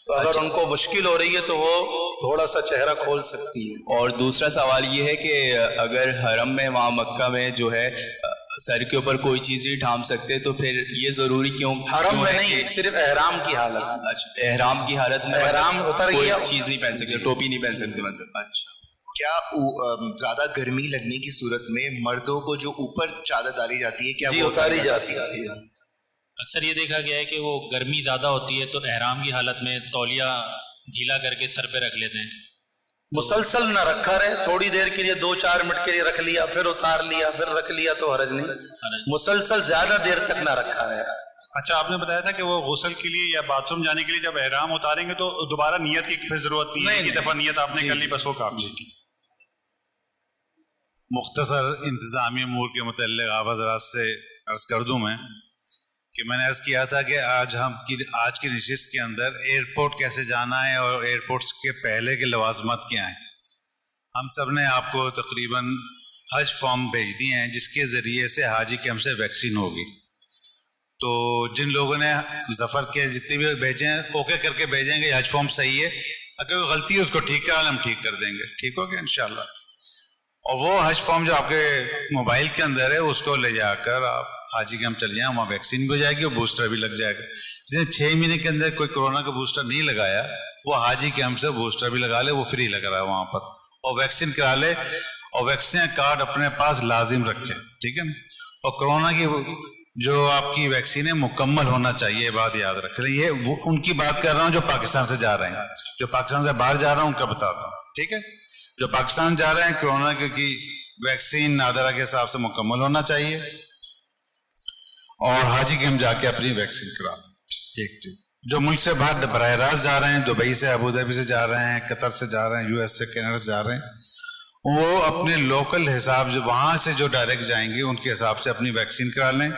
تو اگر ان کو مشکل ہو رہی ہے تو وہ تھوڑا سا چہرہ کھول سکتی ہے. اور دوسرا سوال یہ ہے کہ اگر حرم میں وہاں مکہ میں جو ہے سر کے اوپر کوئی چیز نہیں ڈھانپ سکتے تو پھر یہ ضروری کیوں؟ حرم میں نہیں، صرف احرام کی حالت. اچھا، احرام کی حالت میں احرام اتر کوئی گیا، چیز نہیں پہن سکتے، ٹوپی نہیں پہن سکتے مطلب. اچھا، کیا زیادہ گرمی لگنے کی صورت میں مردوں کو جو اوپر چادر ڈالی جاتی ہے کیا جی اتاری جا سکتی ہے؟ اکثر یہ دیکھا گیا ہے کہ وہ گرمی زیادہ ہوتی ہے تو احرام کی حالت میں تولیہ ڈھیلا کر کے سر پہ رکھ لیتے ہیں. مسلسل نہ رکھا رہے، تھوڑی دیر کے لیے 2-4 منٹ کے لیے رکھ لیا، پھر اتار لیا، پھر رکھ لیا تو حرج نہیں. مسلسل زیادہ دیر تک نہ رکھا رہے. اچھا، آپ نے بتایا تھا کہ وہ غسل کے لیے یا باتھ روم جانے کے لیے جب احرام اتاریں گے تو دوبارہ نیت کی پھر ضرورت نہیں ہے، ایک دفعہ نیت آپ نے کر لی بس وہ کافی. مختصر انتظامی امور کے متعلق آپ حضرات سے عرض کر دوں میں کہ میں نے عرض کیا تھا کہ آج کی نشست کے اندر ایئرپورٹ کیسے جانا ہے اور ایئرپورٹس کے پہلے کے لوازمات کیا ہیں. ہم سب نے آپ کو تقریباً حج فارم بھیج دیے ہیں جس کے ذریعے سے حاجی کیمپ سے ویکسین ہوگی. تو جن لوگوں نے ظفر کے جتنے بھی بھیجے ہیں اوکے کر کے بھیجیں گے حج فارم صحیح ہے, اگر کوئی غلطی ہے اس کو ٹھیک کرا ہم ٹھیک کر دیں گے. ٹھیک ہو گیا انشاءاللہ. اور وہ حج فارم جو آپ کے موبائل کے اندر ہے اس کو لے جا کر آپ حاجی کیمپ چل جائیں, وہاں ویکسین بھی ہو جائے گی اور بوسٹر بھی لگ جائے گا. جس نے 6 مہینے کے اندر کوئی کورونا کا بوسٹر نہیں لگایا وہ حاجی کیمپ سے بوسٹر بھی لگا لے, وہ فری لگ رہا ہے وہاں پر, اور ویکسین کرا لے اور ویکسین کارڈ اپنے پاس لازم رکھے. ٹھیک ہے نا. اور کورونا کی جو آپ کی ویکسین ہے مکمل ہونا چاہیے, یہ بات یاد رکھ لیں. یہ ان کی بات کر رہا ہوں جو پاکستان سے جا رہے ہیں, جو پاکستان سے باہر جا رہا ہوں ان کا بتاتا ہوں. ٹھیک ہے. جو پاکستان جا رہے ہیں کورونا کی ویکسین نادرا کے حساب سے مکمل ہونا چاہیے اور حاجی کے ہم جا کے اپنی ویکسین کرا دیں. ایک چیز, جو ملک سے باہر براہ راست جا رہے ہیں, دبئی سے ابوظہبی سے جا رہے ہیں, قطر سے جا رہے ہیں, US سے کینیڈا سے جا رہے ہیں, وہ اپنے لوکل حساب جو وہاں سے جو ڈائریکٹ جائیں گے ان کے حساب سے اپنی ویکسین کرا لیں,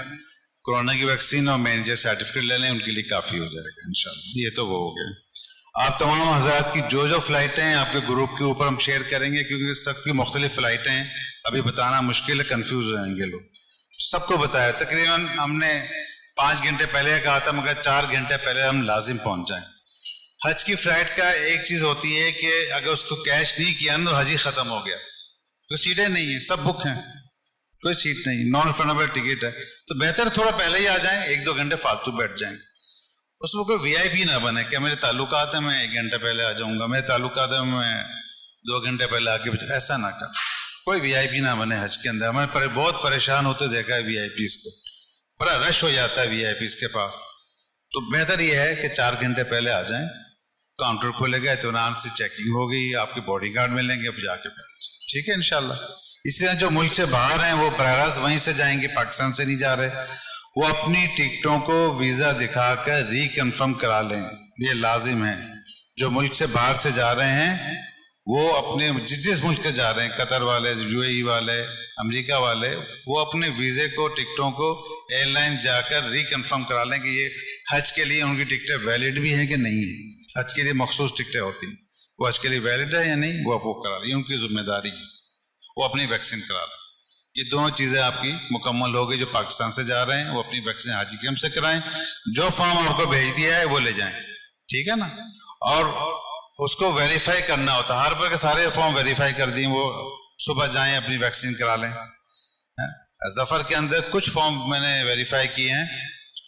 کورونا کی ویکسین, اور مینیجر سرٹیفکیٹ لے لیں, ان کے لیے کافی ہو جائے گا انشاءاللہ. یہ تو وہ ہو گیا. آپ تمام حضرات کی جو فلائٹیں ہیں آپ کے گروپ کے اوپر ہم شیئر کریں گے, کیونکہ سب کی مختلف فلائٹیں ہیں, ابھی بتانا مشکل ہے, کنفیوز ہو جائیں گے لوگ. سب کو بتایا تقریباً ہم نے 5 گھنٹے پہلے کہا تھا, مگر 4 گھنٹے پہلے ہم لازم پہنچ جائیں. حج کی فلائٹ کا ایک چیز ہوتی ہے کہ اگر اس کو کیش نہیں کیا نا تو حج ہی ختم ہو گیا, کوئی سیٹیں نہیں ہیں, سب بک ہیں, کوئی سیٹ نہیں, نان ریفنڈیبل ٹکٹ ہے. تو بہتر تھوڑا پہلے ہی آ جائیں, 1-2 گھنٹے فالتو بیٹھ جائیں. اس میں کوئی VIP نہ بنے کہ میرے تعلقات ہیں میں 1 گھنٹے پہلے آ جاؤں گا, میرے تعلقات ہیں میں 2 گھنٹے پہلے آ کے, ایسا نہ کر. کوئی VIP نہ بنے حج کے اندر. ہمیں بہت پریشان ہوتے دیکھا ہے VIPs کو, بڑا رش ہو جاتا ہے VIPs کے پاس. تو بہتر یہ ہے کہ 4 گھنٹے پہلے آ جائیں, کاؤنٹر کھولے گا, اطمینان سے چیکنگ ہوگی, آپ کے باڈی گارڈ ملیں گے, اب جا کے بیٹھ. ٹھیک ہے انشاءاللہ. اسی طرح جو ملک سے باہر ہیں وہ براہ راست وہیں سے جائیں گے, پاکستان سے نہیں جا رہے, وہ اپنی ٹکٹوں کو ویزا دکھا کر ری کنفرم کرا لیں, یہ لازم ہے. جو ملک سے باہر سے جا رہے ہیں وہ اپنے جس ملک سے جا رہے ہیں, قطر والے, UAE والے, امریکہ والے, وہ اپنے ویزے کو ٹکٹوں کو ایئر لائن جا کر ری کنفرم کرا لیں کہ یہ حج کے لیے ان کی ٹکٹیں ویلڈ بھی ہیں کہ نہیں ہیں. حج کے لیے مخصوص ٹکٹیں ہوتی ہیں, وہ حج کے لیے ویلڈ ہے یا نہیں وہ آپ کو کرا لیں, ان کی ذمہ داری ہے, وہ اپنی ویکسین کرا لیں. یہ دونوں چیزیں آپ کی مکمل ہو گئی. جو پاکستان سے جا رہے ہیں وہ اپنی ویکسین حاجی کیمپ سے کرائیں, جو فارم آپ کو بھیج دیا ہے وہ لے جائیں. ٹھیک ہے نا. اور اس کو ویریفائی کرنا ہوتا ہے, ہر پر کے سارے فارم ویریفائی کر دیں, وہ صبح جائیں اپنی ویکسین کرا لیں. ظفر کے اندر کچھ فارم میں نے ویریفائی کیے ہیں,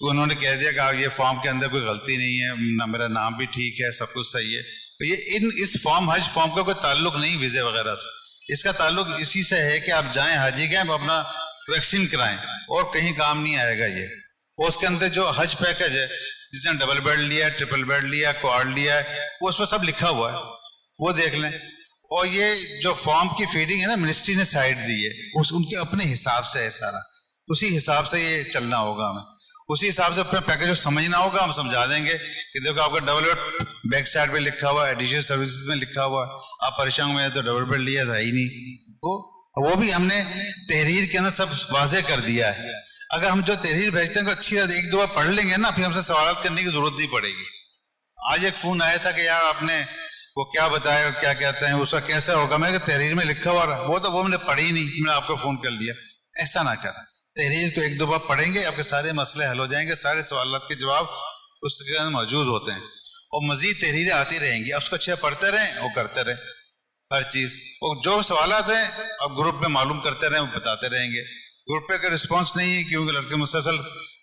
انہوں نے کہہ دیا کہ یہ فارم کے اندر کوئی غلطی نہیں ہے, میرا نام بھی ٹھیک ہے, سب کچھ صحیح ہے. تو یہ اس فارم حج فارم کا کوئی تعلق نہیں ویزے وغیرہ سے, اس کا تعلق اسی سے ہے کہ آپ جائیں حاجی کیمپ اپنا ویکسین کرائیں, اور کہیں کام نہیں آئے گا یہ. اور اس کے اندر جو حج پیکج ہے, جس نے ڈبل بیڈ لیا, ٹرپل بیڈ لیا, کوارڈ لیا ہے, وہ اس پر سب لکھا ہوا ہے, وہ دیکھ لیں. اور یہ جو فارم کی فیڈنگ ہے نا منسٹری نے سائٹ دی ہے, ان کے اپنے حساب سے ہے سارا, اسی حساب سے یہ چلنا ہوگا ہمیں, اسی حساب سے اپنا پیکج جو سمجھنا ہوگا ہم سمجھا دیں گے کہ دیکھو آپ کا ڈبل بیڈ بیک سائڈ پہ لکھا ہوا ہے, ایڈیشنل سروسز میں لکھا ہوا ہے, آپ پریشان میں تو ڈبل بیڈ لیا تھا ہی نہیں. وہ بھی ہم نے تحریر کے اندر سب واضح کر دیا ہے. اگر ہم جو تحریر بھیجتے ہیں تو اچھی 1-2 بار پڑھ لیں گے نا, پھر ہم سے سوالات کرنے کی ضرورت نہیں پڑے گی. آج ایک فون آیا تھا کہ یار آپ نے وہ کیا بتایا, کیا کہتے ہیں, اس کا کیسا ہوگا, میں کہ تحریر میں لکھا ہوا رہا, وہ تو وہ میں نے پڑھی نہیں, میں نے آپ کو فون کر لیا. ایسا نہ کریں, تحریر کو 1-2 بار پڑھیں گے, آپ کے سارے مسئلے حل ہو جائیں گے, سارے سوالات کے جواب اس کے اندر موجود ہوتے ہیں. اور مزید تحریریں آتی رہیں گی, آپ اس کو اچھا پڑھتے رہیں اور کرتے رہیں ہر چیز. اور جو سوالات ہیں آپ گروپ میں معلوم کرتے رہیں, وہ بتاتے رہیں گے. گروپ پہ کا رسپانس نہیں ہے کیونکہ لڑکے مسلسل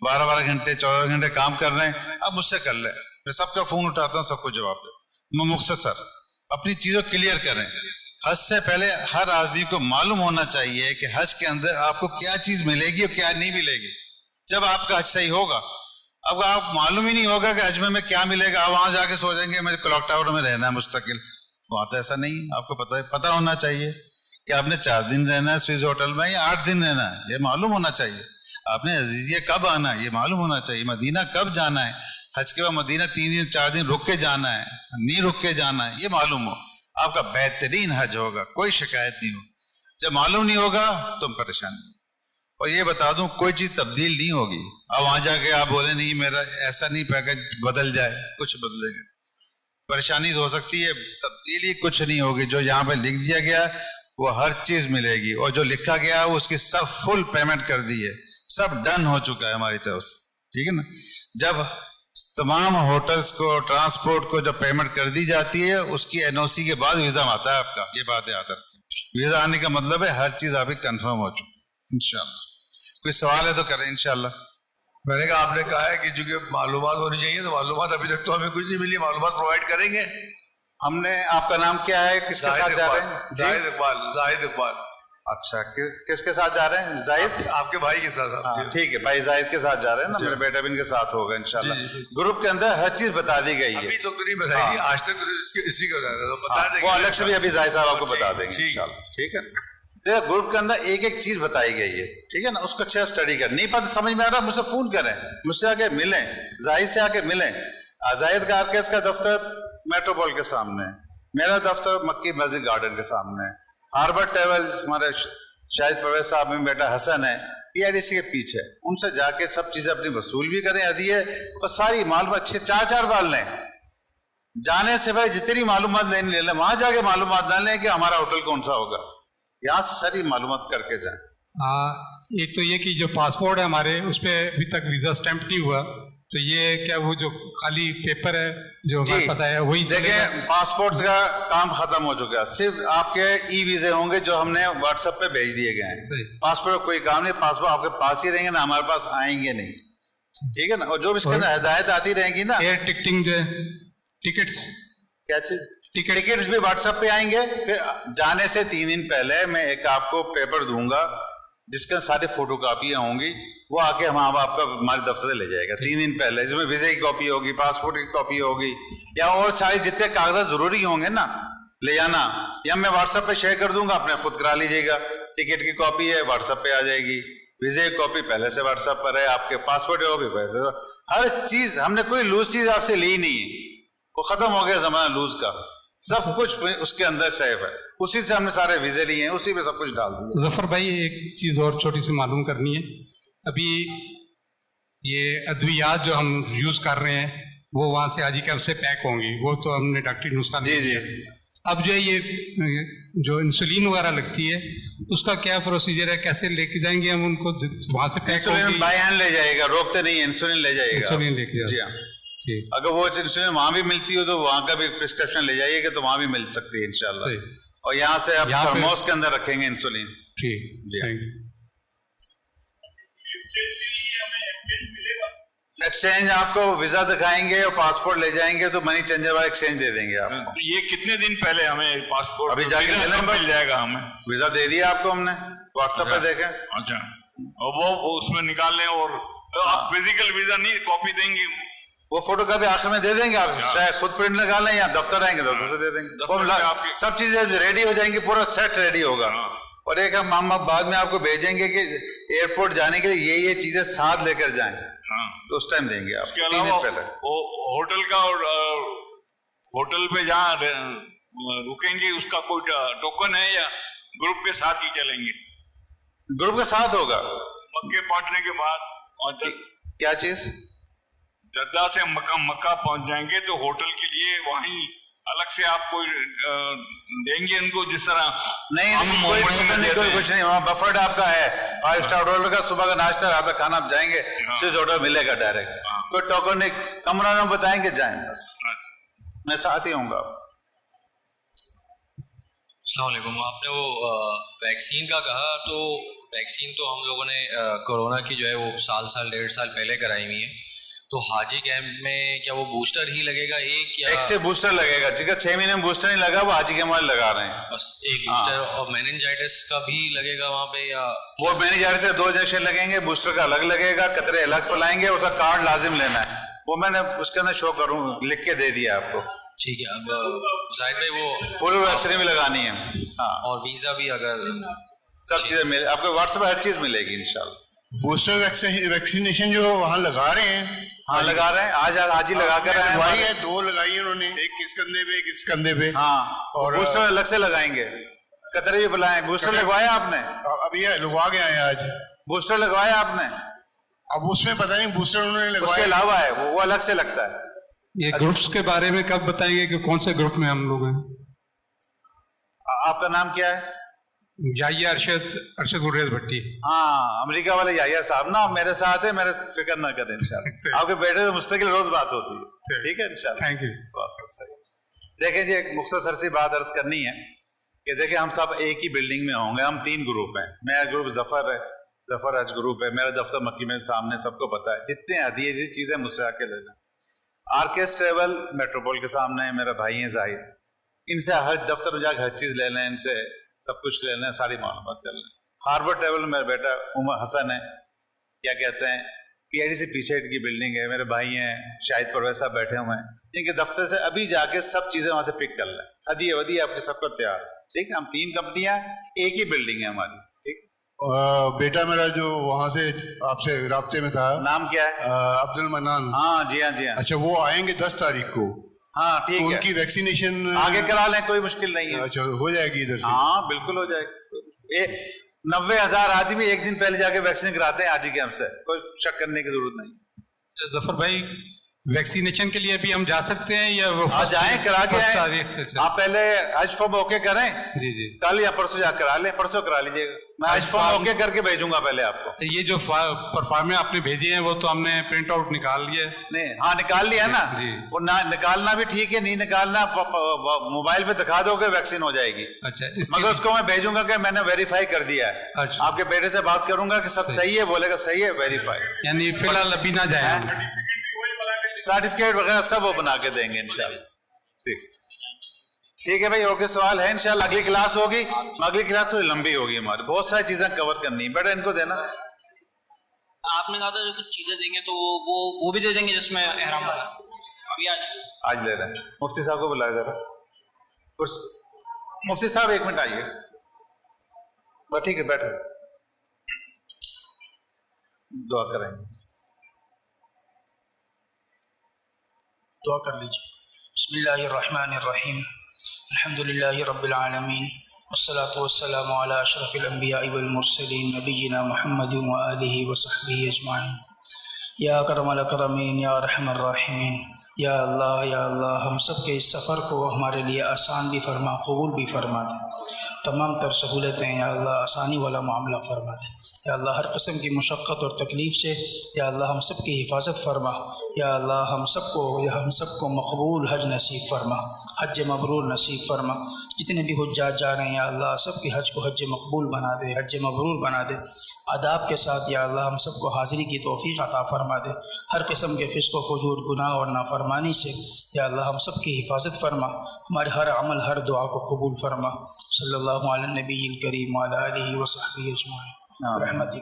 12 گھنٹے 14 گھنٹے کام کر رہے ہیں, آپ مجھ سے کر لیں, میں سب کا فون اٹھاتا ہوں, سب کو جواب دیتا ہوں. میں مختصر اپنی چیزوں کلیئر کریں. حج سے پہلے ہر آدمی کو معلوم ہونا چاہیے کہ حج کے اندر آپ کو کیا چیز ملے گی اور کیا نہیں ملے گی. جب آپ کا حج صحیح ہوگا, اب آپ معلوم ہی نہیں ہوگا کہ حج میں کیا ملے گا, آپ وہاں جا کے سوچیں گے میرے کلاک ٹاور میں رہنا ہے مستقل, وہاں تو ایسا نہیں. آپ کو پتا ہونا چاہیے کہ آپ نے 4 دن رہنا ہے سوئز ہوٹل میں یا 8 دن رہنا ہے, یہ معلوم ہونا چاہیے. آپ نے عزیزیہ کب آنا ہے یہ معلوم ہونا چاہیے. مدینہ کب جانا ہے, حج کے بعد مدینہ 3 دن 4 دن رک کے جانا ہے, نہیں رک کے جانا ہے, یہ معلوم ہو. آپ کا بہترین حج ہوگا, کوئی شکایت نہیں ہو. جب معلوم نہیں ہوگا تو ہم پریشان نہیں. اور یہ بتا دوں کوئی چیز تبدیل نہیں ہوگی. اب وہاں جا کے آپ بولیں نہیں میرا ایسا نہیں پیکج بدل جائے, کچھ بدلے گا. پریشانی ہو سکتی ہے، تبدیلی کچھ نہیں ہوگی. جو یہاں پہ لکھ دیا گیا وہ ہر چیز ملے گی، اور جو لکھا گیا وہ اس کی سب فل پیمنٹ کر دی ہے، سب ڈن ہو چکا ہے ہماری طرف سے. ٹھیک ہے نا. جب تمام ہوٹلز کو، ٹرانسپورٹ کو جب پیمنٹ کر دی جاتی ہے، اس کی NOC کے بعد ویزا آتا ہے آپ کا. یہ بات یاد رکھیں. ویزا آنے کا مطلب ہے ہر چیز آپ کی کنفرم ہو چکی ہے انشاءاللہ. کوئی سوال ہے تو کریں انشاءاللہ. میں نے کہا آپ نے کہا ہے کہ چونکہ معلومات ہونی چاہیے، تو معلومات ابھی تک تو ہمیں کچھ نہیں ملی. معلومات پرووائڈ کریں گے ہم نے. آپ کا نام کیا ہے؟ کس کے ساتھ جا رہے ہیں؟ زاہد اقبال. زاہد اقبال. اچھا، کس کے ساتھ جا رہے ہیں؟ زاہد آپ کے بھائی کے ساتھ. ٹھیک ہے، بھائی زاہد کے ساتھ جا رہے ہیں نا. میرا بیٹا بھی ان کے ساتھ ہوگا انشاءاللہ. گروپ کے اندر ہر چیز بتا دی گئی ہے. ابھی تو نہیں بتائی گی، آج تک اسی کا بتا دیں گے. وہ الگ سے بھی ابھی زاہد صاحب آپ کو بتا دیں گے انشاءاللہ. ٹھیک ہے. دیکھو گروپ کے اندر ایک ایک چیز بتائی گئی ہے. ٹھیک ہے نا. اس کو اچھا اسٹڈی کر. نہیں پتہ سمجھ میں آ رہا، مجھ سے فون کریں، مجھ سے آ کے ملیں، زاہد سے آ کے ملیں. زاہد کا آرکیس کا دفتر میٹروپول کے سامنے، میرا دفتر مکی مسجد گارڈن کے سامنے. ہاربر ٹریول ہمارے شاہد پرویز صاحب میں بیٹا حسن ہے، PRDC کے پیچھے. ان سے جا کے سب چیزیں اپنی وصول بھی کریں عدیہ، اور ساری معلومات اچھے 4 بار لیں. جانے سے پہلے جتنی معلومات لینی لے لیں، وہاں جا کے معلومات نہ لیں کہ ہمارا ہوٹل کون سا ہوگا. یہاں سے ساری معلومات کر کے جائیں. ایک تو یہ کہ جو پاسپورٹ ہے ہمارے، اس پہ ابھی تک ویزا اسٹیمپ نہیں ہوا، تو یہ کیا وہ جو خالی پیپر ہے جو ہمارے پاس ہے وہی؟ دیکھیں پاسپورٹ کا کام ختم ہو چکا ہے، صرف آپ کے ای ویزے ہوں گے جو ہم نے واٹس ایپ پہ بھیج دیے گئے ہیں. پاسپورٹ کا کوئی کام نہیں. پاسپورٹ آپ کے پاس ہی رہیں گے نا، ہمارے پاس آئیں گے نہیں. ٹھیک ہے نا. اور جو بھی اس کے اندر ہدایت آتی رہیں گی نا، ایئر ٹکٹنگ جو ہے، ٹکٹس، کیا چیز، ٹکٹس بھی واٹس ایپ پہ آئیں گے. پھر جانے سے 3 دن پہلے میں ایک آپ کو پیپر دوں گا جس کے ساری فوٹو کاپیاں ہوں گی، وہ آ کے ہم آپ کا ہمارے دفتر سے لے جائے گا 3 دن پہلے. جس میں ویزے کی کاپی ہوگی، پاسپورٹ کی کاپی ہوگی، یا اور سارے جتنے کاغذات ضروری ہوں گے نا لے جانا، یا میں واٹس ایپ پہ شیئر کر دوں گا، اپنے خود کرا لیجیے گا. ٹکٹ کی کاپی ہے واٹس ایپ پہ آ جائے گی، ویزے کی کاپی پہلے سے واٹس ایپ پر ہے، آپ کے پاسپورٹ ہے وہ بھی پہلے سے. ہر چیز ہم نے کوئی لوز چیز آپ سے لی نہیں ہے. وہ ختم ہو گیا زمانہ لوز کا. سب کچھ اس کے اندر سیف ہے. اسی سے ہم نے سارے ویزے لیے ہیں، اسی پہ سب کچھ ڈال دیا. ظفر بھائی ایک چیز اور چھوٹی سی معلوم کرنی ہے. ابھی یہ ادویات جو ہم یوز کر رہے ہیں وہ وہاں سے حاجی کیمپ سے پیک ہوں گی، وہ تو ہم نے ڈاکٹری نسخہ جی. اب جو یہ جو انسولین وغیرہ لگتی ہے اس کا کیا پروسیجر ہے؟ کیسے لے کے جائیں گے ہم ان کو وہاں سے؟ پیک انسولین بائی ہینڈ لے جائے گا، روکتے نہیں، انسولین لے جائے گا. انسولین لے کے جی ہاں. اگر وہ انسولین وہاں بھی ملتی ہو تو وہاں کا بھی پرسکرپشن لے جائیے گا، تو وہاں بھی مل سکتی ہے انشاءاللہ. اور یہاں سے آپ تھرموس کے اندر رکھیں گے انسولین. ٹھیک جی. ایکسچینج آپ کو ویزا دکھائیں گے اور پاسپورٹ لے جائیں گے تو منی چینجر والا ایکسچینج دے دیں گے آپ کو. یہ کتنے دن پہلے ہمیں پاسپورٹ ابھی جا کے مل جائے گا؟ ہمیں ویزا دے دیا آپ کو ہم نے، واٹس ایپ پہ دیکھیں. اچھا، اور وہ اس میں نکال لیں، اور آپ فزیکل ویزا نہیں کاپی دیں گے؟ وہ فوٹو کاپی آخر میں دے دیں گے آپ، چاہے خود پرنٹ لگا لیں یا دفتر آئیں گے دفتر سے دے دیں گے. سب چیزیں ریڈی ہو جائیں گی، پورا سیٹ ریڈی ہوگا. اور ایک ہم بعد میں آپ کو بھیجیں گے کہ ایئرپورٹ جانے کے لیے یہ چیزیں ساتھ لے کر جائیں، تو اس ٹائم دیں گے آپ. اس کے علاوہ ہوٹل کا، اور ہوٹل پہ جہاں رکیں گے اس کا کوئی ٹوکن ہے یا گروپ کے ساتھ ہی چلیں گے؟ گروپ کے ساتھ ہوگا. مکے پہنچنے کے بعد کیا چیز، جدہ سے مکہ پہنچ جائیں گے تو ہوٹل کے لیے وہیں الگ سے آپ کوئی دیں گے ان کو، جس طرح؟ نہیں، کوئی کچھ نہیں. وہاں بفٹ آپ کا ہے 5 اسٹار ہوٹل کا. صبح کا ناشتہ، رات کا کھانا آپ جائیں گے صرف آرڈر ملے گا ڈائریکٹ. کوئی ٹوکن نہیں، کمرہ میں بتائیں گے جائیں، بس میں ساتھ ہی ہوں گا. السلام علیکم. آپ نے وہ ویکسین کا کہا، تو ویکسین تو ہم لوگوں نے کورونا کی جو ہے وہ سال 1.5 سال پہلے کرائی ہوئی ہے. تو حاجی کیمپ میں کیا وہ بوسٹر ہی لگے گا ایک، یا ایک سے بوسٹر لگے گا؟ جگہ 6 مہینے میں بوسٹر نہیں لگا، وہ حاجی کیمپ والے لگا رہے ہیں بس ایک بوسٹر. اور میننجائٹس کا بھی لگے گا وہاں پہ، یا وہ میننجائٹس سے 2 انجیکشن لگیں گے، بوسٹر کا الگ لگے گا، قطرے الگ پلائیں گے. اس کا کارڈ لازم لینا ہے، وہ میں نے اس کے اندر شو کروں لکھ کے دے دیا آپ کو. ٹھیک ہے. اب زاہد بھائی وہ فل ویکسین بھی لگانی ہے. ہاں، اور ویزا بھی اگر سب چیزیں ملے آپ کو، واٹس ایپ ہر چیز ملے گی انشاءاللہ. بوسٹر ویکسینیشن جو وہاں لگا رہے ہیں؟ ہاں لگا رہے ہیں، آج ہی لگا کر لگوائی ہے. 2 لگائی انہوں نے، ایک کس کندھے پہ، ایک اس کندھے پہ. ہاں، اور بوسٹر الگ سے لگائیں گے، قطرے بھی بلائیں. بوسٹر لگوایا آپ نے؟ ابھی لگوا کے آئے آج. بوسٹر لگوایا آپ نے؟ اب اس میں پتہ نہیں بوسٹر انہوں نے لگوایا، اس کے علاوہ ہے وہ الگ سے لگتا ہے. یہ گروپس کے بارے میں کب بتائیں گے کہ کون سے گروپ میں ہم لوگ ہیں؟ آپ کا نام کیا ہے؟ یحییٰ ارشد گریز بھٹی. ہاں امریکہ والے یحییٰ صاحب نا میرے ساتھ ہے, میرے فکر نہ کریں انشاءاللہ. آپ کے بیٹے سے مستقل روز بات ہوتی ہے, ٹھیک ہے انشاءاللہ. Thank you. دیکھیں جی, ایک مختصر سی بات عرض کرنی ہے کہ دیکھیں ہم سب ایک ہی بلڈنگ میں ہوں گے. ہم 3 گروپ ہیں. میرا گروپ ظفر ہے, ظفر حج گروپ ہے. میرا دفتر مکی میں سامنے, سب کو پتا ہے. جتنے ہدیے جتنی چیزیں مجھ سے آ کے لے لیں. آرکیس ٹریول میٹروپول کے سامنے ہے, میرا بھائی ہیں زاہد. ان سے ہر دفتر میں جا کے ہر چیز لے لیں, ان سے سب کچھ لے لیں, ساری معلومات کر لیں. ہاربر ٹریول میں میرا بیٹا عمر حسن ہے, کیا کہتے ہیں پی آئی ڈی سے پیچھے کی بلڈنگ ہے. میرے بھائی ہیں شاہد پرویز صاحب بیٹھے ہوئے ہیں, ان کے دفتر سے ابھی جا کے سب چیزیں وہاں سے پک کر لیں. ہدیے ودیے آپ کے سب کو تیار, ٹھیک ہے. ہم 3 کمپنیاں, ایک ہی بلڈنگ ہے ہماری, ٹھیک. بیٹا میرا جو وہاں سے آپ سے رابطے میں تھا, نام کیا ہے؟ عبد المنان. ہاں جی ہاں جی ہاں. اچھا, وہ آئیں گے 10 تاریخ کو. ہاں ٹھیک ہے. ان کی ویکسینیشن آگے کرا لیں, کوئی مشکل نہیں ہے. اچھا, ہو جائے گی ادھر سے؟ ہاں بالکل ہو جائے گی. 90,000 آدمی ایک دن پہلے جا کے ویکسین کراتے ہیں حاجی کیمپ سے, کوئی شک کرنے کی ضرورت نہیں. ظفر بھائی, ویکسینیشن کے لیے بھی ہم جا سکتے ہیں یا وہ جائیں کرا کے آئیں؟ آپ پہلے حج فارم اوکے کریں, جی جی, کل یا پرسوں جا کرا لیں. پرسوں کرا لیجیے گا, میں حج فارم اوکے کر کے بھیجوں گا پہلے آپ کو. یہ جو پرفارمے آپ نے بھیجے ہیں وہ تو ہم نے پرنٹ آؤٹ نکال لیا ہے. نہیں, ہاں نکال لیا نا. وہ نکالنا بھی ٹھیک ہے, نہیں نکالنا موبائل پہ دکھا دو گے ویکسین ہو جائے گی. اچھا, مگر اس کو میں بھیجوں گا کہ میں نے ویریفائی کر دیا ہے. آپ کے بیٹے سے بات کروں گا کہ سب صحیح ہے, بولے گا صحیح ہے, ویریفائی. یعنی فی الحال ابھی نہ جائیں, سرٹیفکیٹ وغیرہ سب وہ بنا کے دیں گے انشاءاللہ. ٹھیک ہے بھائی, اوکے. سوال ہے انشاءاللہ اگلی کلاس ہوگی. اگلی کلاس تو لمبی ہوگی ہماری, بہت ساری چیزیں کور کرنی ہے. بیٹا ان کو دینا. آپ نے کہا تھا جو کچھ چیزیں دیں گے تو وہ بھی دے دیں گے جس میں احرام والا. ابھی آج لے رہے ہیں. مفتی صاحب کو بلائے ذرا. مفتی صاحب 1 منٹ آئیے. بس ٹھیک ہے, بیٹھو, دعا کریں گے. دعا کر لیجیے. بسم اللہ الرحمن الرحیم. الحمدللہ رب العالمین, والصلاة والسلام علی اشرف الانبیاء والمرسلین, نبینا محمد وآلہ وصحبہ اجمعین. یا اکرم الاکرمین, یا ارحم الراحمین. یا اللہ ہم سب کے اس سفر کو ہمارے لیے آسان بھی فرما, قبول بھی فرما دے. تمام تر سہولتیں یا اللہ آسانی والا معاملہ فرما دے. یا اللہ ہر قسم کی مشقت اور تکلیف سے یا اللہ ہم سب کی حفاظت فرما. یا اللہ ہم سب کو مقبول حج نصیب فرما, حج مبرور نصیب فرما. جتنے بھی حجاج جا رہے ہیں یا اللہ سب کے حج کو حج مقبول بنا دے, حج مبرور بنا دے. آداب کے ساتھ یا اللہ ہم سب کو حاضری کی توفیق عطا فرما دے. ہر قسم کے فسق و فجور, گناہ اور نافرمانی سے یا اللہ ہم سب کی حفاظت فرما. ہمارے ہر عمل, ہر دعا کو قبول فرما. صلی اللہ علی النبی الکریم وعلی آلہ وصحبہ اجمعین. رحمتی